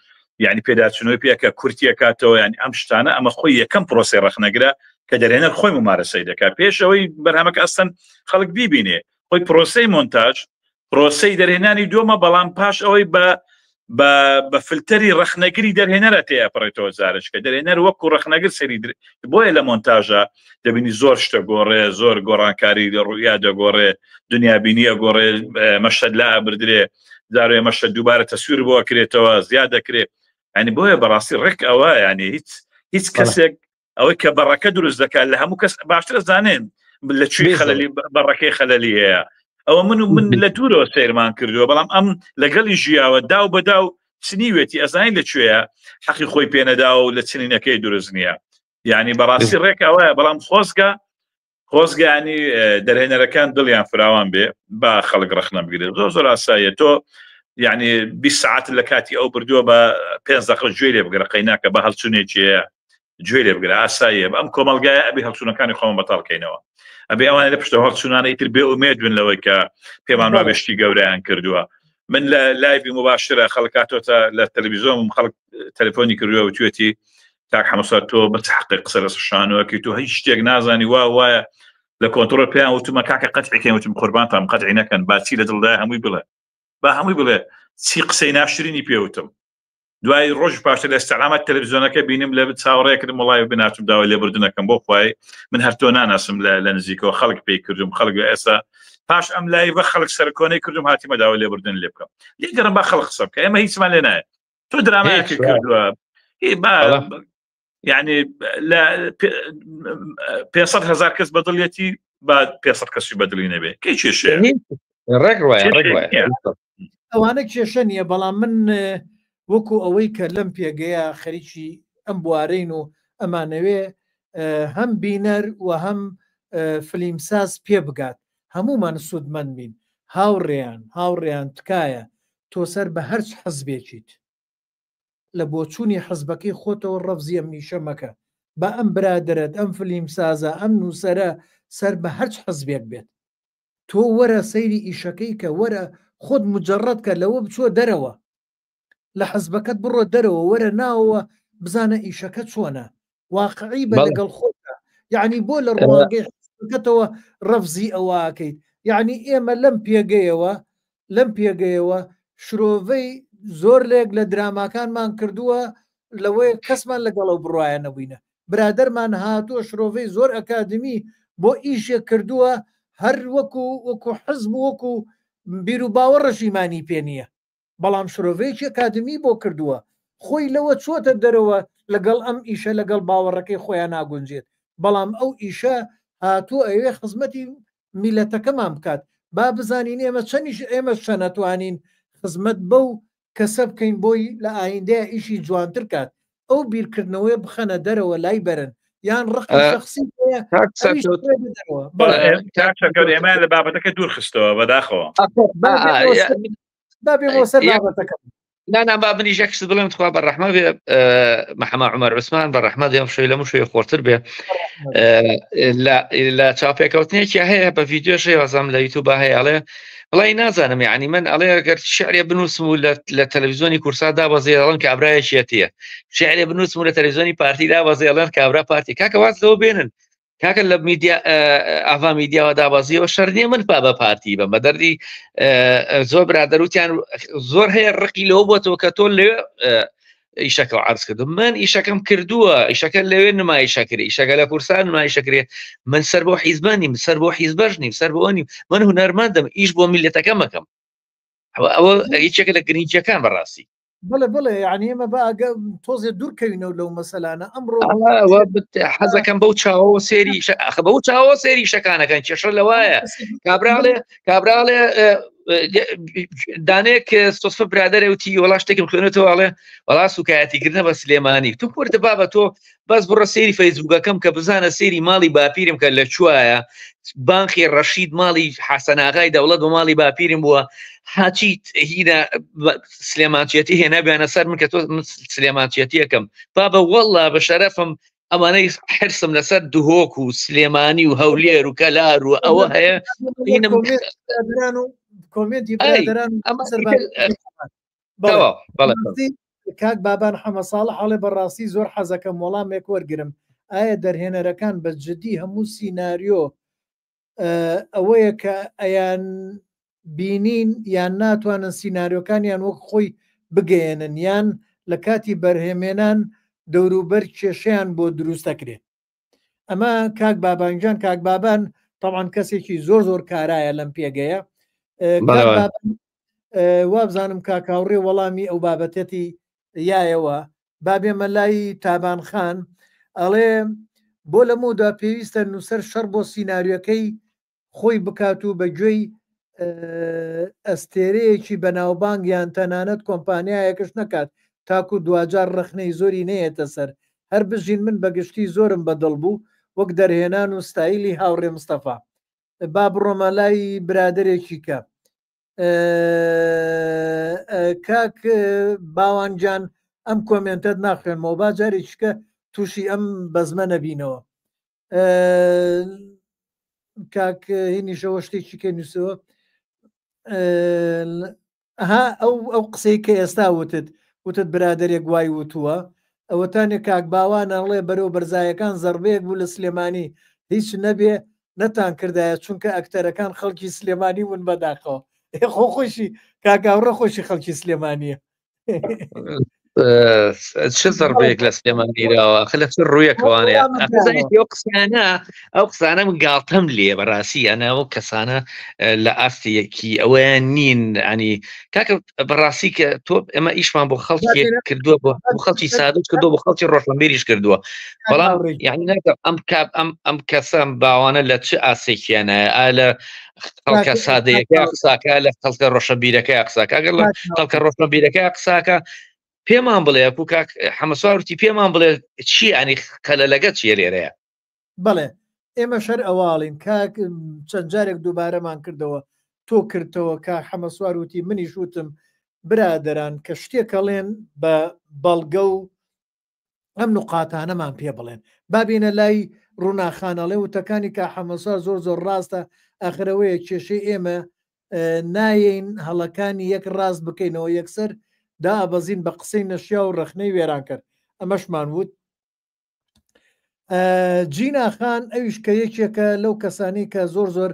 یعنی پێداچنەوەی پێکە کورتیە کاتەوە ینی ئەم شتانە ئەمە خۆی یەکەم پرۆسی ڕەخنەگرە کە دەرێنەر خۆی ممارەسەی دەکات پێشەوەی بەرهەمەکە ئەستن خەڵک بیبینێ خۆی پرۆسەی مۆنتاژ پرۆسەی دەرهێنانی دۆمە بەڵام پاش ئەوەی بە فلتەری ڕەخنەگری دەرهێنەرە تێپڕێتەوە جارش کە دەرێنەر وەکو ڕەخنەگر سەری بۆیە لە مۆنتاژە دەبینی زۆر شتە گۆڕێ زۆر گۆڕانکاری ڕوویا دەگۆڕێ دنیابینیە گۆڕێ مەشهد لا بردرێ داروێ مەشهد دووبارە تەسویر بۆ کرێتەوە زیاد دەکرێت ینی بۆیە بەڕاستی ڕێک ئەوە ینی هیچ کەسێک ئەوەی کە بەڕەکە دروست دەکات لە هەموو کەس باشترە زانێن لە کوێ خەلەلی بەڕەکەی خەلەلی هەیە ئەوە من لە دوورەوە سیرمان کردووە بەڵام ئەم لەگەڵی ژیاوە داو بەداو چنیوێتی ئەزانین لەکوێیە حەقی خۆی پێنەدا و لە چنینەکەی دروست نییە یعنی بەڕاستی ڕێک ئەوەیە بەڵام خۆزگانی دەرهێنەرەکان دڵیان فراوان بێ با خەڵک ڕەخنە بگرێت زۆر ئاساییە تۆ یعنی 20 ساعت لە کاتی ئەو بردووە بە 5 دقیقە گوێ لێ بگرە قەیناکە بە هەڵچوونێکیە گوێ لێ بگرە ئاساییە ئەم کۆمەلگایە ئەبێ هەڵچوونەکانی خۆمە بەتاڵکەینەوە ئەبێ ئەوانە لە پشتە هەڵچوونانە ئیتر بێ ئومێد بن لەوەی کە پێمان وابشتی گەورەیان کردووە من لە لایڤی مباشرە خەڵکاتۆتە لە تەلەڤیزۆن خەڵک تەلەفۆنی کردووە و توێتی کاک حەمەسا تۆ بە تحقیق قسە لە شانوەکەی تۆ هیچ شتێک نازانی وایە لە کۆنتڕۆل پێیان وتمە کاکە قەتعیکەین وتم قوربانتان قەتعی نەکەن باچی لە دڵدای هەمووی بڵێ با هەمووی بڵێ چی قسەی ناشرینی پێوتم دوای ڕۆژ پاشتر لە ئەستەعلامەت تەلەڤیزۆنەکە بینیم لە چاوەڕێکردم وڵای بناچم داوای لێبوردنەکەم بۆ خوای من هەر تۆ ناناسم لە نزیکەوە خەڵک پێی کردم خەڵک ئێستا پاش ئەم لایڤە خەڵک سەرکۆنەی کردم هاتیمە داوای لێبوردن لێ بکەم لێگەڕم با خەڵک قسە بکە ئێمە هیچمان لێ نایە تۆ درامایەکی کردووە یعنی لە 500,000 کەس بەدڵێتی با 500 کەسی بەدڵی نەبێ کەی کێشەیە ئەوانە کێشە نییە بەڵام من وەکو ئەوەی کە لەم پێگەیە خەریکی ئەم بوارەین و ئەمانەوێ هەم بینەر و هەم فلیمساز پێ بگات هەمومان سوودمەند بین هاوڕێیان تکایە تۆ سەر بە هەرچ حەزبێکیت لە بۆچوونی حەزبەکەی خۆتەوە ڕەفزیە میشە مەکە بە ئەم برادرت ئەم فلیمسازە ئەم نووسەرە سەر بە هەرچ حەزبێک بێت تۆ وەرە سەیری ئیشەکەی کە وەرە خۆت مجرڕەت کە لەوە بچوە دەرەوە لە حەزبەکەت بڕۆ دەرەوە وەرە ناوە بزانە ئیشەکە چۆنە واقعی بە لەگەڵ خۆتە یعنی بۆ لە ڕوانگەی حەزبەکەتەوە ڕەفزی ئەوەکەیت یعنی ئێمە لەم پێگەیەوە شرۆڤەی زۆر لێک لە دراماکانمان کردووە لەوەی کەسمان لەگەڵەوە بڕایە نەبووینە برادەرمان هاتووە شرۆڤەی زۆر ئەکادمی بۆ ئیشێک کردووە هەر وەکو حەزب وەکو بیر و باوەڕەشیمانی پێ نییە بەڵام شرۆڤەیەکی ئەکادمی بۆ کردووە خۆی لەوە چۆتە دەرەوە لەگەڵ ئەم ئیشە لەگەڵ باوەڕەکەی خۆیان ناگونجێت بەڵام ئەو ئیشە هاتووە ئەوێ خزمەتی میلەتەکەمان بکات با بزانین ئێمە چەنەتوانین خزمەت بەو کەسە بکەین بۆی لە ئایندەیە ئیشی جوانتر کات ئەو بیرکردنەوەی بخەنە دەرەوە لای بەرن یان ڕقی شخصی ئێمە لە بابەتەکە دوور خستەوە بەداخەوە نا با منی ژەکس بڵێم تخوا بەڕەحمە بێ محەممەد عومەر عوسمان بەڕەحمە دێم شوی لە موشوی خۆرتر بێ لە چاپێکەوتنێکی هەیە بە ڤیددیۆ شێوەزەم لە یوتیوب هەیەڵێ وڵی نازانم یعنی من ئەڵێ گەر شعرێ بنووسم و لە تەلەڤیزۆنی کورسا دابەزێڵن کابراایشێتە شعرێ بنووسم و لە تەلەڤیزۆنی پارتی دابەزێڵن کابرا پارتی کاکە واز لەوە بێنن کاکە لە میدیا ئاوا میدیاوە دابازیەوە شەردێ من با بە پارتی بە بەدەردی زۆر برادەروتیان زۆر هەیە ڕقی لەوە بۆتەوە کە تۆ لێ ئیشەکە عرض کردم من ئیشەکەم کردووە ئیشەکە لەوێ نمایشەکرێ ئیشەکە لە کورسان نمایشەکرێ من سەر بۆ حیزبانیم سەر بۆ حیزبەژنیم سەر بۆنیم من هونەرمەندم ئیش بۆ میلەتەکە مەکەم ئەوە هیچێکە لە گرنگجیەکان بەڕاستی بڵێ یعنی ئێمە بە تۆزێ دوورکەوینەوە لەو مەسەلانە ئەمڕۆ حەزەکەم بەو چاوە سێری بەو چاوە سێری شەکانەکەن کێشە لەوایە کابراڵێ دانێک سۆسفە برادەرە وتی وڵا شتێکم خوێنێتەوەڵێ وڵا سوکایەتیکردنە بە سلێمانی تو کوردە بابە تۆ بەس بڕە سێری فەیسبووکەکەم کە بزانە سێری ماڵی باپیرم کە لە کوایە بانخی ڕەشید ماڵی حەسەناغای دەوڵەت بۆ ماڵی باپیرم بووە هاچیت هینە سلێمانچێتی هێنا بیانە سەر من کە تۆ سلێمانچێتیەکەم بابە وەڵا بە شەرەفم ئەمانەی حرسم لەسەر دوهۆک و سلێمانی و هەولێر و کەلار و ئەوە هەیە کۆمنتی کاک بابان حەمە ساڵح هەڵێ بەڕاستی زۆر حەزەکەم وەڵامێک وەرگرم ئایا دەرهێنەرەکان بە جددی هەموو سیناریۆ ئەوەیە کە ئەیان بینین یان ناتوانن سیناریۆکانیان وەک خۆی بگەێنن یان لە کاتی بەرهێمێنان دەوروبەر کێشەیان بۆ دروستەکرێت ئەمە کاک بابانجان کاک بابان طبعاً کەسێکی زۆر کارایە لەم پێگەیە وابزانم کاکاوڕێ وەڵامی ئەو بابەتەتی یایەوە بابێمە لای تابان خان ئەڵێ بۆ لە مۆدا پێویستە نووسەر شەڕ بۆ سیناریۆکەی خۆی بکات و بەگوێی ئەستێرەیەکی بەناوبانگ یان تەنانەت کۆمپانیایەکەش نەکات تاکو دوجار ڕخنەی زۆری نەیەتە سەر هەر بژین من بەگشتی زۆرم بەدڵ بوو وەک دەرهێنان و ستایلی هاوڕێ مستەفا با بڕۆمە لای برادێکی کە کاک باوانجان ئەم کۆمنتەت ناخوێنمەوە با جارێکیکە تووشی ئەم بەزمە نەبینەوە کاک هینیشەوە شتێکی کە نووسەوە ئەو قسەی کە ئێستا وتت برادێک وای وتووە ئەوەتانێ کاک باوانەڵێ بەرەو بەرزایەکان زەربەیەک بوو لە سلێمانی هیچ نەبێ نەتان کردایە چونکە ئەکتەرەکان خەڵکی سلێمانی ون بەداخەوە خۆ خۆشی کاکاوڕە خۆشی خەڵکی سلێمانیە چه زەربەیەک لە سلێمانیراوە لە چ ڕوویەکەوانەیە ئەو قسانە من گاڵتەم لێ بەڕاستی ئەنە ئەو کەسانە لە ئاستەیەکی ئەوەیان نین ئەنی کاکە بەڕاستی کە تۆ ئەمە ئیشمان بۆ خەڵکی کردووە بۆ خەڵکی سادوت کردو بۆ خەڵکی ڕۆژنبیریش کردووە بەڵام یعنی ئەم کەسم باوانە لە چ ئاسێکیانە لە خەڵکە سادەیەەکە قساکە لە خەڵکە ڕۆژەبیرەکە قساکە ئەگەر لە خەڵکە ڕۆژنبیرەکە قساکە پێمان بڵێ کاک حەمەسواروتی پێمان بڵێ چی ئەنی خەلەلەگە چیە لێرەیە بڵێ ئێمە شەر ئەواڵین کاک چەند جارێک دووبارەمان کردەوە تۆ کردەوە کا حەمەسواروتی منیش وتم برادەران کە شتێکەڵێن بە بەڵگە و ئەم نقاتانەمان پێ بڵێن بابینە لای ڕووناخانەڵێ وتەکانی کا حەمەسوار زۆر ڕاستە ئاخرەوەیە کێشەی ئێمە نایەین هەڵەکانی یەک ڕاست بکەینەوە یەکسەر دا ئەبەزین بە قسەی نەشیا و ڕخنەی وێران کرد ئەمەشمان وت جیناخان ئەویش کە یەکێکە لەو کەسانی کە زۆر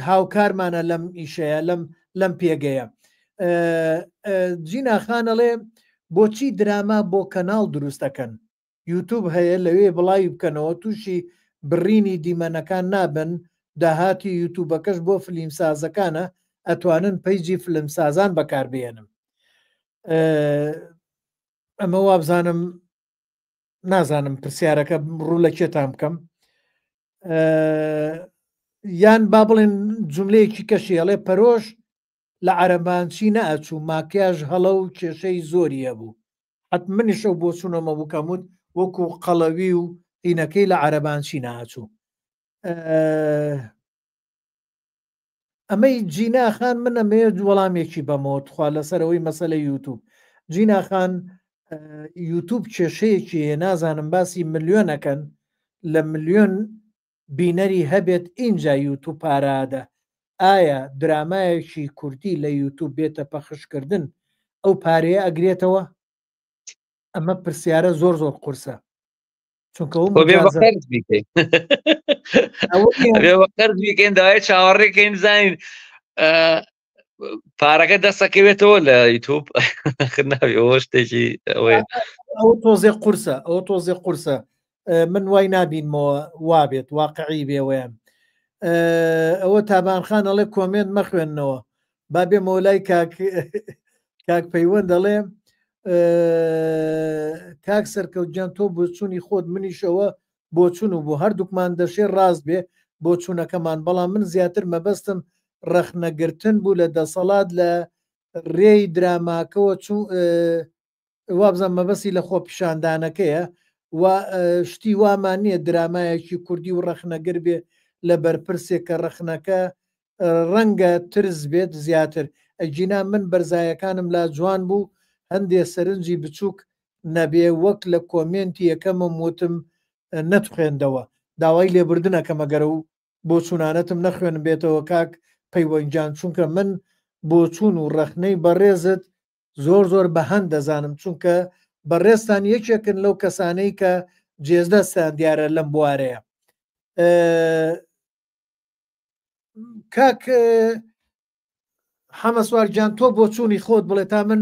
هاوکارمانە لەم ئیشەیە لەم پێگەیە جیناخانەڵێ بۆچی دراما بۆ کەناڵ دروستەکەن یوتوب هەیە لەوێ بڵاوی بکەنەوە تووشی بڕینی دیمەنەکان نابن داهاتی یوتوبەکەش بۆ فلیمسازەکانە ئەتوانن پەیجی فلمسازان بەکاربێنم ئەمە وابزانم نازانم پرسیارەکە ڕوو لە کێتان بکەم یان با بڵێن جملەیەکی کەشی هەڵێ پەرۆش لە عەرەبانچی نەئەچوو ماکیاژ هەڵە و کێشەی زۆری هەبوو حت منیشەو بۆ چوونەمە بووکەموت وەکو قەڵەوی و هینەکەی لە عەرەبانچی نەئەچوو ئەمەی جیناخان من ئەمەیە وەڵامێکی بەمەوە خوا لەسەرەوەی مەسەلە یوتوب جیناخان یوتوب کێشەیەکی نازانم باسی ملیۆنەکەن لە ملیۆن بینەری هەبێت ئینجا یوتوب پارادە ئایا درامایەکی کوردی لە یوتوب بێتە پەخشکردن ئەو پارەیە ئەگرێتەوە ئەمە پرسیارە زۆر زۆر قورسە چونکە قرز بیکەین داوای چاوەڕێکەین زانین پارەکە دەستەکەوێتەوە لە یوتوب ناوی ئەوە شتێکی ئەو تۆزێ قورسە ئەو تۆزێ قورسە من وای نبینمەوە وابێت واقعی بێوەیان ئەوە تابانخان دەڵێ کۆمنت مەخوێننەوە با بێمەوە لای کاک پەیوەند دەڵێ کاک سەرکەوتجان تۆ بۆ چوونی خۆت منیشەوە بۆ چوون و بۆ هەردووکمان دەشێ ڕاست بێ بۆ چوونەکەمان بەڵام من زیاتر مەبەستم ڕەخنەگرتن بوو لە دەسەڵات لە ڕێی دراماکەوە چوو وابزان مەبەستی لە خۆ پیشاندانەکەیە و شتی وامان نییە درامایەکی کوردی و ڕەخنەگر بێ لە بەرپرسێک کە ڕەخنەکە ڕەنگە ترس بێت زیاتر ئەجینا من بەرزایەکانم لا جوان بوو هەندێ سەرنجی بچووک نەبێ وەک لە کۆمنتی یەکەمم وتم نەتخوێندەوە داوای لێبوردنەکەم ئەگەرە و بۆ چوونانەتم نەخوێن بێتەوە کاک پەیوەنجان چونکە من بۆ چوون و ڕەخنەی بەڕێزت زۆر زۆر بە هەند دەزانم چونکە بەڕێستان یەکێکن لەو کەسانەی کە جێزدەستان دیارە لەم بوارەیە کاک حەمەسوارجان تۆ بۆ چوونی خۆت بڵێ تا من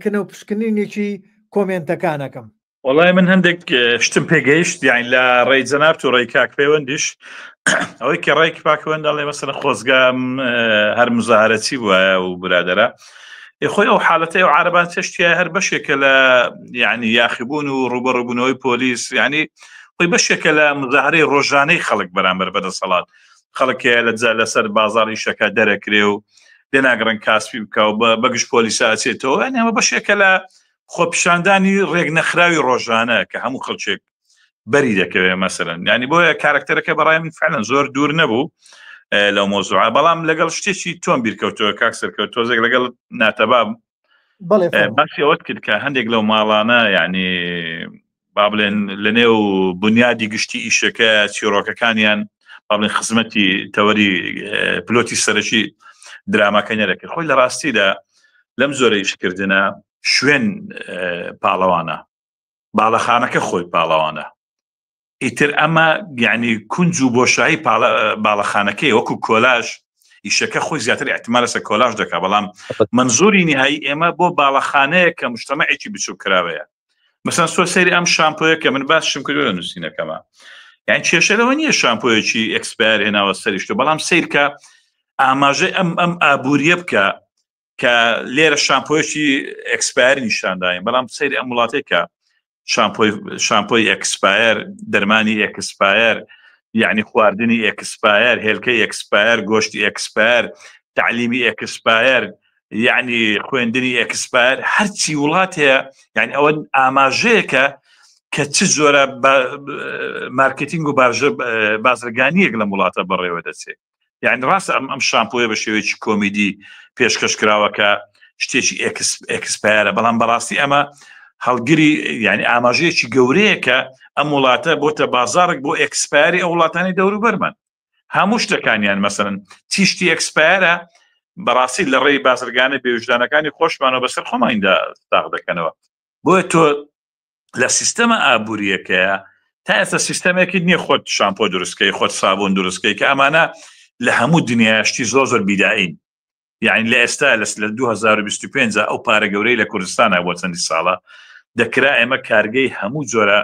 کنە و پشکنینێکی کۆمنتەکانەکەم وڵای من هەندێک شتم پێگەیشت یان لە ڕێی جەناب و ڕێی کاک پەیوەندیش ئەوەی کە ڕێکی پاکەوەند دەڵێ مەسەلە خۆزگام هەر مزاهرەتی بووە و برادەرە خۆی ئەو حالەتەی و عربان تشتیە هەر بەشێکە لە یعنی یاخیبوون و ڕوبەڕووبوونەوەی پۆلیس ینی خۆی بەشێکە لە مزاهرەی ڕۆژانەی خەڵک بەرامبەر بەدەسەڵات خەڵکێ لەسەر بازاڕی شەکە دەرەکرێ و لێناگرن کاسپی بکە و بەگشت پۆلیسا ئەچێتەوە ئەنی ئەمە بەشێکە لە خۆپیشاندانی ڕێک نەخراوی ڕۆژانە کە هەموو خەڵکێک بەری دەکەوێت مەسەرەن ینی بۆیە کارکتەرەکە بەڕای من فعلەن زۆر دوور نەبوو لەو مۆزوعە بەڵام لەگەڵ شتێکی تۆم بیرکەوتەوە کاک سەرکەوت تۆزێک لەگەڵ ناتەباب باسی ئەوەت کرد کە هەندێک لەو ماڵانە یعنی با بڵێن لە نێو بنیادی گشتی ئیشەکە چیرۆکەکانیان با بڵێن خزمەتی تەوەری پلۆتی سەرەکی دراماکە نەرەکرد خۆی لە ڕاستیدا لەم زۆرە ئیشکردنە شوێن پاڵەوانە باڵەخانەکە خۆی پاڵەوانە ئیتر ئەمە یعنی کونج و بۆشایی باڵەخانەکەی وەکو کۆلاژ ئیشەکە خۆی زیاتر احتیمال لەسەر کۆلاژ دەکات بەڵام منزوری نهایی ئێمە بۆ باڵەخانەیە کە مجتەمەعێکی بچوو کراوەیە مەسەن سۆ سەیری ئەم شامپۆیە کە من باسشم کردووە لە نووسینەکەمە یعنی کێشە لەوە نییە شامپۆیەکی ئەکسپایر هێناوە سەریشتە بەڵام سیر کە ئاماژەی ئەم ئابووریە بکە کە لێرە شامپۆیەکی ئەکسپایر نیشانداین بەڵام سەیری ئەم وڵاتێکە شامپۆی ئەکسپایر دەرمانی ئەکسپایر یعنی خواردنی ئەکسپایر هێلکەی ئەکسپایر گۆشتی ئەکسپایر تعلیمی ئەکسپایر یعنی خوێندنی ئەکسپایر هەرچی وڵات هەیە یعنی ئەوە ئاماژەیەکە کە چ زۆرە مارکتینگ و بازرگانیەک لە وڵاتە بەڕێوە دەچێت یعنی ڕاستە ئەم شامپۆیە بە شێوەیەکی کۆمیدی پێشکەش کراوەکە شتێکی ئەکسپایرە بەڵام بەڕاستی ئەمە هەڵگری یعنی ئاماژەیەکی گەورەیە کە ئەم وڵاتە بۆتە بازارێک بۆ ئەکسپایری ئەو وڵاتانی دەوروبەرمان هەموو شتەکانیان مەسەرن تیشتی ئەکسپایرە بەڕاستی لە ڕێی بازرگانە بێوجدانەکانی خۆشمانەوە بەسەر خۆماندا تاق دەکەنەوە بۆیە تۆ لە سیستەمە ئابوووریەکەیە تا ئێستا سیستەمێکی نییە خۆت شامپۆ دروستکەی خۆت سابۆن دروستکەی کە ئەمانە لە هەموو دنیاشتی زۆر زۆر بیداین یعنی لە ئێستا لە 2025 ئەو پارە گەورەی لە کوردستانە بۆ چەندی ساڵە دەکرا ئێمە کارگەی هەموو جۆرە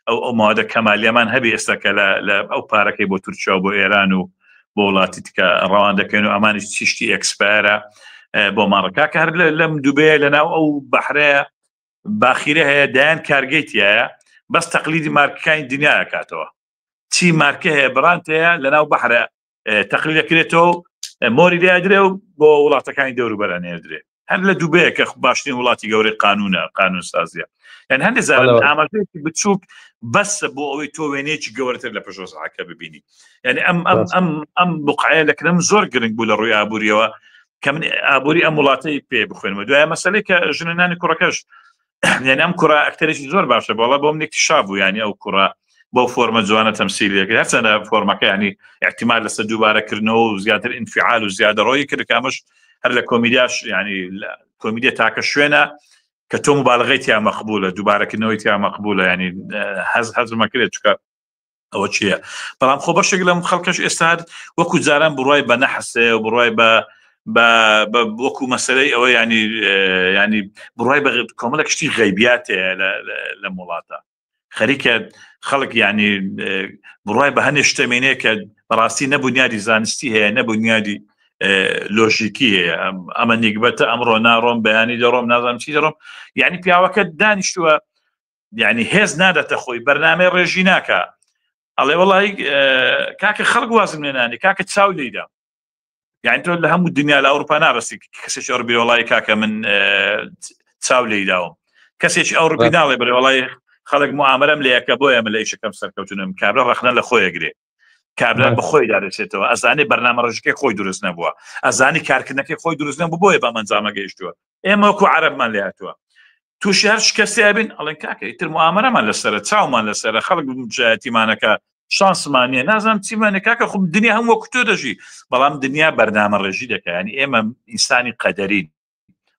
ئەو مادە کەمالیەمان هەبێ ئێستا کە لە ئەو پارەکەی بۆ تورکیا و بۆ ئێران و بۆ وڵاتی تکە ڕەوان دەکەین و ئەمانی تیشتی ئەکسپایرە بۆ ماڕەکە کە هەر لەم دووبەیە لەناو ئەو بەحرەیە باخیرە هەیە دایان کارگەیتیایە بەس تەقلیدی مارکەکانی دنیا کاتەوە چی مارکە هەیە بڕانت هەیە لەناو بەحرە تەقلید دەکرێتەوە مۆری لێدرێ و بۆ وڵاتەکانی دەوروبەرە نێدرێ هەر لە دووبەیە کە باشترین وڵاتی گەورەی قانون سازیە یعنی هەندێک زارن ئاماژەیەکی بچووک بەسە بۆ ئەوەی تۆ وێنەیەکی گەورەتر لە پێشۆسەکە ببینی یعنی ئەم بقعەیە لەکردم زۆر گرنگ بوو لە ڕووی ئابووریەوە کە من ئابووری ئەم وڵاتەی پێ بخوێنمە دوایە مەسەلەی کە ژنانی کوڕەکەش یعنی ئەم کوڕە ئەکتەرێکی زۆر باشە بەڵام بۆ منێکی شابوو یعنی ئەو کوڕە بۆ فۆرمە جوانە تەمسیلەکە هەرچەندە فۆرمەکە ینی احتیمال لەسەر دووبارەکردنەوە و زیاتر ئینفعال و زیادە ڕۆی کرد کامەش هەر لە کۆمیدیاش ینی کۆمیدیە تاکە شوێنە کە تۆ مبالغەی تیا مەقبولە دووبارەکردنەوەی تیا مەقبولە ینی حەزمە کرێت چکە ئەوە چییە بەڵام خۆ بەشێک لەم خەڵکەش ئێستا وەکو جاران بڕای بە نەحسێ و بڕای بە وەکو مەسەلەی ئەوە ینی بڕای بە کۆمەڵە کشتی غەیبیاتێ لە وڵاتە خەریکە خەڵک ینی بڕای بە هەنێ شتەمێنەیە کە بەڕاستی نەبوونیادی زانستی هەیە نەبوونیادی لۆژیکی هەیە ئەمە نیگبەتە ئەمڕۆ ناڕۆم بەیانی دەڕۆم نازانم چی دەڕۆم یعنی پیاوەکە دانیشتووە یعنی هێز نادەتە خۆی بەرنامەی ڕێژی ناکە ئەڵێ وڵی کاکە خەڵک وازم لێنانی کاکە چاو لێدا یعنی تۆ لە هەموو دنیا لە ئەوروپا نابەستی کەسێکی ئەوروپی وڵی کاکە من چاو لێداوم کەسێکی ئەوروپی ناڵێ بڵێ وڵی خەڵک معامەرەم لەیەکە بۆیە من لە ئیشەکەم سەرکەوتنم کابرا ڕەخنە لە خۆیەگرێ کابرا بەخۆی دارێتێتەوە ئەزانێ بەرنامە ڕێژەکەی خۆی دروست نەبووە ئەزانی کارکردنەکەی خۆی دروست نەبوو بۆیە بە ئەنجامە گەیشتووە ئێمە وەکو عەرەبمان لێ هاتووە تووشی هەر شکەستێ بین ئەڵێن کاکە ئیتر معامەرەمان لەسەرە چاومان لەسەرە خەڵک جایەتیمانەکە شانسمانیە نازانم چیمانێ کاکە خۆ دنیا هەموو وەکو تۆ دەژی بەڵام دنیا بەرنامە ڕێژی دەکە ینی ئێمە ئینسانی قەدەرین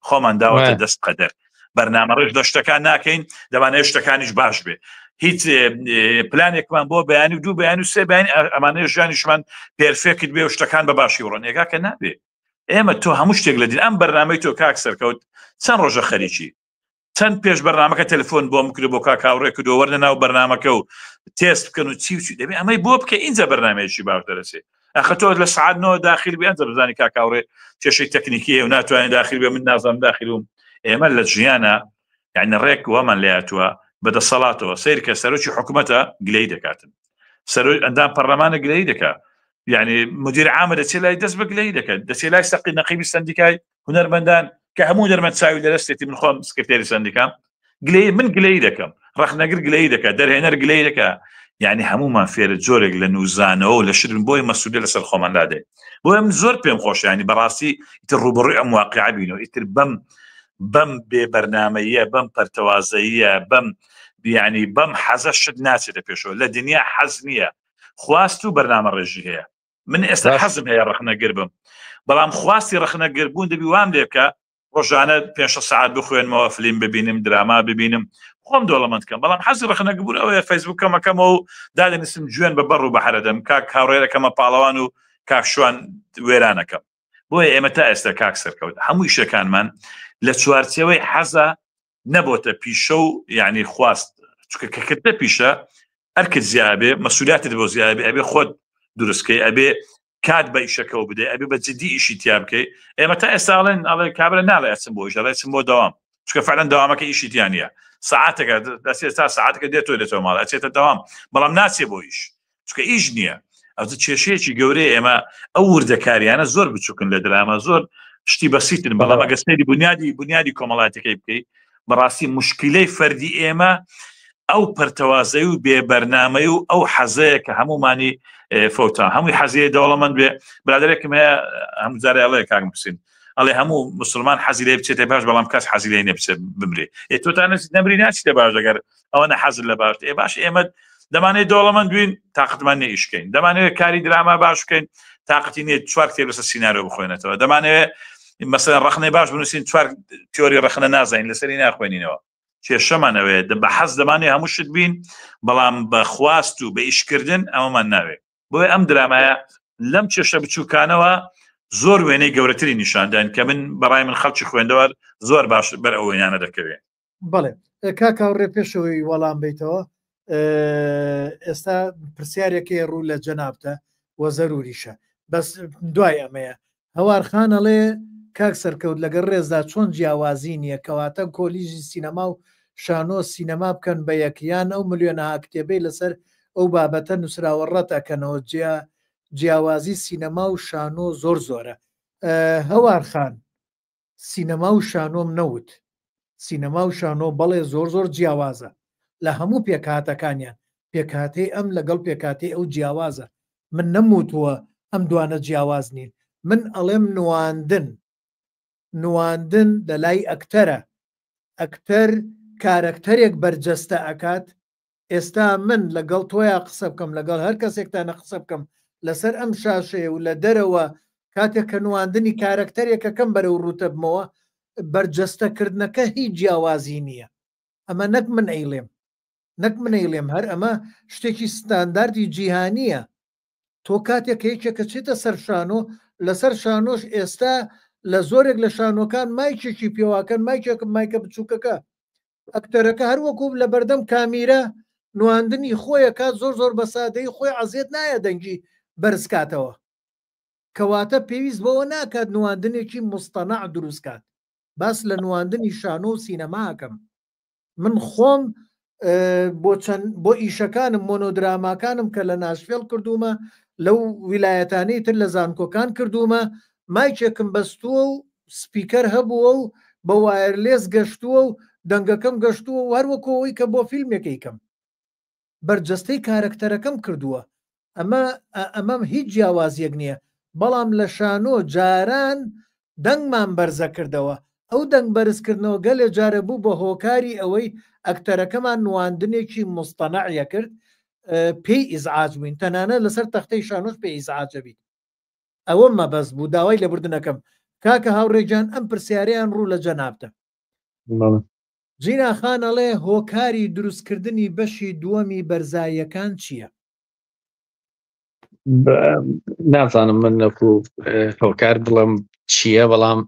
خۆمان داوەتە دەست قەدەر بەرنامە ڕێژ دە شتەکان ناکەین دەبانێت شتەکانیش باش بێ هیچ پلانێکمان بۆ بەیانی و دوو بەیان و سێ بەیانی ئەمانەیە ژیانیشمان پێرفێکت بێ و شتەکان بە باشی ڕۆن ێگاکە نابێ ئێمە تۆ هەموو شتێک لە دین ئەم بەرنامەی تۆ کاک سەرکەوت چەند ڕۆژە خەریکی چەند پێش بەرنامەکە تەلفۆن بۆم کرد بۆ کاکاوڕێ کردو وەرنە ناو بەرنامەکە و تێست بکەن و چی دەبێ ئەمەی بۆ بکە اینجا بەرنامەیەکی باش دەرەسێ ئەخە تۆ لە سعاتنەوە داخل بێ ئەنجە بزانی کاکاوڕێ کێشەی تەکنیکی و ناتوانین داخل بێ من نازانم داخلوم ئێمە لە ژیانە یعنی ڕێک وەمان لێهاتووە بەدەسەڵاتەوە سیر کە سەرۆکی حکوومەتە گلەی دەکاتن ئەندام پەرلەمانە گلەی دەکات یعنی مدیر عامە دەچێت لای دەست بە گلەی دەکات دەچێت لای سەقی نەقیبی سندیکای هونەرمەندان کە هەموو دەرمەند چاوی لەدەستێتی من خۆم سکرتێری سندیکام گلەی من گلەی دەکەم ڕەخنەگر گلەی دەکات دەرهێنەر گلەی دەکات یعنی هەموومان فێرە جۆرێک لە نووزانەوە و لە شرن بۆی مەسئولە لەسەر خۆماندا دێ بۆیە من زۆر پێم خۆش ینی بەڕاستی ئیتر ڕوبڕووی ئەم واقعە بینەوە ئیتر بەم بێ بەرنامەیە بەم پەرتەوازەیە بەم یعنی بەم حەزە شت ناچێتە پێشەوە لە دنیا حەز نییە خواست و بەرنامە ڕێژی هەیە من ئێستا حەزم هەیە ڕەخنەگر بم بەڵام خواستی ڕەخنەگر بوون دەبی وام لێ بکە ڕۆژانە 5 ساعت بخوێنمەوە فلیم ببینم دراما ببینم خۆم دۆڵەمەند کەم بەڵام حەزی ڕەخنەگر بوون ئەوەیە فەیسبووکەمەکەمەوە و دادەنووسم جوێن بە بەڕ و بەحرە دەم کاک هاوڕێرەکەمە پاڵەوان و کاکشوان وێرانەکەم بۆیە ئێمە تا ئێستا کاک سەرکەوت هەموو شتەکانمان لە چوارچێوەی حەزە نەبۆتە پیشە و یعنی خواست کەکردە پیشە هەرکرد زیابێ مەسئولیاتت بۆ زیابێ ئەبێ خۆت دروستکەی ئەبێ کات بە ئیشەکەەوە بدەیت ئەبێ بە جددی ئیشی تیا بکەیت ئێمە تا ئێستاڵێن ئەڵێ کابرا ناڵێ ئەچم بۆ ئیش ئەڵێ بۆ دەوام چکە فعلەن دەوامەکە ئیشی تیانە ساعاتەکە دەچێت تا ساعاتەکە دێتۆ دێتەوە ماڵ ئەچێتە دەوام بەڵام ناچێ بۆ ئیش چکە ئیش نییە ئەو کێشەیەکی گەورەی ئێمە ئەو وردەکاریانە زۆر بچووکن لە درامە زۆر شتی بەسیتن بەڵام ئەگە سەیری بنیادی کۆمەڵاتەکەی بکەیت بەڕاستی مشکلەی فەردی ئێمە ئەو پەرتەوازەی و بێبەرنامەی و ئەو حەزەیە کە هەمومانی فەوتان هەمووی حەزیە دەوڵەمەند بێ برادێکم هەیە هەموو جارێ ئەڵێ کاک بسین ئەڵێ هەموو مسلمان حەزی لێ بچێتە باش بەڵام کەس حەزی لێ نەبچێت بمرێ تۆتان نەمری ناچیتە باش دەگەر ئەوە نەحەزر لە باش باش ئێمە دەمانێت دەوڵەمەند بوین تااقتمان نێ ئیشکەین دەمانەوێت کاری دراما باش بکەین تااقەتی نیە چوار کتێب لەسەر سینارۆ بخوێنێتەوە دەمانەوێت مثلا ڕەخنەی باش بنووسین چوار تیۆری ڕەخنە نازانین لەسەری ناخوێنینەوە کێشەمانەوێت بە حەز دەمانێ هەموو شت بین بەڵام بە خواست و بە ئیشکردن ئەوەمان ناوێت بۆیە ئەم درامایە لەم کێشە بچووکانەوە زۆر وێنەی گەورەتری نیشاندان کە من بەڕای من خەڵکی خوێندەوە زۆر باش بەر ئەو وێنانە دەکەوێت بەڵێ کاکاوڕێ پێشەوەی وەڵام بیتەوە ئێستا پرسیارێکی ڕوو لە جەنابتە وە زەروریشە بەس دوای ئەمەیە هەوارخان ئەڵێ کاک سەرکەوت لەگەر ڕێزدا چۆن جیاوازی نییە کەواتە کۆلیژی سینەما و شانۆ سینەما بکەن بە یەکیان ئەو ملیۆنە کتێبەی لەسەر ئەو بابەتە نووسراوە ڕەتەکەنەوە جیاوازی سینەما و شانۆ زۆر زۆرە هەوارخان سینەما و شانۆم نەوت سینەما و شانۆ بەڵێ زۆر جیاوازە لە هەموو پێکهاتەکانیان پێکهاتەی ئەم لەگەڵ پێکاتی ئەو جیاوازە من نەموتووە ئەم دوانە جیاواز نین من ئەڵێم نواندن لە لای ئەکتەرە ئەکتەر کارەکتەرێک بەرجەستە ئەکات ئێستا من لەگەڵ تۆیان قسە بکەم لەگەڵ هەر کەسێکتانە قسە بکەم لەسەر ئەم شاشەیە و لە دەرەوە کاتێک کە نواندنی کارکتەرێکەکەم بەرەو ڕوتە بمەوە بەرجەستەکردنەکە هیچ جیاوازی نییە. ئەمە نەک من ئەیڵێم هەر ئەمە شتێکی ستانداردی جیهانیە. تۆ کاتێک یەکێکە چێتە سەر شانۆ لەسەر شانۆش ئێستا لە زۆرێک لە شانۆکان مایکێکی پێواکەن مایکە بچووکەکە ئەکتەرەکە هەروەکو لە بەردەم کامیرە نواندنی خۆیە کات زۆر بە سادەی خۆی عەزیێت نایە دەنگی بەرزکاتەوە کەواتە پێویست بەوە ناکات نواندنێکی مستەنەع دروستکات. باس لە نواندنی شانۆ و سینەماکەم من خۆم بۆ ئیشەکانم مۆنۆدراماکانم کە لە ناشفێڵ کردومە لەو ویلایەتانەی تر لە زانکۆکان کردومە مایکێکم بەستووە و سپیکەر هەبووە و بە وایرلێس گەشتووە و دەنگەکەم گەشتووە و هەروەکەوەی کە بۆ فیلمێکیکەم بەرجەستەی کارکتەرەکەم کردووە. ئەمەم هیچ جیاوازیەک نییە. بەڵام لە شانۆ جاران دەنگمان بەرزە کردەوە ئەو دەنگ بەرزکردنەوە گەلێ جارە بوو بە هۆکاری ئەوەی ئەکتەرەکەمان نواندنێکی مستەنەعە کرد پێی ئیزعاج بووین تەنانە لەسەر تەختەی شانۆش پێی ئیزعاجە بیت. ئەوە مەبەست بوو داوای لەبردنەکەم. کاکە هاوڕێجان ئەم پرسیارەیان ڕوو لە جەنابتە. جیناخان ئەڵێ هۆکاری دروستکردنی بەشی دووەمی بەرزاییەکان چییە؟ نازانم من نەکو هۆکار بڵم چییە بەڵام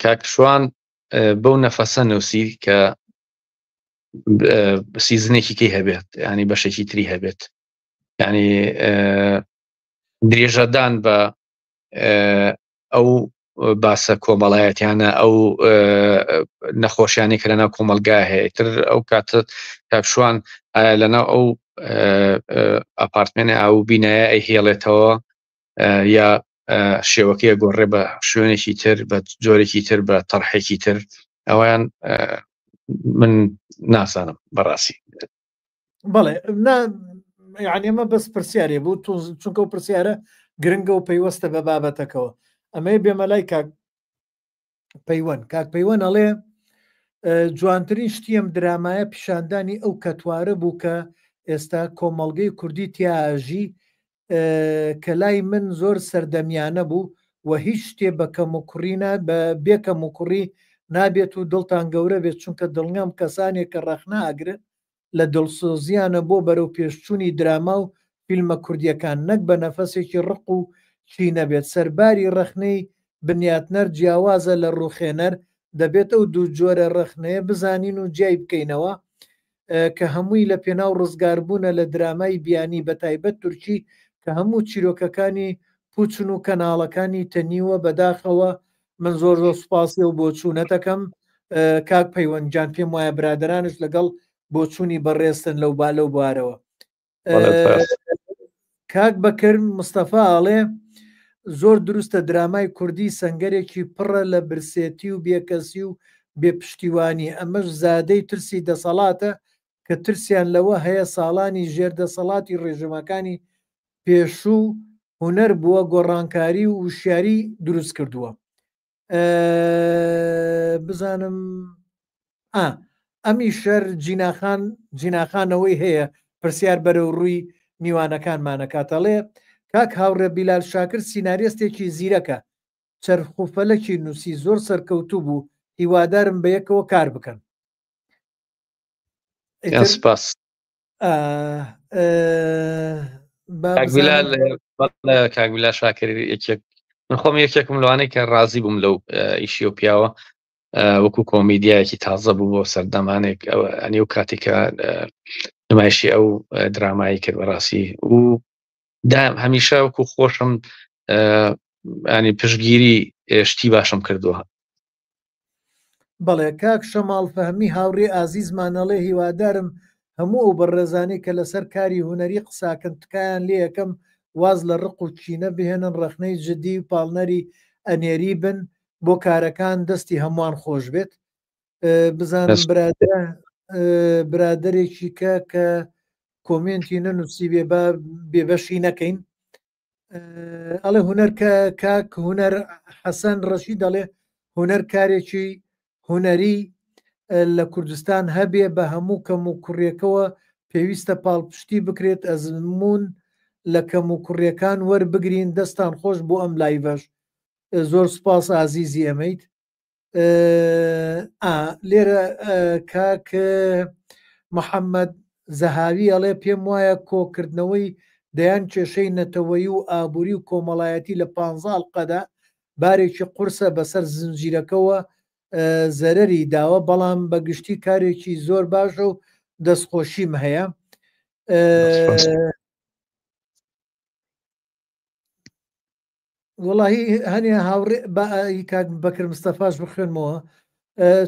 کاکشوان بەو نەفەسە نووسی کە سیزنێکی کەی هەبێت ینی بەشێکی تری هەبێت ینی درێژەدان بە ئەو باسە کۆمەڵایەتیانە ئەو نەخۆشیانی کە لەناو کۆمەلگا هەیە تر ئەو کاتە کاکشوان لەناو ئەو ئەپارتمێنە ئەو بینایە ئەی هێڵێتەوە یا شێوەکەی گۆڕێ بە شوێنێکی تر بە جۆرێکی تر بە تەڕحێکی تر ئەویان من ناسانم بەڕاستی. بەڵێ یعنی ئەمە بەس پرسیارێ بوو چونکە و پرسیارە گرنگە و پەیوەستە بە بابەتەکەەوە. ئەمەی بێمەلای کاک پەیوەن ئەڵێ جوانترین شتیم درامایە پیشاندانی ئەو کەتوارە بوو کە ئێستا کۆمەڵگەی کوردی تیاژی کە لای من زۆر سەردەمیانە بوو و هیچ شتێ بە کەموکوڕینە بە بێکەم و کوڕی نابێت و دڵتان گەورە بێت چونکە دڵنیام کەسانێک کە ڕەخناگرن لە دڵسۆزیانە بۆ بەرەو پێشچوونی دراما و فیلمە کوردیەکان نەک بە نەفەسێکی ڕق و چی نەبێت. سەرباری ڕەخنەی بنیاتنەر جیاوازە لە ڕوخێنەر دەبێت ئەو دوو جۆرە ڕەخنەیە بزانین و جیای بکەینەوە کە هەمووی لە پێناو ڕزگاربوونە لە درامای بیانی بە تایبەت تورکی کە هەموو چیرۆکەکانی پوچن و کەناڵەکانی تەنیوە بەداخەوە. من زۆر سوپاسی و بۆچوونەتەکەم کاک پەیوەنجان پێم وایە برادرانش لەگەڵ بۆچوونی بەڕێستن لەو با لەو بوارەوە. کاک بەکرد مستەفا ئاڵێ زۆر دروستە درامای کوردی سەنگەرێکی پڕە لە برسێتی و بێکەسی و بێپشتیوانی ئەمەش زادەی ترسی دەسەڵاتە کە ترسیان لەوە هەیە ساڵانی ژێردەسەڵاتی ڕێژەمەکانی پێشوو هوەر بووە گۆڕانکاری و وشیاری دروست کردووە. بزانم ئەمی شەر جیناخانەوەی هەیە پرسیار بەرەو ڕووی میوانەکانمانەکاتەڵێ کاک هاوڕێ بیلال شاکر سیناریستێکی زیرەکە چەرخوفەلەکی نووسی زۆر سەرکەوتوو بوو هیوادارم بە یەکەوە کار بکەن. سپاس کاکبیلا شاکر من خۆم یەکێکم لەوانەیە کە ڕازی بووم لەو ئیشی و پیاوە وەکو کۆمیدیایەکی تازە بوو بۆ سەردەمانێک ئەنی و کاتێکە نمایشی ئەو درامایی کرد بەڕاستی و دام هەمیشە وەکو خۆشم ینی پشگیری شتی باشم کردووە. بەڵێ کاک شەماڵ فەهمی هاوڕێ ئازیزمانەڵێ هیوادارم هەموو ئەو بەڕێزانەی کە لەسەر کاری هوەری قساکەن تکایان لێ یەکەم واز لە ڕق و چینە بهێنن ڕەخنەی جدی و پاڵنەری ئەنێری بن بۆ کارەکان دەستی هەمووان خۆش بێت. بزانم برادێکی کە کۆمنتی نەنووسی بێبەشی نەکەین ئەڵێ هوەر کاک هوەر حەسەن ڕەشید دەڵێ هوەر کارێکی هوەری لە کوردستان هەبێ بە هەموو کەم و کوڕیەکەوە پێویستە پاڵپشتی بکرێت ئەزمون لە کەم و کوڕیەکان وەربگرین. دەستان خۆش بۆ ئەم لایڤەش. زۆر سوپاس ئازیزی ئەمەیت. لێرە کاک محەممەد زەهاوی ئەڵێ پێم وایە کۆکردنەوەی دەیان کێشەی نەتەوەیی و ئابووری و کۆمەڵایەتی لە 15 قەدا بارێکی قورسە بەسەر زنجیرەکەەوە زەرەری داوە، بەڵام بەگشتی کارێکی زۆر باشە و دەستخۆشیم هەیە. وڵی هەنێ هاوڕێ بەکر مستەفاش بخوێنمەوە.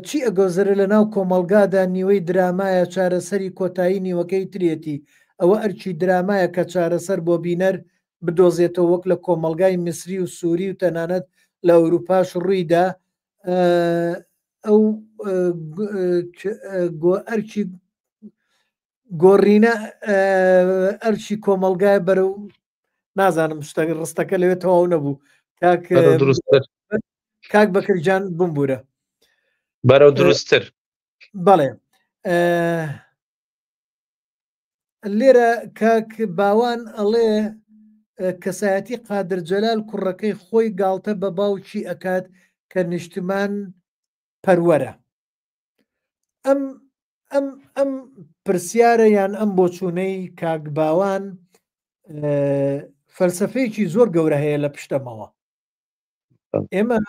چی ئەگۆزرە لە ناو کۆمەلگادا نیوەی درامایە چارەسەری کۆتایی نیوەکەی ترێتی، ئەوە ئەرچی درامایە کە چارەسەر بۆ بینەر بدۆزێتەوە وەک لە کۆمەلگای میسری و سووری و تەنانەت لە ئەوروپاش ڕوویدا. ئەو ئەرچی گۆڕینە ئەرچی کۆمەلگای بەرە و نازانم شتەکە ڕستەکە لەوێت تەواو نەبوو. کاک بەکرجان بمبورە بەرەو دروستتر. بەڵێ لێرە کاک باوان ئەڵێ کەسایەتی قادر جەلال کوڕەکەی خۆی گاڵتە بە باوکی ئەکات کە نیشتمان پەروەرە. ئەم پرسیارە یان ئەم بۆچوونەی کاک باوان فەلسفەیەکی زۆر گەورە هەیە لە پشتەمەوە. ئێمە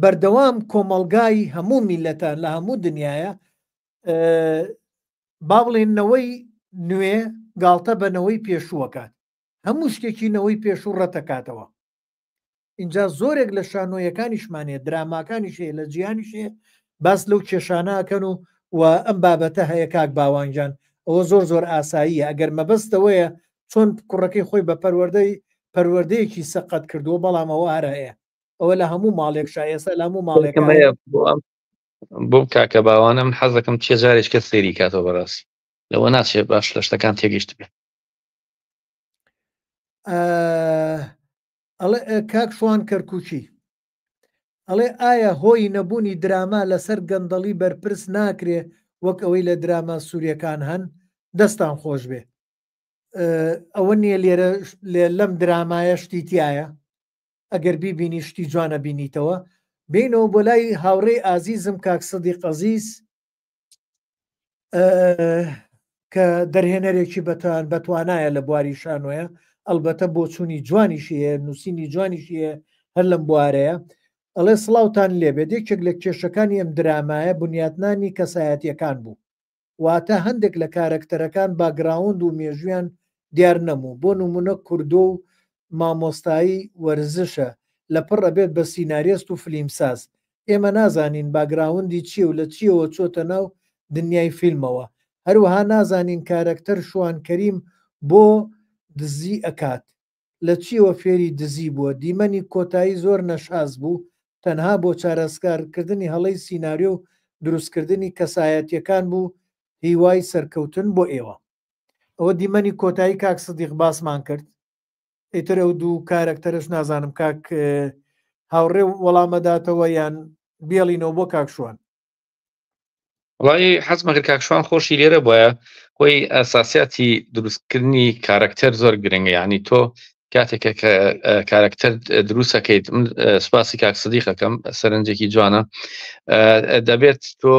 بەردەوام کۆمەلگای هەموو میلەتان لە هەموو دنیاە با بڵێنەوەی نوێ گاڵتە بەنەوەی پێشووەکات، هەموو شتێکینەوەی پێشوو ڕەتەکاتەوە. اینجا زۆرێک لە شانۆیەکانیشمانێ دراماکانیشێ لە جیانیشێ باس لەو کێشانەکەن و ئەم بابەتە هەیە کاک باوانجان. ئەوە زۆر زۆر ئاساییە. ئەگەر مەبەستەوەیە چۆن کوڕەکەی خۆی بە پەروەردەیەکی سەقەت کردووە، بەڵام ئەوە هەرە هەیە. ئەوە لە هەموو ماڵێک شایەسە لە هەموو ماڵێک بۆ کاکە باوانە من حەز دەکەم چێ جارێککە سێری کاتەوە بەڕاستی لەوە ناچێت باش لە شتەکان تێگەیشت بێت. ئەڵێ کاک شوان کەرکوچی ئەڵێ ئایا هۆی نەبوونی دراما لەسەر گەندەڵی بەرپرس ناکرێ وەک ئەوەی لە دراما سووریەکان هەن؟ دەستان خۆش بێ. ئەوە نییە لێرە لەم درامایە شتی تایە. ئەگەر بیبینی شتی جوانە بینیتەوە. بینەوە بۆ لای هاوڕێی ئازیزم کاک سەدیق عەزیز کە دەرهێنەرێکی بەتوانایە لە بواری شانۆیە، ئەلبەتە بۆ چوونی جوانیشیە، نووسینی جوانیشیە هەر لەم بوارەیە. ئەڵێ سڵاوتان لێبێت یەکێک لە کێشەکانی ئەم درامایە بنیاتنانی کەسایەتیەکان بوو، واتە هەندێک لە کارەکتەرەکان باگراوند و مێژویان دیار نەموو. بۆ نمونە کوردۆ و مامۆستایی وەرزشە لە پڕ ئەبێت بە سیناریست و فلیمساز. ئێمە نازانین باگراوندی چیە و لە چیەوە چۆتە ناو دنیای فیلمەوە. هەروەها نازانین کارەکتەر شوان کەریم بۆ دزی ئەکات، لە چیەوە فێری دزی بووە. دیمەنی کۆتایی زۆر نەشاز بوو، تەنها بۆ چارەسکارکردنی هەڵەی سیناریۆ و دروستکردنی کەسایەتیەکان بوو هیوای سەرکەوتن بۆ ئێوە. ئەوە دیمەنی کۆتایی کاک سەدیق باسمان کرد. ئیتر ئەو دوو کارەکتەرش نازانم کاک هاوڕێ وەڵامەداتەوە یان بێڵینەوە بۆ کاک شوان. وڵی حەزمە کرد کاکشوان خۆشی لێرە بۆیە خۆی ئەساسیاتی دروستکردنی کارکتەر زۆر گرنگە. یعنی تۆ کاتێکە کە کارکتەر دروستەکەیت، سپاسی کاک سەدیقەکەم سەرنجێکی جوانە، دەبێت تۆ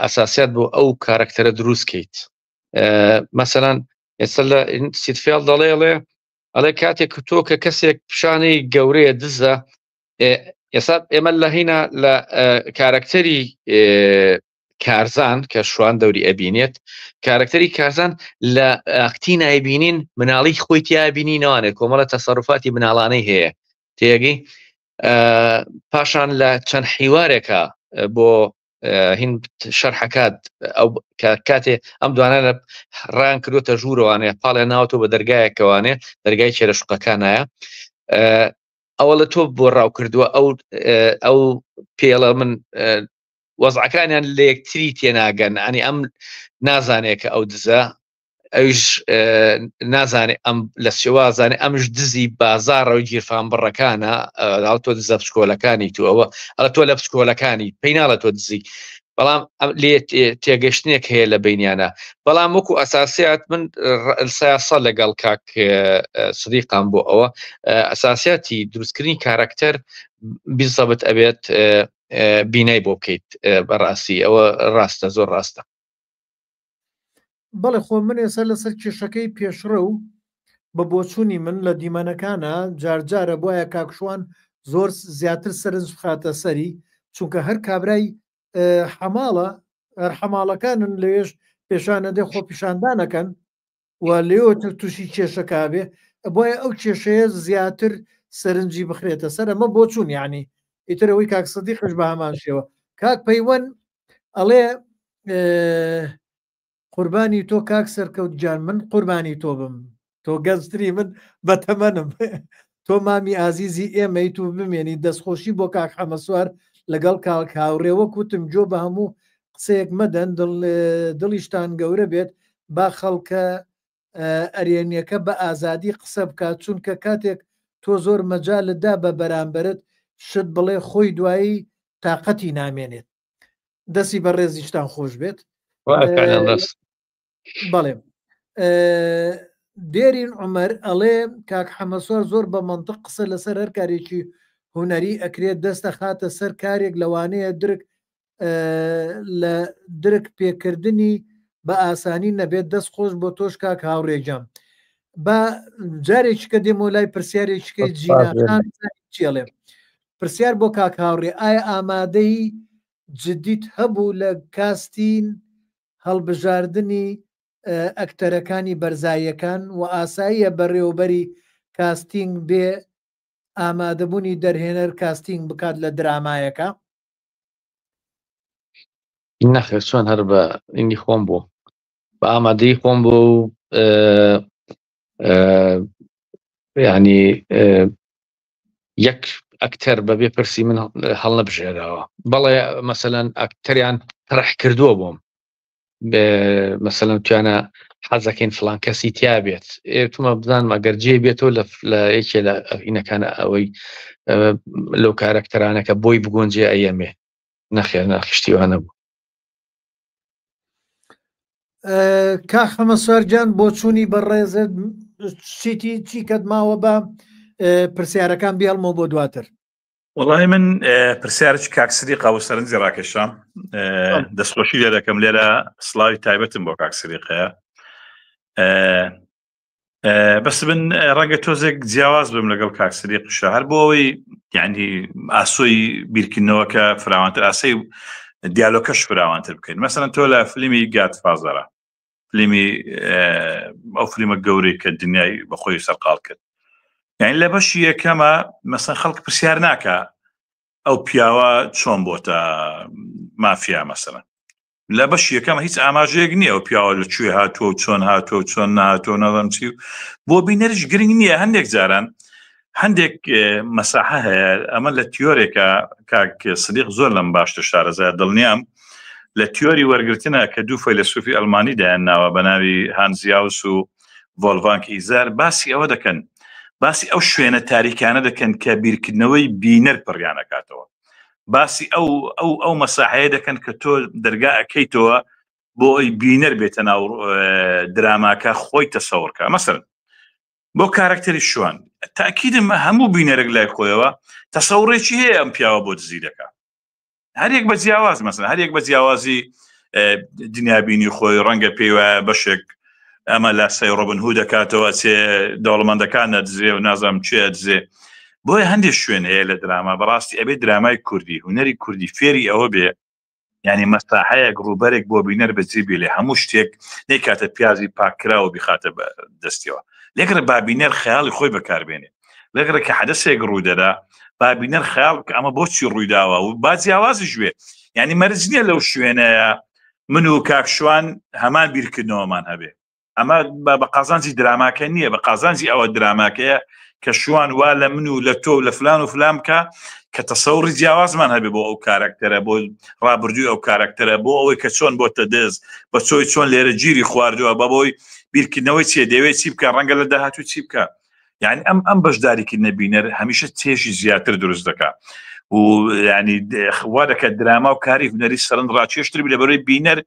ئەساسیات بۆ ئەو کارکتەرە دروستکەیت. مەسەلەن ئێستا لە سیتفێڵ دەڵێڵێ ئەڵێ کاتێک تۆ کە کەسێک پیشانەی گەورەیە دزە، ئێستا ئێمە لە هینە لە کارکتەری کارزان کە شوان دەوری ئەبینێت، کارکتەری کارزان لە ئاکتی نایبینین مناڵی خۆی تیابینینەوانێت، کۆمەڵە تەسەڕوفاتی مناڵانەی هەیە تێگەی. پاشان لە چەند حیوارێکە بۆ هین شەرحەکات ئەو کاتێ ئەم دوانە لە ڕان کردوتە ژوورەوانێ پاڵێ ناوتۆ بە دەرگایەکەوانێ دەرگای چێرە شوقەکانایە، ئەوە لە تۆ بۆ ڕاو کردووە ئەو پێڵە من وەزعەکانیان لە یەکتری تێناگەن. ئەنی ئەم نازانێت کە ئەو دزە، ئەوش نازانێت ئەم لە سێوازانێ ئەمش دزی بازاڕەوە گیرفان بڕەکانە، تۆ دزە پچکۆلەکانی تو ئەوە ئەڵە تۆ لە پچکۆلەکانی پێی ناڵە تۆ دزی. بەڵام لێ تێگەشتنێک هەیە لە بینیانە بەڵام وەکو ئەساسیات من سیاسە لەگەڵ کاک سدیقان بۆ ئەوە ئەساسیاتی دروستکردنی کارکتەر بیزەبت ئەبێت بینای بۆ بکەیت بەڕاستی ئەوە ڕاستە زۆر ڕاستە بەڵێ خۆ من ێستا لەسەر کێشەکەی پێشڕە و بە بۆچوونی من لە دیمەنەکانە جارجارە بۆیە کاکشوان زۆر زیاتر سەرنج خاتە سەری چونکە هەر کابرای حەماڵە حەماڵەکانن لەوێش پێشانەدە خۆ پیشاندانەکەن و لێوتر تووشی کێشەکابێ بۆیە ئەو کێشەیە زیاتر سەرنجی بخرێتە سەر ئەمە بۆچوون یعنی ئیترەوەی کاک سەدیقش بە هەمان شێوە کاک پەیوەند ئەڵێ قوربانی تۆ کاک سەرکەوت گیان من قوربانی تۆ بم تۆ گەنجتری من بەتەمەنم تۆ مامی ئازیزی ئێمەی تو بمێنی دەستخۆشی بۆ کاک حەمەسوار لەگەڵ کاک هاوڕێوە کوتم جۆ بە هەموو قسەیەک مەدەن دڵیشتان گەورە بێت با خەڵکە ئەرێنیەکە بە ئازادی قسە بکات چونکە کاتێک تۆ زۆر مەجالتدا بە بەرامبرت شت بڵێ خۆی دوایی تااقەتی نامێنێت دەستی بە ڕێزیشتان خۆش بێت بەڵێ دێرین عومەر ئەڵێ کاک حەمەسوار زۆر بە منطق قسە لەسەر هەر کارێکی هوەری ئەکرێت دەستە خاتە سەر کارێک لەوانەیە درک لە درک پێکردنی بە ئاسانی نەبێت دەست خۆش بۆ تۆش کاک هاوڕێجام بە جارێکی کە دێمە لای پرسیارێکیکەی جیناخان چێڵێ پرسیار بۆ کاک هاوڕێ ئایا ئامادەی جدیت هەبوو لە کاستین هەڵبژاردننی ئەکتەرەکانی بەرزاییەکان و ئاساییە بەڕێوەبەری کاستینگ بێ ئامادەبوونی دەرهێنەر کاستینگ بکات لە درامایەکە نەخێر چۆن هەر بە ئینی خۆم بوو بە ئامادەی خۆم بوو ینی یەک ئەکتەر بەبێ پرسی من هەڵ نەبژێرەوە بەڵێ مەسەلەن ئەکتەریان طرح کردووە بۆم مەسەلەن توانە حەزەکەین فلان کەسی تیا بێت تومە بزانم ئەگەر جێ بێتەوە لە یەکێ لە ئینەکانە ئەوەی لەو کارکتەرانەکە بۆی بگۆنجێ ئەیەمێ نەخێر نەخشتیوانە بوو کاک حەمەسوارجان بۆ چوونی بەڕێزت چی کەت ماوە بە پرسیارەکان بیاڵمەوە بۆ دواتر وڵی من پرسیارێکی کاک سدیق و سەرنجی ڕاکێشام دەستخۆشی لێ دەکەم لێرە سڵاوی تایبەتم بۆ کاک سدیقەیە بەس من ڕەنگە تۆزێک جیاواز بم لەگەڵ کاک سدیقشە هەر بۆ ئەوەی یعنی ئاسۆی بیرکردنەوەکە فراوانتر ئاسەی دیالۆکەش فراوانتر بکەین مەسەرەن تۆ لە فلیمی گادفازەرە فلیمی ئەو فلیمە گەورەی کە دنیای بەخۆی سەرقاڵ کرد یعنی لە بەشی یەکەمە مەسەن خەڵک پرسیار ناکە ئەو پیاوە چۆن بۆتە مافیا مەسەرەن لە بەشی یەکەمە هیچ ئاماژەیەک نییە ئەو پیاوە لەکوێ هاتووە چۆن هاتووە چۆن نهاتۆ نەڵم چی بۆ بینەرش گرنگ نییە هەندێک جاران هەندێک مەساحە هەیە ئەمە لە تیۆرێکە کاک سدیق زۆر لەم باشتە شارەزای دڵنیام لە تیۆری وەرگرتنە کە دوو فەیلسوفی ئەڵمانی دایان ناوە بە ناوی هانزیاوس و ڤۆلڤانک ئیزار باسی ئەوە دەکەن باسی ئەو شوێنە تاریکانە دەکەن کە بیرکردنەوەی بینەر پڕیانەکاتەوە باسی ئەو مەساحەیە دەکەن کە تۆ دەرگا ئەەکەیتەوە بۆ ئەی بینەر بێتە ناو دراماکە خۆی تەسەوڕکە مەسەرن بۆ کارکتەری شوان تاکیدم هەموو بینەرێک لای خۆیەوە تەسەوڕێکی هەیە ئەم پیاوە بۆ دزی دەکات هەرێک بە جیاواز مەسەن هەرێک بە جیاوازی دنیابینی خۆی ڕەنگە پێی وایە بەشێک ئەمە لە سەی ڕۆبن هود دەکاتەوە چێ دەوڵەمەندەکان نەدزێ و نازانم چێ دزێ بۆیە هەندێک شوێن هەیە لە دراما بەڕاستی ئەبێ درامای کوردی هوەری کوردی فێری ئەوە بێ ینی مەساحەیەک ڕوبەرێک بۆ بینەر بەجێ بێ لێ هەموو شتێک نەیکاتە پیازی پاکراوە بیخاتە دەستیەوە لێگرە بابینەر خەیاڵی خۆی بەکاربێنێ لەگرە کە حەدەسێک ڕوودەدا بابینەر خەیاڵ ئەمە بۆچی ڕوویداوە و با جیاوازیش بێ ینی مەرج نییە لەو شوێنەیە من و کاکشوان هەمان بیرکردنەوەمان هەبێ ئەمە بە قازانجی دراماکە نییە بە قازانجی ئەوە دراماکەیە کە شوان وا لە من و لە تۆ لە فلان و فلان بکە کە تەسەوڕی جیاوازمان هەبێ بۆ ئەو کارکتەرە بۆ ڕابردووی ئەو کارکتەرە بۆ ئەوەی کە چۆن بۆتە دەست بە چۆی چۆن لێرە گیری خواردووە بە بۆی بیرکردنەوەی چیە دەوێت چی بکە ڕەنگە لە داهاتوو چی بکە یعنی ئەم بەشداریکردنە بینەر هەمیشە چێژی زیاتر دروست دەکات و ینی وا دەکات دراما و کاری هونەری سەرنج ڕاکێشتر بێ لەبەرەوەی بینەر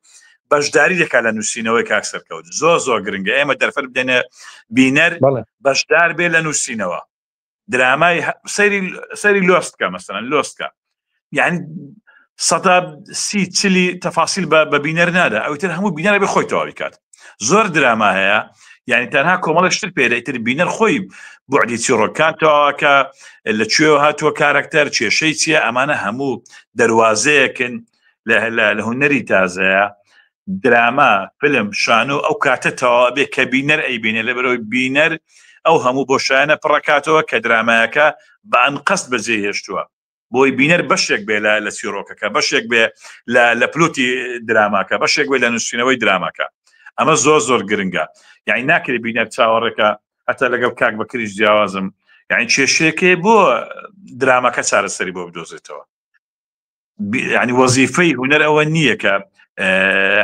بەشداری دەکات لە نووسینەوەی کاکسەرکەوت زۆر گرنگە ئێمە دەرفەر بدەنە بینەر بەشدار بێ لە نووسینەوە درامای سەیری لۆستکە مەسەڵەن لۆستکە یعنی 130 تەفاسیل بە بینەر نادا ئەوتر هەموو بینەرە بێ خۆی تەواوی کات زۆر دراما هەیە یعنی تەنها کۆمەڵشتر پێدا ئیتر بینەر خۆی بوعدی چیرۆکان تەواوەکە لەکوێوە هاتووە کارکتەر کێشەی چییە ئەمانە هەموو دەواازەیەکن لە هونەری تازەیە دراما فلم شانۆ ئەو کاتە تەواو بێ کە بینەر ئەی بینێ لەبەرەوەی بینەر ئەو هەموو بۆشایانە پڕکاتەوە کە درامایەکە بە ئەنقەست بەجێ هێشتووە بۆی بینەر بەشێک بێ لە چیرۆکەکە بەشێک بێ لە پلوتی دراماکە بەشێک بێ لە نووسینەوەی دراماکە ئەمە زۆر گرنگە یعنی ناکرێت بینەر چاوەڕێکە هەتا لەگەڵ کاک بەکریش جیاوازم یعنی کێشەیەکێ بۆ دراماکە چارەسەری بۆ بدۆزێتەوە یعنی وەزیفەی هونەر ئەوە نییە کە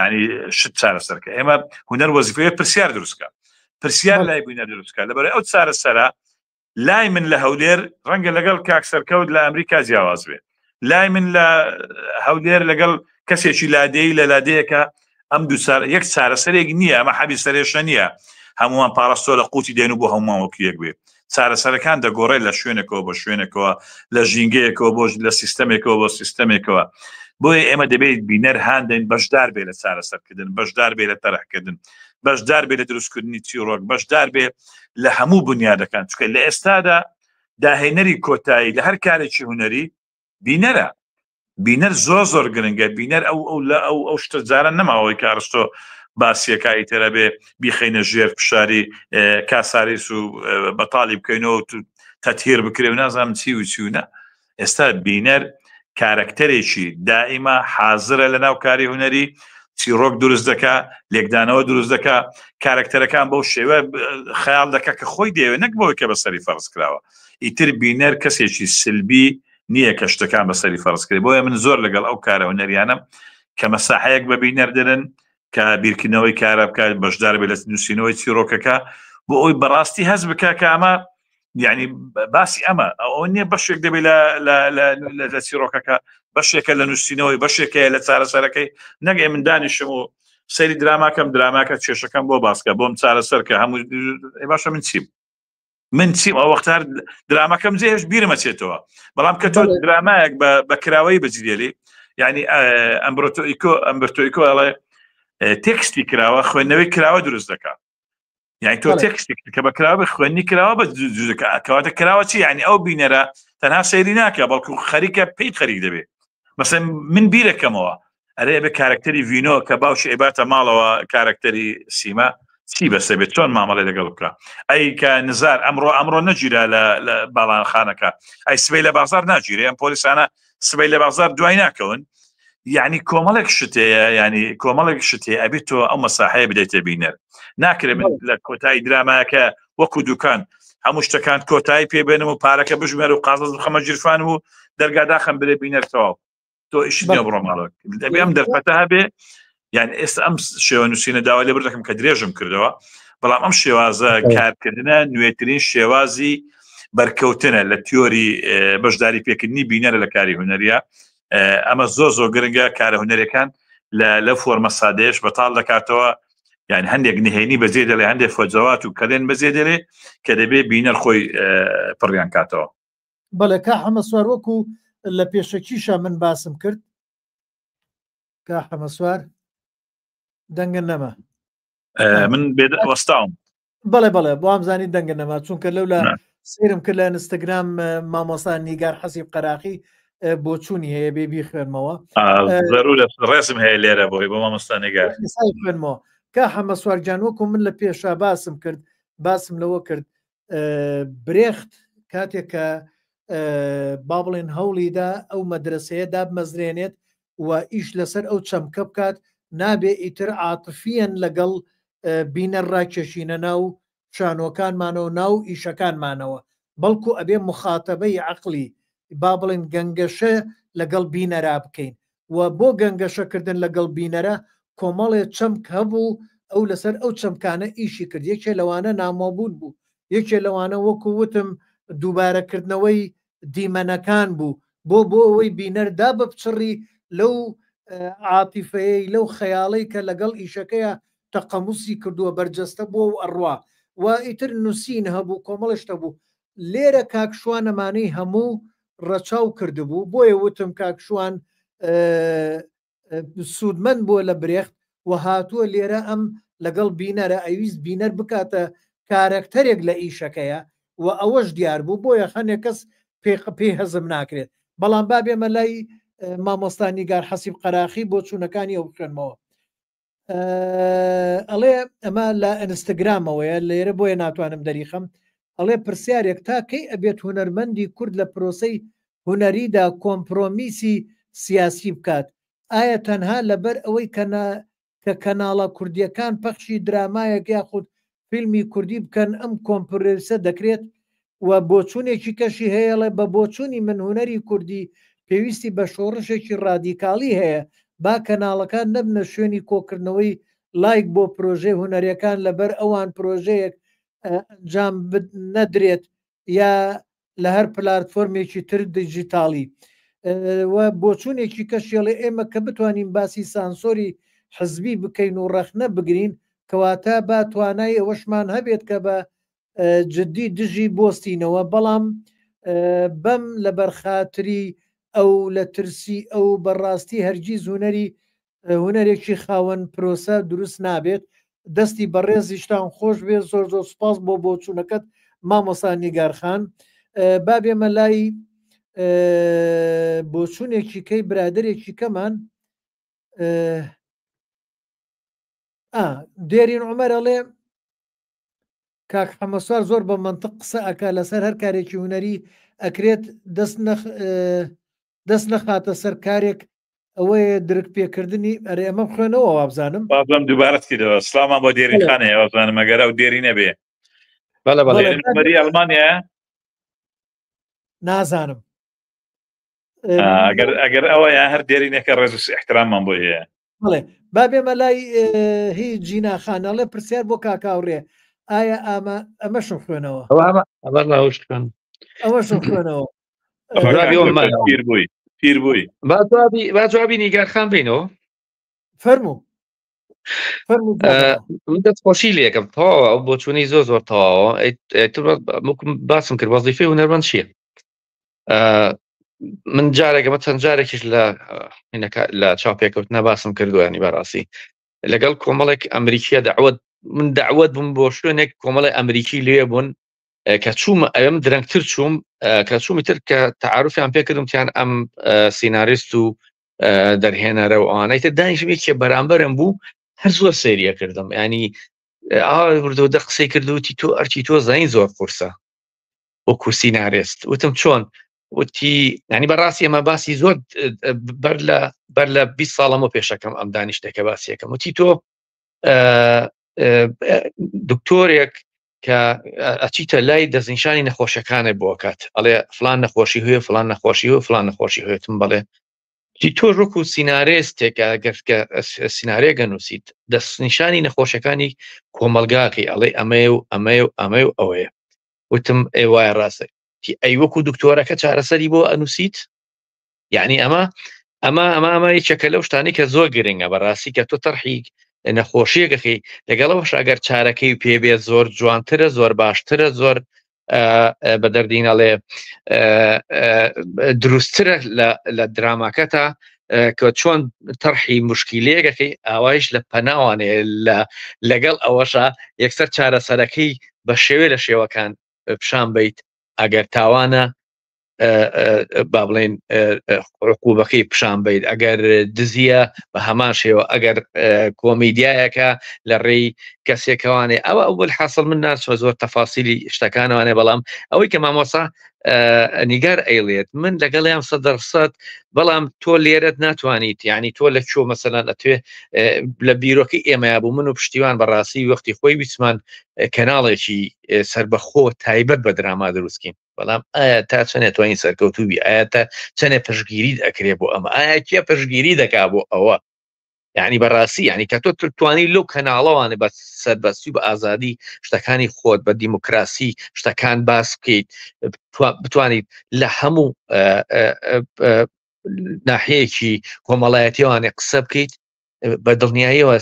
ینی شت چارەسەرکە ئێمە هونەر وەزیفەیە پرسیار دروستکە پرسیار لای بینەر دروستکە لەبەرەوەی ئەو چارەسەرە لای من لە هەولێر ڕەنگە لەگەڵ کاکسەرکەوت لە ئەمریکا جیاواز بێ لای من لە هەولێر لەگەڵ کەسێکی لادەی لە لادەیەکە ئەم دوو یەک چارەسەرێک نییە ئەمە حەبی سەرێشە نییە هەمووان پاراستۆ لە قوتی دێن و بۆ هەمومان وەکیەک بێ چارەسەرەکان دەگۆڕێت لە شوێنێکەوە بۆ شوێنێکەوە لە ژینگەیەکەوە بۆ لە سیستەمێکەوە بۆ سیستەمێکەوە بۆیە ئێمە دەبێت بینەر هاندێن بەشدار بێ لە چارەسەرکردن بەشدار بێ لە تەرەحکردن بەشدار بێ لە دروستکردنی چیرۆک بەشدار بێ لە هەموو بنیادەکان چکە لە ئێستادا داهێنەری کۆتایی لە هەر کارێکی هونەری بینەرە بینەر زۆر گرنگە بینەر ئەو شتە جارە نەماوەی کارستۆ باسیەکایی تەرە بێ بیخەینە ژێر فشاری کاساریس و بەتاڵی بکەینەوە تەتهیر بکرێ و نازانم چی و چیونە ئێستا بینەر کارکتەرێکی دائیمە حازرە لە ناو کاری هونەری چیرۆک دروست دەکا لێکدانەوە دروست دەکا کارکتەرەکان بەو شێوە خەیاڵ دەکا کە خۆی دەوێت نەک بەوەی کە بەسەری فەرز کراوە ئیتر بینەر کەسێکی سلبی نییە کە شتەکان بەسەری فەرز کرێ بۆیە من زۆر لەگەڵ ئەو کارە هونەریانم کە مەساحەیەک بە بینەر دەرن کە بیرکردنەوەی کارە بکات بەشدار بێت لە نووسینەوەی چیرۆکەکە بۆ ئەوی بەڕاستی هەز بکە کە ئەمە یعنی باسی ئەمە ئەو نییە بەشێک دەبێت لە چیرۆکەکە بەشێکە لە نووسینەوەی بەشێکەیە لە چارەسەرەکەی نەگەی من دانیشم و سەیری دراماکە کێشەکەم بۆ باسکە بۆم چارەسەر کە هەموو باشە من چیم ئەو وەختار درامەکەم جێهێش بیرمە چێتەوە بەڵام کە تۆ درامایەک بە کراوەی بەجێری یعنی ئەمبرتۆیکۆ ئەڵێ تێکستی کراوە خوێندنەوەی کراوە دروست دەکات یعنی تۆ تێکستی کە بە کراوە خوێندنی کراوە بە کەواتە کراوە چی یعنی ئەو بینەرە تەنها سەیری ناکە بەڵکو خەریکە پێی خەریک دەبێت مثلا من بیرەکەمەوە ئەرێ بە کارکتەری ڤینۆ کە باوشی ئێباتە ماڵەوە کارکتەری سیما چی بەسە بێت چۆن مامەڵی لەگەڵ بکە ئەی کە نزار ئەمڕۆ نەگیرە لە باڵانخانەکە ئەی سبەی لە بازار ناگیرێ ئەم پۆلیسانە سبەی لە بازار دوای ناکەون یعنی کۆمەڵێک شتەیە ینی کۆمەڵێک شتێ ئەبێت تۆ ئەو مەساحەیە بدەیتە بینەر ناکرێت لە کۆتایی درامایەکە وەکو دوکان هەموو شتەکان کۆتایی پێبێنم و پارەکە بژمێر و قازڵ بخەمە جیرفان و دەرگاداخم برێ بینەر تەواو تۆ ئیشی نییە بڕۆ ماڵەوە دەبێ ئەم دەرفەتە هەبێ یعنی ئێستا ئەم شێوە نووسینە داوا لێ بردەکەم کە درێژم کردەوە بەڵام ئەم شێوازە کارکردنە نوێترین شێوازی بەرکەوتنە لە تیۆری بەشداری پێکردنی بینەرە لە کاری هونەریە ئەمە زۆر گرنگە کارە هونەرەکان لە فۆرمە سادەیەش بەتاڵ دەکاتەوە یعنی هەندێک نهێنی بەجێ دەڵێ هەندێک فۆجەوات و کەلێن بەجێ دەرێ کە دەبێ بینەر خۆی پڕیان کاتەوە بەڵێ کا حەمەسوار وەکو لە پێشەکیشە من باسم کرد کا حەمەسوار دەنگە نەما من وەستاوم بەڵێ بۆ ئەمزانی دەنگە نەما چونکە لەولا سێرم کرد لە ئینستاگرام مامۆستا نیگار حەسیب قەراقی بۆ چوونی هەیە بێبی خوێنمەوە ضرورە ڕێسم هەیە لێرە بۆی بۆ مامۆستا نیگار خوێنمەوە کا حەمەسوارجان وەکو من لە پێشا باسم لەوە کرد برێخت کاتێک کە با بڵێن هەوڵیدا ئەو مەدرسەیە دابمەزرێنێت و ئیش لەسەر ئەو چەمکە بکات نابێ ئیتر عاتفیەن لەگەڵ بینەر ڕاکێشینە ناو شانۆکانمانەوە ناو ئیشەکانمانەوە بەڵکو ئەبێ مخاتەبەی عەقلی با بڵێن گەنگەشە لەگەڵ بینەرا بکەین و بۆ گەنگەشەکردن لەگەڵ بینەرە کۆمەڵێ چەمک هەبوو ئەو لەسەر ئەو چەمکانە ئیشی کرد یەکێ لەوانە نامۆبوون بوو یەکێ لەوانە وەکو وتم دووبارەکردنەوەی دیمەنەکان بوو بۆ ئەوەی بینەردا بە بچڕی لەو عاتیفەیە لەو خەیاڵی کە لەگەڵ ئیشەکەیە تەقەموسی کردووە بەرجەستە بۆ و ئەڕوا و ئیتر نووسین هەبوو کۆمەڵشتە بوو لێرە کاکشوانەمانەی هەموو ڕەچاو کردبوو بۆیە وتم کاکشوان سوودمەند بووە لە برێخت و هاتووە لێرە ئەم لەگەڵ بینەرە ئەویست بینەر بکاتە کارکتەرێک لە ئیشەکەیە و ئەوەش دیار بوو بۆیە خەنێک کەس پێی هەزم ناکرێت بەڵام با بێمە لای مامۆستانیگار حەسیب قەراخی بۆ چوونەکانی ئەو بخێنمەوە ئەڵێ ئەمە لە ئەنستەگرامەوەیە لێرە بۆیە ناتوانم دەریخەم ئەڵێ پرسیارێک تاکەی ئەبێت هونەرمەندی کورد لە پرۆسەی هونەریدا کۆمپرۆمیسی سیاسی بکات ئایا تەنها لەبەر ئەوەی کە کەناڵە کوردیەکان پەخشی درامایەک یاخود فیلمی کوردی بکەن ئەم کۆمپرسە دەکرێت و بۆچوونێکی کەشی هەیەڵێ بە بۆچوونی من هونەری کوردی پێویستی بە شۆڕشێکی ڕادیکاڵی هەیە با کەناڵەکان نەبنە شوێنی کۆکردنەوەی لایک بۆ پرۆژێ هونەریەکان لەبەر ئەوان پرۆژەیەک ئەنجام نەدرێت یا لە هەر پلاتفۆرمێکی تر دیجیتاڵی و بۆچوونێکی کەشێڵێ ئێمە کە بتوانین باسی سانسۆری حزبی بکەین و ڕەخنە بگرین کەواتە با توانای ئەوەشمان هەبێت کە بە جددی دژی بۆستینەوە بەڵام بەم لە بەرخاتری ئەو لە ترسی ئەو بەڕاستی هەرگیز هونەرێکی خاوەن پرۆسە دروست نابێت دەستی بەڕێزیشتان خۆش بێ زۆر زۆر سپاس بۆ بۆچوونەکەت مامۆستا نیگارخان با بێمە لای بۆچوونێکی کەی برادێکی کەمان دێرین عومەرەڵێ کاک حەمەسوار زۆر بە منطق قسە ئەکا لەسەر هەر کارێکی هونەری ئەکرێت دەست نەخاتە سەر کارێک ئەوەیە درک پێکردنی ئەرێ ئەمە بخوێنەوە وابزانم بازم دووبارەتکردەوە سلامان بۆ دێری خانەیە وابزانم ئەگەرە و دێری نەبێ مەری ئەڵمانیا نازانم ئەگەر ئەوەیە هەر دێرینێکە ڕێز احترامان بۆ هەیە بڵێ با بێمە لای هیچ جیناخانەڵێ پرسیار بۆ کاکاوڕێ ئایا ئەمەشم خوێنەوە ئەوەشم خوێنەوە پیر بووی با جوابی نیگارخان بینەوە فەرموو دەستخۆشی لێکم تەواوە ئەو بۆچوونی زۆر زۆر تەواوە باسم کرد وەزیفەی هونەرمەند چییە من جارێکمە چەند جارێکیش لە چاپێکەوتنە باسم کردوانی بەڕاستی لەگەڵ کۆمەڵێک ئەمریکیە من دعوت بووم بۆ شوێنێک کۆمەڵی ئەمریکی لێ بوون کە چوومە ئەم درەنگتر چووم کە چوومی تر کە تعاروفیان پێکردمتیان ئەم سیناریست و دەرهێنەرە و ئەوانەی تر دانیشتێکی بەرامبەرم بوو هەر زۆر سێریە کردم ینی بردەوە قسەی کردوتی تۆ ئەرچی تۆ زین زۆر قورسە وەکو سیناریست وتم چۆن وتی ینی بەڕاستی ئەمە باسی زۆر بەر لە 20 ساڵەمە پێشەکەم ئەم دانیشتێکە باسیەکەم وتی تۆ دکتۆرێک کە ئەچیتە لای دەستنیشانی نەخۆشیەکانێ بۆکات ئەڵێ فلان نەخۆشی هەیە فلان نەخۆشی هەیە فلان نەخۆشی هەیەتم بڵێ تۆ ڕووک و سینارێستێکە گەرکە سینارێگە نووسیت دەستنیشانی نەخۆشیەکانی کۆمەلگاکەی ئەڵێ ئەمەیە و ئەمەیە و ئەمەیە و ئەوەیە وتم ئێوایە ڕاستە ئەی وەکو دکتۆرەکە چارەسەری بۆ ئەنووسیت یعنی ئەمە یەکێکە لەو شتانی کە زۆر گرنگە بەڕاستی کە تۆ تەرحی نەخۆشیەکەخی لەگەڵەوەش ئەگەر چارەکەی پێبێت زۆر جوانترە زۆر باشترە زۆر بە دەردینەڵێ دروسترە لە دراماکەتە کە چۆن تەرحی مشکیلەیەکەکەی ئاوایش لە پەناوانێ لەگەڵ ئەوەشە یەکسەر چارەسەرەکەی بە شێوێ لە شێوەکان پیشان بیت ئەگەر تاوانە با بڵێن عقوبەکەی پیشان بیت ئەگەر دزیە بە هەمان شێوە ئەگەر کۆمیدیایەکە لە ڕێی کەسێکەوانێ ئەوە ئەو حاصل من ناچوە زۆر تەفاسیلی شتەکانوانێ بەڵام ئەوەی کە مامۆستا نیگار ئەیڵێت من لەگەڵیان 100% بەڵام تۆ لێرەت ناتوانیت یعنی تۆ لە چۆ مەسەلەن ئەتوێ لە بیرۆکەی ئێمەیا بوو من و پشتیوان بەڕاستی وەختی خۆی ویسمان کەناڵێکی سربەخۆ تایبەت بە دراما دروستکەین بەڵام ئایا تا چەنێ توانین سەرکەوتوبی ئایا تا چەنێ پشگیری ئەکرێ بۆ ئەمە ئایا کێ پشگیری دەکا بۆ ئەوە یعنی بەڕاستی یعنی کە تۆ توانی لەو کەناڵەوانە بە سەربەستی و بە ئازادی شتەکانی خۆت بە دیموکراسی شتەکان باس بکەیت بتوانیت لە هەموو ناحەیەکی کۆمەڵایەتیوانێ قسە بکەیت بە دڵنیاییەوە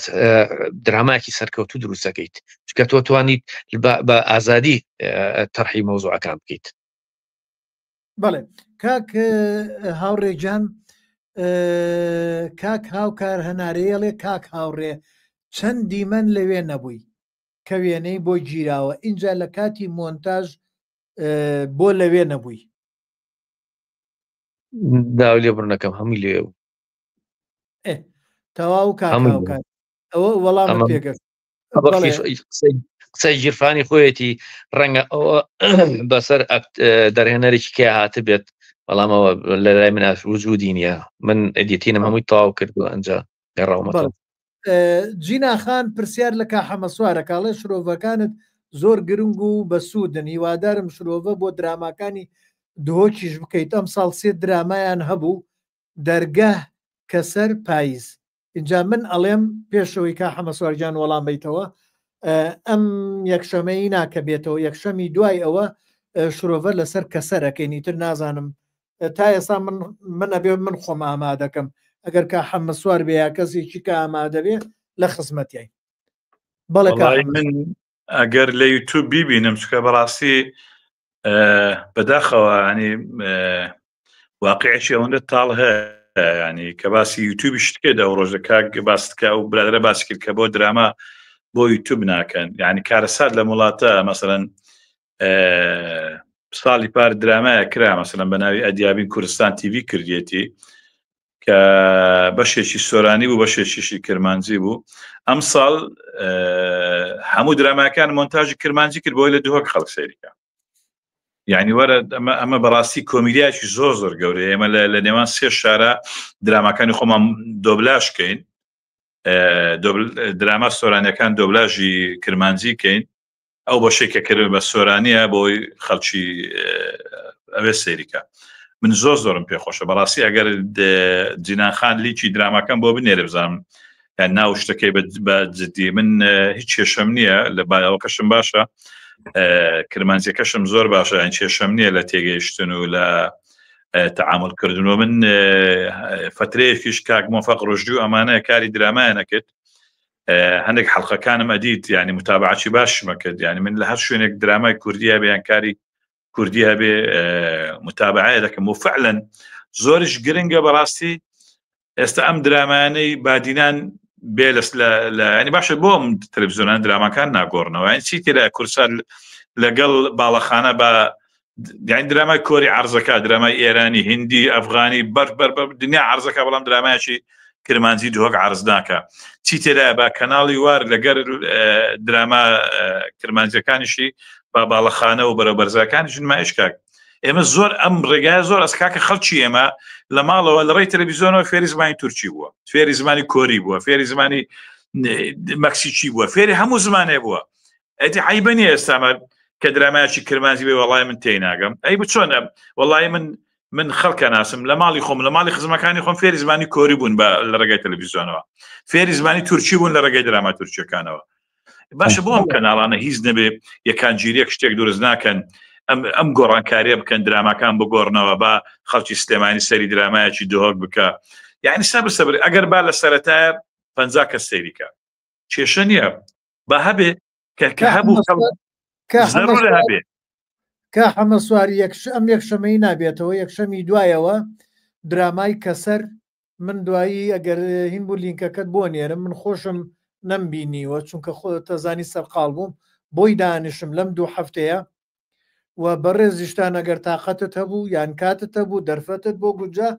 دراماکی سەرکەوتو دروستەکەیت کە تۆ توانیت بە ئازادی تەرحی مەوزوعەکان بکەیت. بەڵێ کاک هاوڕێجان کاک هاوکار هەنارەیەڵێ کاک هاوڕێ چەند دیمەن لەوێ نەبووی کە وێنەی بۆ گیراوە اینجا لە کاتی مۆنتاژ بۆ لەوێ نەبووی داو لێ بڕنەکەم هەمووی لێ تەواو کاک هاوکار ئەوە وەڵامە پێگەست قسەی ژیرفانی خۆیەتی ڕەنگە ئەوە بەسەر دەرهێنەرێکی کێ هاتە بێت بەڵامەوە لە لای من وجودی نییە من ئەدیتینم هەمووی تەواو کردو ئەنجا گەڕاومەتەوە. جیناخان پرسیار لە کا حەمەسوارە کاڵێ شرۆڤەکانت زۆر گرنگ و بە سوودن هیوادارم شرۆڤە بۆ دراماکانی دهۆکیش بکەیت ئەم ساڵ 3 درامایان هەبوو دەرگاه کەسەر پاییز اینجا من ئەڵێم پێشەوەی کا حەمەسوارجان وەڵام بیتەوە ئەم یەکشەمەی ناکە بێتەوە یەکشەمی دوای ئەوە شرۆڤە لەسەر کەسەرەکەینی تر نازانم تا ئێستا من ئەبێ من خۆم ئامادەکەم ئەگەر کا حەمەسوار بێ یا کەسێکی کە ئامادەبێ لە خزمەتیای بەڵێ من ئەگەر لە یوتیوب بیبینم چکە بەڕاستی بەداخەوە ینی واقعێکی ئەوەندە تاڵ هەیە ینی کە باسی یوتیوبی شتکێدا ئەو ڕۆژە کاک باستکە و برادرە باسی کرد کە بۆ دراما بۆ یوتیوب ناکەن یعنی کارەسات لە وڵاتە مەسەڵەن ساڵی پار درامایە کرا مەسەڵەن بە ناوی ئەدیابین کوردستان تیڤی کردێتی کە بەشێکی سۆرانی بوو بەشێکیشی کرمانجی بوو ئەم ساڵ هەموو دراماکان مۆنتاژی کرمانجی کرد بۆی لە دووەک خەڵک سەیریکە یعنی وەرە ئەمە بەڕاستی کۆمیدیایکی زۆر زۆر گەورەیە ئێمە لە نێوان 3 شارە دراماکانی خۆمان دۆبلاشکەین دراما سۆرانیەکان دۆبلاژی کرمانجی کەین ئەو بەشێکە کرد بە سۆرانیە بۆی خەڵکی ئەوێ سەیریکە من زۆرم پێخۆشە بەڕاستی ئەگەر جیناخان لیچی دراماکەم بۆ بنێرە بزانم ناو شتەکەی بە جدی من هیچ کێشەم نییە لە باەوەکەشم باشە کرمانجیەکەشم زۆر باشە ئەین کێشەم نییە لە تێگەیشتن و لە تعاملکردنەوە من فترەیەکیش کاک مۆفەق ڕۆژدی و ئەمانەیە کاری درامایە نەکرد هەندێک حەڵقەکانم ئەدیت ینی متابعاتی باشمە کرد ینی من لە هەر شوێنێک درامای کوردی هەبێ کاری کوردی هەبێ متابعە دەکەم و فعلەن زۆرش گرنگە بەڕاستی ئێستا ئەم درامانەی بادینان بێ لە ینی باشە بۆم تەلەڤیزیۆنان دراماکان ناگۆڕنەوە یعنی چی تێدا کورسان لەگەڵ باڵەخانە بە یعنی درامای کۆری عەرزەکە درامای ئێرانی هندی ئەفغانی بەر دنیا عەرزەکە بەڵام درامایکی کرمانجی دووەک عەرز ناکە چی تێدا بە کەناڵی وار لەگەر دراما کرمانجیەکانیشی با باڵەخانە و بەرەبەرزەکانی ژنمایش کاک ئێمە زۆر ئەم ڕێگای زۆر ئەس کاکە خەڵکی ئێمە لە ماڵەوە لە ڕێی تەلەڤیزیۆنەوە فێری زمانی تورکی بووە فێری زمانی کۆری بووە فێری زمانی مەکسیکی بووە فێری هەموو زمانێ بووە ئەتی عیبە نیە ئێستامە کە درامایکی کرمانجی بێ وەڵای من تێی ناگەم ئەی بچۆنە وەڵای من خەڵکە ناسم لە ماڵی خۆم لە ماڵی خزمەکانی خۆم فێری زمانی کۆری بوون لە ڕێگای تەلەڤیزیۆنەوە فێری زمانی تورکی بوون لە ڕێگای دراما تورکیەکانەوە باشە بۆ ئەم کەناڵانە هیچ نەبێ یەکان گیریەک شتێک دروست ناکەن ئەم گۆڕانکاریە بکەن دراماکان بگۆڕنەوە با خەڵکی سلێمانی سەری درامایەکی دۆک بکە یعنی سەبر ئەگەر با لە سەرەتایە 50 کەس سەیریکە کێشە نییە با هەبێ کە هەبوو هەبێ کە حەمەسواری ئەم یەکشەمەی نابێتەوە یەکشەمی دوایەوە درامای کەسەر من دوایی ئەگەر هین بوو لینکەکەت بۆ نێرم من خۆشم نەمبینیوە چونکە خۆ تەزانی سەرقاڵ بووم بۆی دانیشم لەم 2 هەفتەیە و بەڕێزیشتان ئەگەر تااقەتت هەبوو یان کاتت هەبوو دەرفەتت بۆ گوجە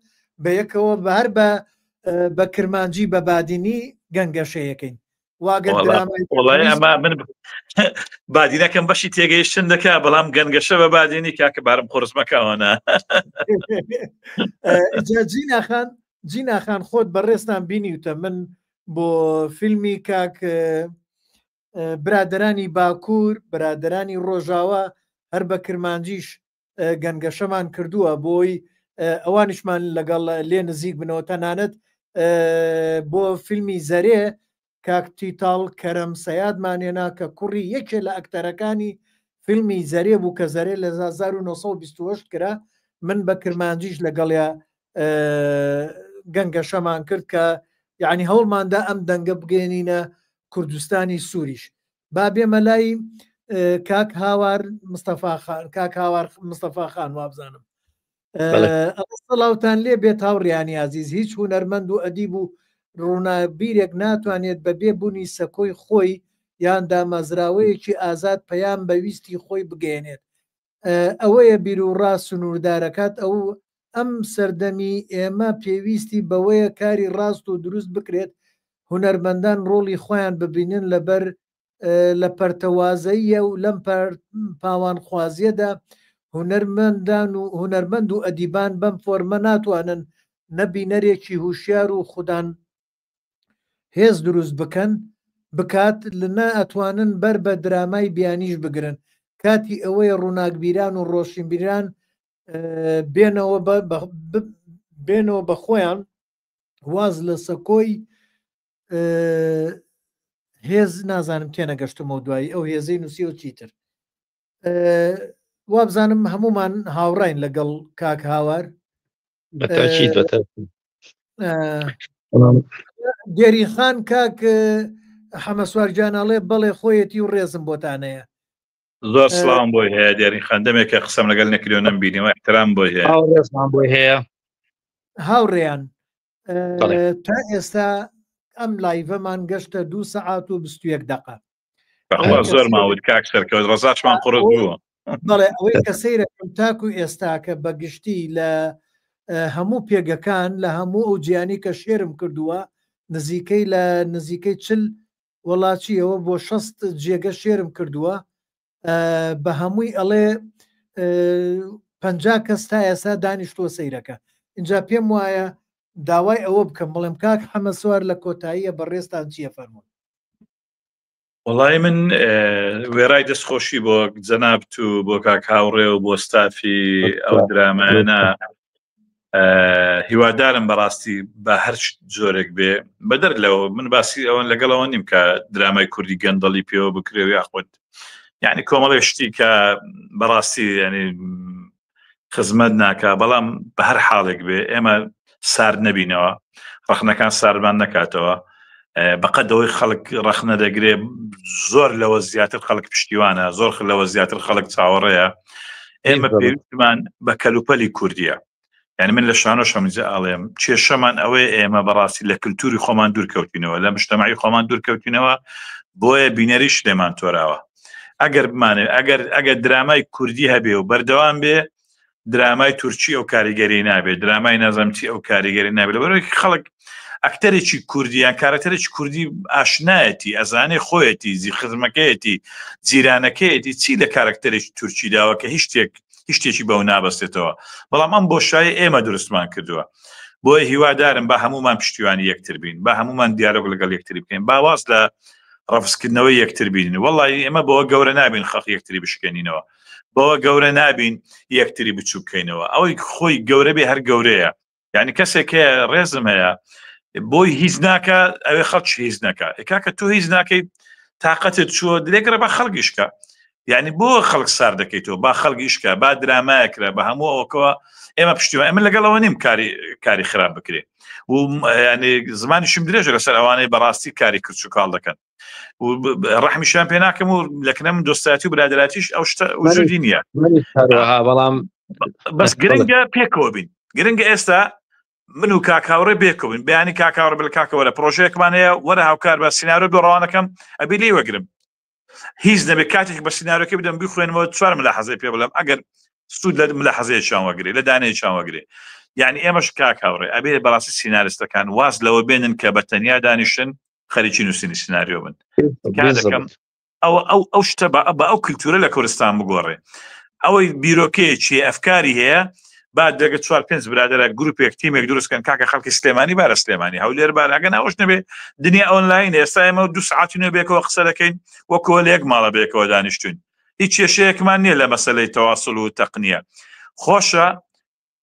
بە یەکەوە بە هەر بە کرمانجی بە بادینی گەنگەشەیەکەین واگەر من بادینەکەم بەشی تێگەیشتن دەکا بەڵام گەنگەشە بە بادینی کاکە بارم خۆرزمەکەوانە جیناخان خۆت بەڕێستان بینیوتە من بۆ فیلمی کاک برادرانی باکوور برادرانی ڕۆژاوە هەر بە کرمانجیش گەنگەشەمان کردووە بۆی ئەوانیشمان لەگەڵ لێ نزیک بنەوە تەنانەت بۆ فیلمی زەرێ کاکتیتاڵ کەرەم سەیادمانێنا کە کوڕی یەکێ لە ئەکتەرەکانی فیلمی زەرێ بوو کە زەرێ لە 1920 کرا من بە کرمانجیش لەگەڵیا گەنگە شەمان کرد کە یعنی هەوڵماندا ئەم دەنگە بگەێنینە کوردستانی سووریش با بێمە لای کاک هاوار مستەفا خان وابزانم سەڵاوتان لێ بێت هاوڕیانی عزیز هیچ هونەرمەند و ئەدیب و ڕوونابیرێک ناتوانێت بەبێ بوونی سەکۆی خۆی یان دامەزراوەیەکی ئازاد پەیام بەویستی خۆی بگەێنێت ئەوەیە بیر و ڕاست سنووردارەکات ئەو ئەم سەردەمی ئێمە پێویستی بەوەیە کاری ڕاست و دروست بکرێت هونەرمەندان ڕۆڵی خۆیان ببینن لەبەر لە پەرتەوازەیە و لەم پاوانخوازیەدا هونەرمەند و ئەدیبان بەم فۆرمە ناتوانن نەبینەرێکی هوشیار و خوددان هێز دروست بکات لەنا ئەتوانن بەر بە درامای بیانیش بگرن کاتی ئەوەیە ڕووناکبیران و ڕۆشنبیران بێنەوە بە خۆیان واز لە سەکۆی هێز نازانم تێنەگەشتمەوە دوایی ئەو هێزەی نووسی و چیتر وابزانم هەمومان هاوڕین لەگەڵ کاک هاوار دیێری خان کاک حەمەسوارجاناڵێ بەڵێ خۆیەتی و ڕێزم بۆتانەیە زۆر سلام بۆی هەیە دیێری خاندەمێکە قسەم لەگەڵ نەکرێ نەمبینیەوە احترام بۆی هەیە هاوڕێیان تا ئێستا ئەم لایڤەمان گەشتە 2 سەعات و 21 دقە زۆر ماوت کاک سەرکەوت ڕزاشمان قڕت بووە بەڵێ ئەوەی کە سەیرەکەم تاکو ئێستا کە بەگشتی لە هەموو پێگەکان لە هەموو ئەو جیانی کە شێرم کردووە نزیکەی چل وڵاتیەوە بۆ 6 جێگە شێرم کردووە بە هەمووی ئەڵێ 50 کەس تا ئێستا دانیشتووە سەیرەکە اینجا پێم وایە داوای ئەوە بکەم بڵێم کاک حەمەسوار لە کۆتاییە بەڕێستان چییە فەرمون وڵای من وێرای دەستخۆشی بۆ جەنابت و بۆ کاک هاوڕێ و بۆ ستافی ئەو درامانە هیوادارم بەڕاستی بە هەر جۆرێک بێ بەدەر لەوە من باسی ئەوەن لەگەڵەوە نیم کە درامای کوردی گەندەڵی پێوە بکرێ یاخود یعنی کۆمەڵێ شتی کە بەڕاستی ینی خزمەت ناکە بەڵام بە هەر حاڵێک بێ ئێمە سارد نەبینەوە ڕەخنەکان ساردمان نکاتەوە بەقەدەوەی خەڵک ڕەخنە دەگرێ زۆر لەوە زیاتر خەڵک پشتیوانە زۆر لەوە زیاتر خەڵک چاوەڕێیە ئێمە پێویستمان بە کەلوپەلی کوردیە یعنی من لە شانۆ شەمجە ئاڵێم کێشەمان ئەوەیە ئێمە بەڕاستی لە کللتوری خۆمان دوورکەوتینەوە لە مجتەماعی خۆمان دوورکەوتینەوە بۆیە بینەریش لێمان تۆراوە ئەگەر بمانێ ئەگەر درامای کوردی هەبێ و بەردەوام بێ درامای تورکی ئەو کاریگەری نابێت درامای نەزەمتی ئەو کاریگەری نابێت لەبەرەوەی خەڵک ئەکتەرێکی کوردیان کارەکتەرێکی کوردی ئاشنایەتی ئەزانێ خۆیەتی زی خزمەکەیەتی جیرانەکەیەتی چی لە کارکتەرێکی تورکی داوە کە هیچ شتێکی بەو نابەستێتەوە بەڵام ئەم بۆشایی ئێمە دروستمان کردووە بۆیە هیوادارم بە هەمومان پشتیوانی یەکتر بین بە هەمومان دیالۆگ لەگەڵ یەکتری بکەین باواز لە ڕەفسکردنەوەی یەکتر بینین وەڵی ئێمە بەوە گەورە نابین خەڵک یەکتری بشکێنینەوە بەوە گەورە نابین یەکتری بچوو بکەینەوە ئەوەی خۆی گەورە بێ هەر گەورەیە یعنی کەسێکە ڕێزم هەیە بۆی هیچ ناکە ئەوێ خەڵکی هیچ نەکە کاکە تۆ هیچ ناکەی تااقەتت چووە دلێگرە بە خەڵگیشکە یعنی بۆ خەڵک سار دەکەیتەوە با خەڵگیشکە با درامایەکرا بە هەموو ئەوکەوە ئێمە پشتیوە ئەمە لەگەڵەوە نیم کاری خراپ بکرێ و ینی زمانیشم درێژە لەسەر ئەوانەی بەڕاستی کاری کرد و کاڵ دەکەن و ڕەحمیشیان پێ ناکەم و لەکنە من دۆستاتی و برادراتیش ئەو شتە وجودی نییە بەڵام بەس گرنگە پێکەوە بین گرنگە ئێستا من و کاکاوڕێ بێکەوین بەیانی کاکاوڕە بل کاکەوەرە پرۆژەیەکمان هەیە وەرە هاوکار بە سینارۆ بێڕەوانەکەم ئەبی لێ وەگرم هیچ نەبێت کاتێک بە سینارۆکە بدەم بخوێنەوە 4 ملاحەزەی پێ بڵێم ئەگەر سوود لە ملاحەزەیەکیان وەگرێ لە دانەیەکیان وەگرێ یعنی ئێمەش کاکاوڕێ ئەبێ بەڕاستی سیناریستەکان واز لەوە بێنن کە بە تەنیا دانیشتن خەریکی نووسینی سیناریۆ بن کاتەکەم ئەو شتە بە ئەو کللتورە لە کوردستان بگۆڕێ ئەوەی بیرۆکەیەکی ئەفکاری هەیە بعد دەگە 4-5 برادرە گروپێک تیمێک دروستکەن کاکە خەڵکی سلێمانی بارە سلێمانی هەولێر بارەگە ناوەش نەبێ دنیا ئۆنلاین ئێستا ئێمە 2 ساعتی نوێ بێکەوە قسە دەکەین وەکوە لە یەک ماڵە بێکەوە دانیشتوین هیچ کێشەیەکمان نییە لە مەسەلەی تەواصل و تەقنیە خۆشە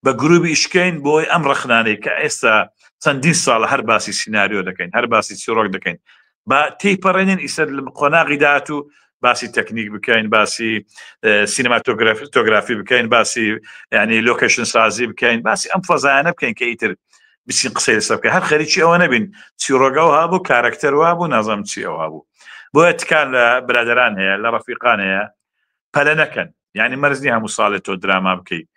بە گروپی ئیشکەین بۆی ئەم ڕەخنانەی کە ئێستا چەندین ساڵە هەر باسی سیناریۆ دەکەین هەر باسی چیرۆک دەکەین با تێیپەڕێنین ئیسەر لە قۆناغی داهات و باسی تەکنیک بکەین باسی سینەماتۆگرافی بکەین باسی ینی لۆکیشن سازی بکەین باسی ئەم فەزایانە بکەین کە ئیتر بچین قسەی لەسەر بکەین هەر خەریکی ئەوە نەبین چیرۆگە و هابوو کارکتەر وا بوو نازانم چی ئەوە بوو بۆیە تکان لە برادران هەیە لە ڕەفیقان هەیە پەلە نەکەن یعنی مەرزنی هەموو ساڵێت تۆ دراما بکەیت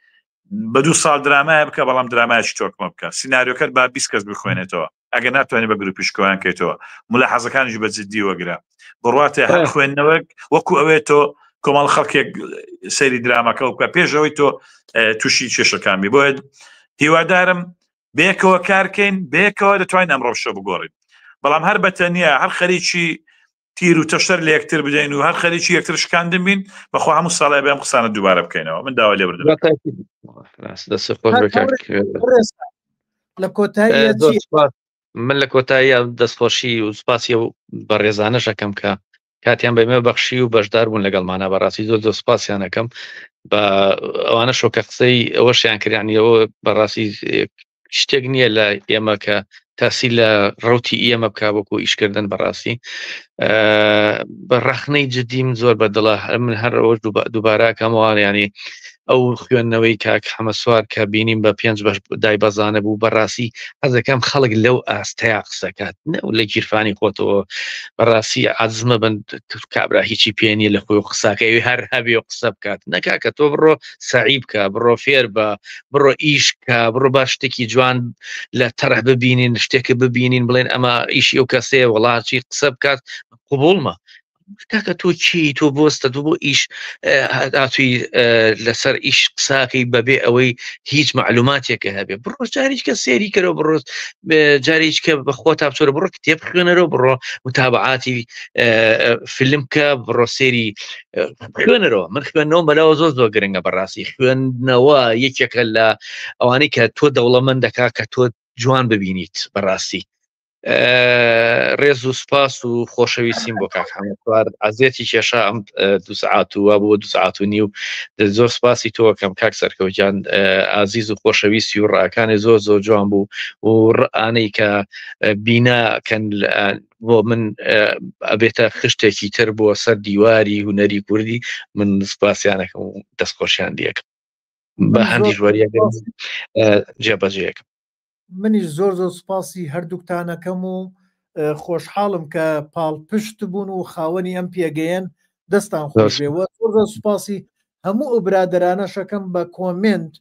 بە 2 ساڵ درامایە بکە بەڵام درامایکی تۆکمە بکە سیناریۆکەت با 20 کەس بخوێنێتەوە ئەگە ناتوانێت بە گروپیشکۆیان کەیتەوە ملاحەزەکانیش بە جددی وەگرە بڕاتێ هەر خوێندنەوەک وەکو ئەوێت تۆ کۆمەڵ خەڵکێک سەیری درامەکە بکە پێشەوەی تۆ تووشی کێشەکان بی بۆیە هیوادارم بێکەوە کارکەین بێکەوە دەتوانین ئەمڕۆ شەو بگۆڕین بەڵام هەر بەتەنیا هەر خەریکی تیر و تەشتەر لە یەکتر بدەین و هەر خەریکی یەکتر شکاندن بین بەخوا هەموو ساڵای بێم قسانە دووبارە بکەینەوە من داوا لێ بردم لە کۆتایی من لە کۆتایی دەستخۆشی و سپاسی و بە ڕێزانەشەکەم کە کاتیان بەمێ بەخشی و بەشدار بوون لەگەڵمانە بەڕاستی زۆر سپاسیانەکەم بە ئەوانە شۆکە قسەی ئەوەشیان کردیانی ئەوە بەڕاستی شتێک نییە لە ئێمە کە تاسی لە ڕوتی ئێمە بک بۆکو ئیشکردن بەڕاستی بە ڕەخنەی جدیم زۆر بەدڵە من هەر ئەوە دووبارەکەمەوە ینی ئەو خوێندنەوەی کاک حەمەسوار کە بینیم بە 5 بەش دای بەزانە بوو بەڕاستی حەزەکەم خەڵک لەو ئاستەیە قسەکات نەو لە گیرفانی خۆتەوە بەڕاستی عەزمە بن کابرا هیچی پێنیە لە خۆی قساکەوی هەر هەبێ و قسە بکات نەکا کە تۆ بڕۆ سەعی بکە بڕۆ فێر بە بڕۆ ئیشکە بڕۆ با شتێکی جوان لە تەرە ببینین شتێکە ببینین بڵێن ئەمە ئیشی ئەو کەسەیە وڵاتی قسە بکات قبولمە کاکە تۆ چی تۆ بۆستە تۆ بۆ ئیش هاتووی لەسەر ئیش قساکەی بەبێ ئەوەی هیچ معلوماتێکە هەبێ بڕۆ جاریچکە سێری کەرەوە بڕۆ جاریچکە بەخۆ تاپچۆرە بڕۆ کتێب خوێنەرەوە بڕۆ متابعاتی فیلم کە بڕۆ سێری خوێنەرەوە من خوێندنەوە بەلاوە زۆر گرنگە بەڕاستی خوێندنەوە یەکێکە لە ئەوانەی کە تۆ دەوڵەمەند دەکا کە تۆ جوان ببینیت بەڕاستی ڕێز و سپاس و خۆشەویستیم بۆ کاک حەمەسوار عەزیەتی کێشا ئەم 2 ساعات وە بۆ 2 ساعات و نیو زۆر سپاسی تۆکەم کاک سەرکەوتیان ئازیز و خۆشەویستی و ڕاکانی زۆر جوان بوو و ڕانەی کە بیناکەن بۆ من ئەبێتە خشتێکی تر بۆ سەر دیواری هونەری کوردی من سپاسیانەکەم و دەستخۆشیان دیەکەم بە هەندی ژوەریە جێبەجێیەکەم منیش زۆر سوپاسی هەردووکتانەکەم و خۆشحاڵم کە پاڵپشت بوون و خاوەنی ئەم پێگەیەن دەستان خۆشێەوە زۆر سوپاسی هەموو ئەو برادرانەشەکەم بە کۆمنت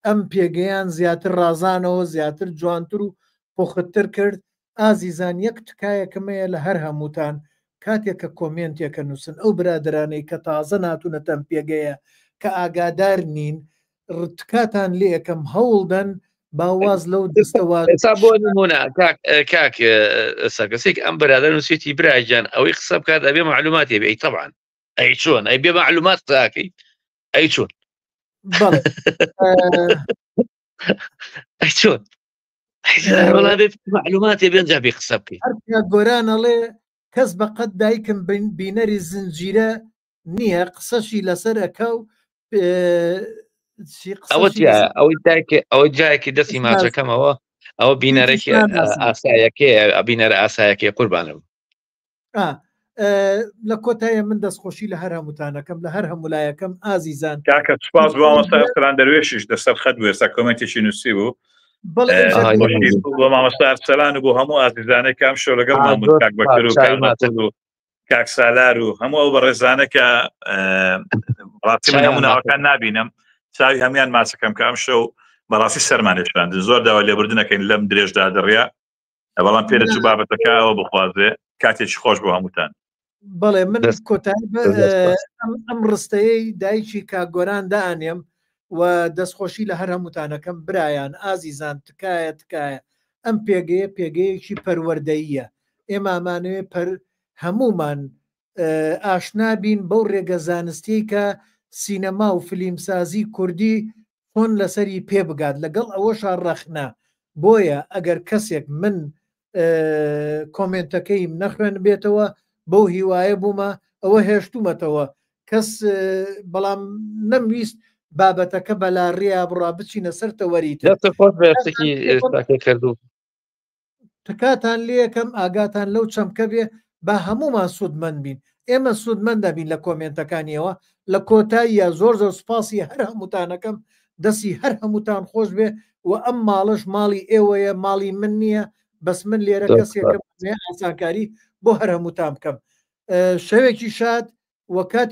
ئەم پێگەیان زیاتر ڕازانەوە زیاتر جوانتر و پۆختتر کرد ئازیزان یەک تکایەکەمەیە لە هەر هەمووتان کاتێککە کۆمنتێکە نووسن ئەو برادرانەی کە تازە ناتونەتەم پێگەیە کە ئاگادار نین ڕتکاتان لێ یەکەم هەوڵدەن باواز لەو دەستەوە بۆ نمونە کاک سەکەسێک ئەم بەرادە نووسێتی براجان ئەوەی قسە بکات ئەبێ معلوماتی بێ طبعا ئەی چۆن ئەی بێ معلومات تاکەی ئەی چۆن ئەی چۆن معلوماتی بێنجا بێ قسە بکەیت گۆرانەڵێ کەس بەقەت دایکم بینەری زنجیرە نییە قسەشی لەسەر ئەکە و ئەوەی جایەکی دەستی ماچەکەمەوە ئەوە بینەرێکی ئاسایەکەی بینەرە ئاسایەکەی قوربانم لە کۆتایە من دەستخۆشی لە هەر هەمووتانەکەم لە هەر هەمولایەکەم ئازیزان کاکە سوپاس بۆ مامۆستایان دەروێشیش دەسەر خەت وێستا کۆمنتێکی نووسی بوو بۆ مامۆستا ئەرسەلان و بۆ هەموو ئازیزانەی کام شەو لەگەڵ مامۆ کاک بەکر و کارمەتەڵ و کاک سالار و هەموو ئەو بەڕێزانە کە ڕاستی من هەموو ناوەکان نابینم چاوی هەمیان ماچەکەم کە ئەم شەو بەڕاستی سەرمانێشاندن زۆر داوا لێبوردنەکەین لەم درێژدا دەڕیا بەڵام پێدەچوو بابەتەکەەوە بخوازێ کاتێکی خۆش بۆ هەمووتان بەڵێ من کۆتایی ئەم ڕستەیەی دایکی کاگۆران دائانێم و دەستخۆشی لە هەر هەمووتانەکەم برایان ئازیزان تکایە ئەم پێگەیەکی پەروەردەییە ئێمە ئامانەوێ هەمومان ئاشنابین بەو ڕێگە زانستی کە سینەما و فلیمسازی کوردی خۆن لەسەری پێ بگات لەگەڵ ئەوەشا ڕەخنا بۆیە ئەگەر کەسێک من کۆمنتەکەی نەخوێن بێتەوە بەو هیوایە بوومە ئەوە هێشتومەتەوە کەس بەڵام نەمویست بابەتەکە بەلا ڕێیا بڕا بچینە سەر تەوەریت کردو تکاتان لێ یەکەم ئاگاتان لەو چەمکە بێ با هەمومان سوودمەند بین. ئێمە سوودمەند دەبین لە کۆمنتەکانیەوە لە کۆتاییە زۆر زۆر سوپاسی هەر هەمووتانەکەم دەستی هەر هەمووتان خۆش بێ و ئەم ماڵش ماڵی ئێوەیە ماڵی من نییە بەس من لێرە کەسێکم ئاسانکاری بۆ هەر هەمووتان بکەم. شەوێکی شاد وە کاتی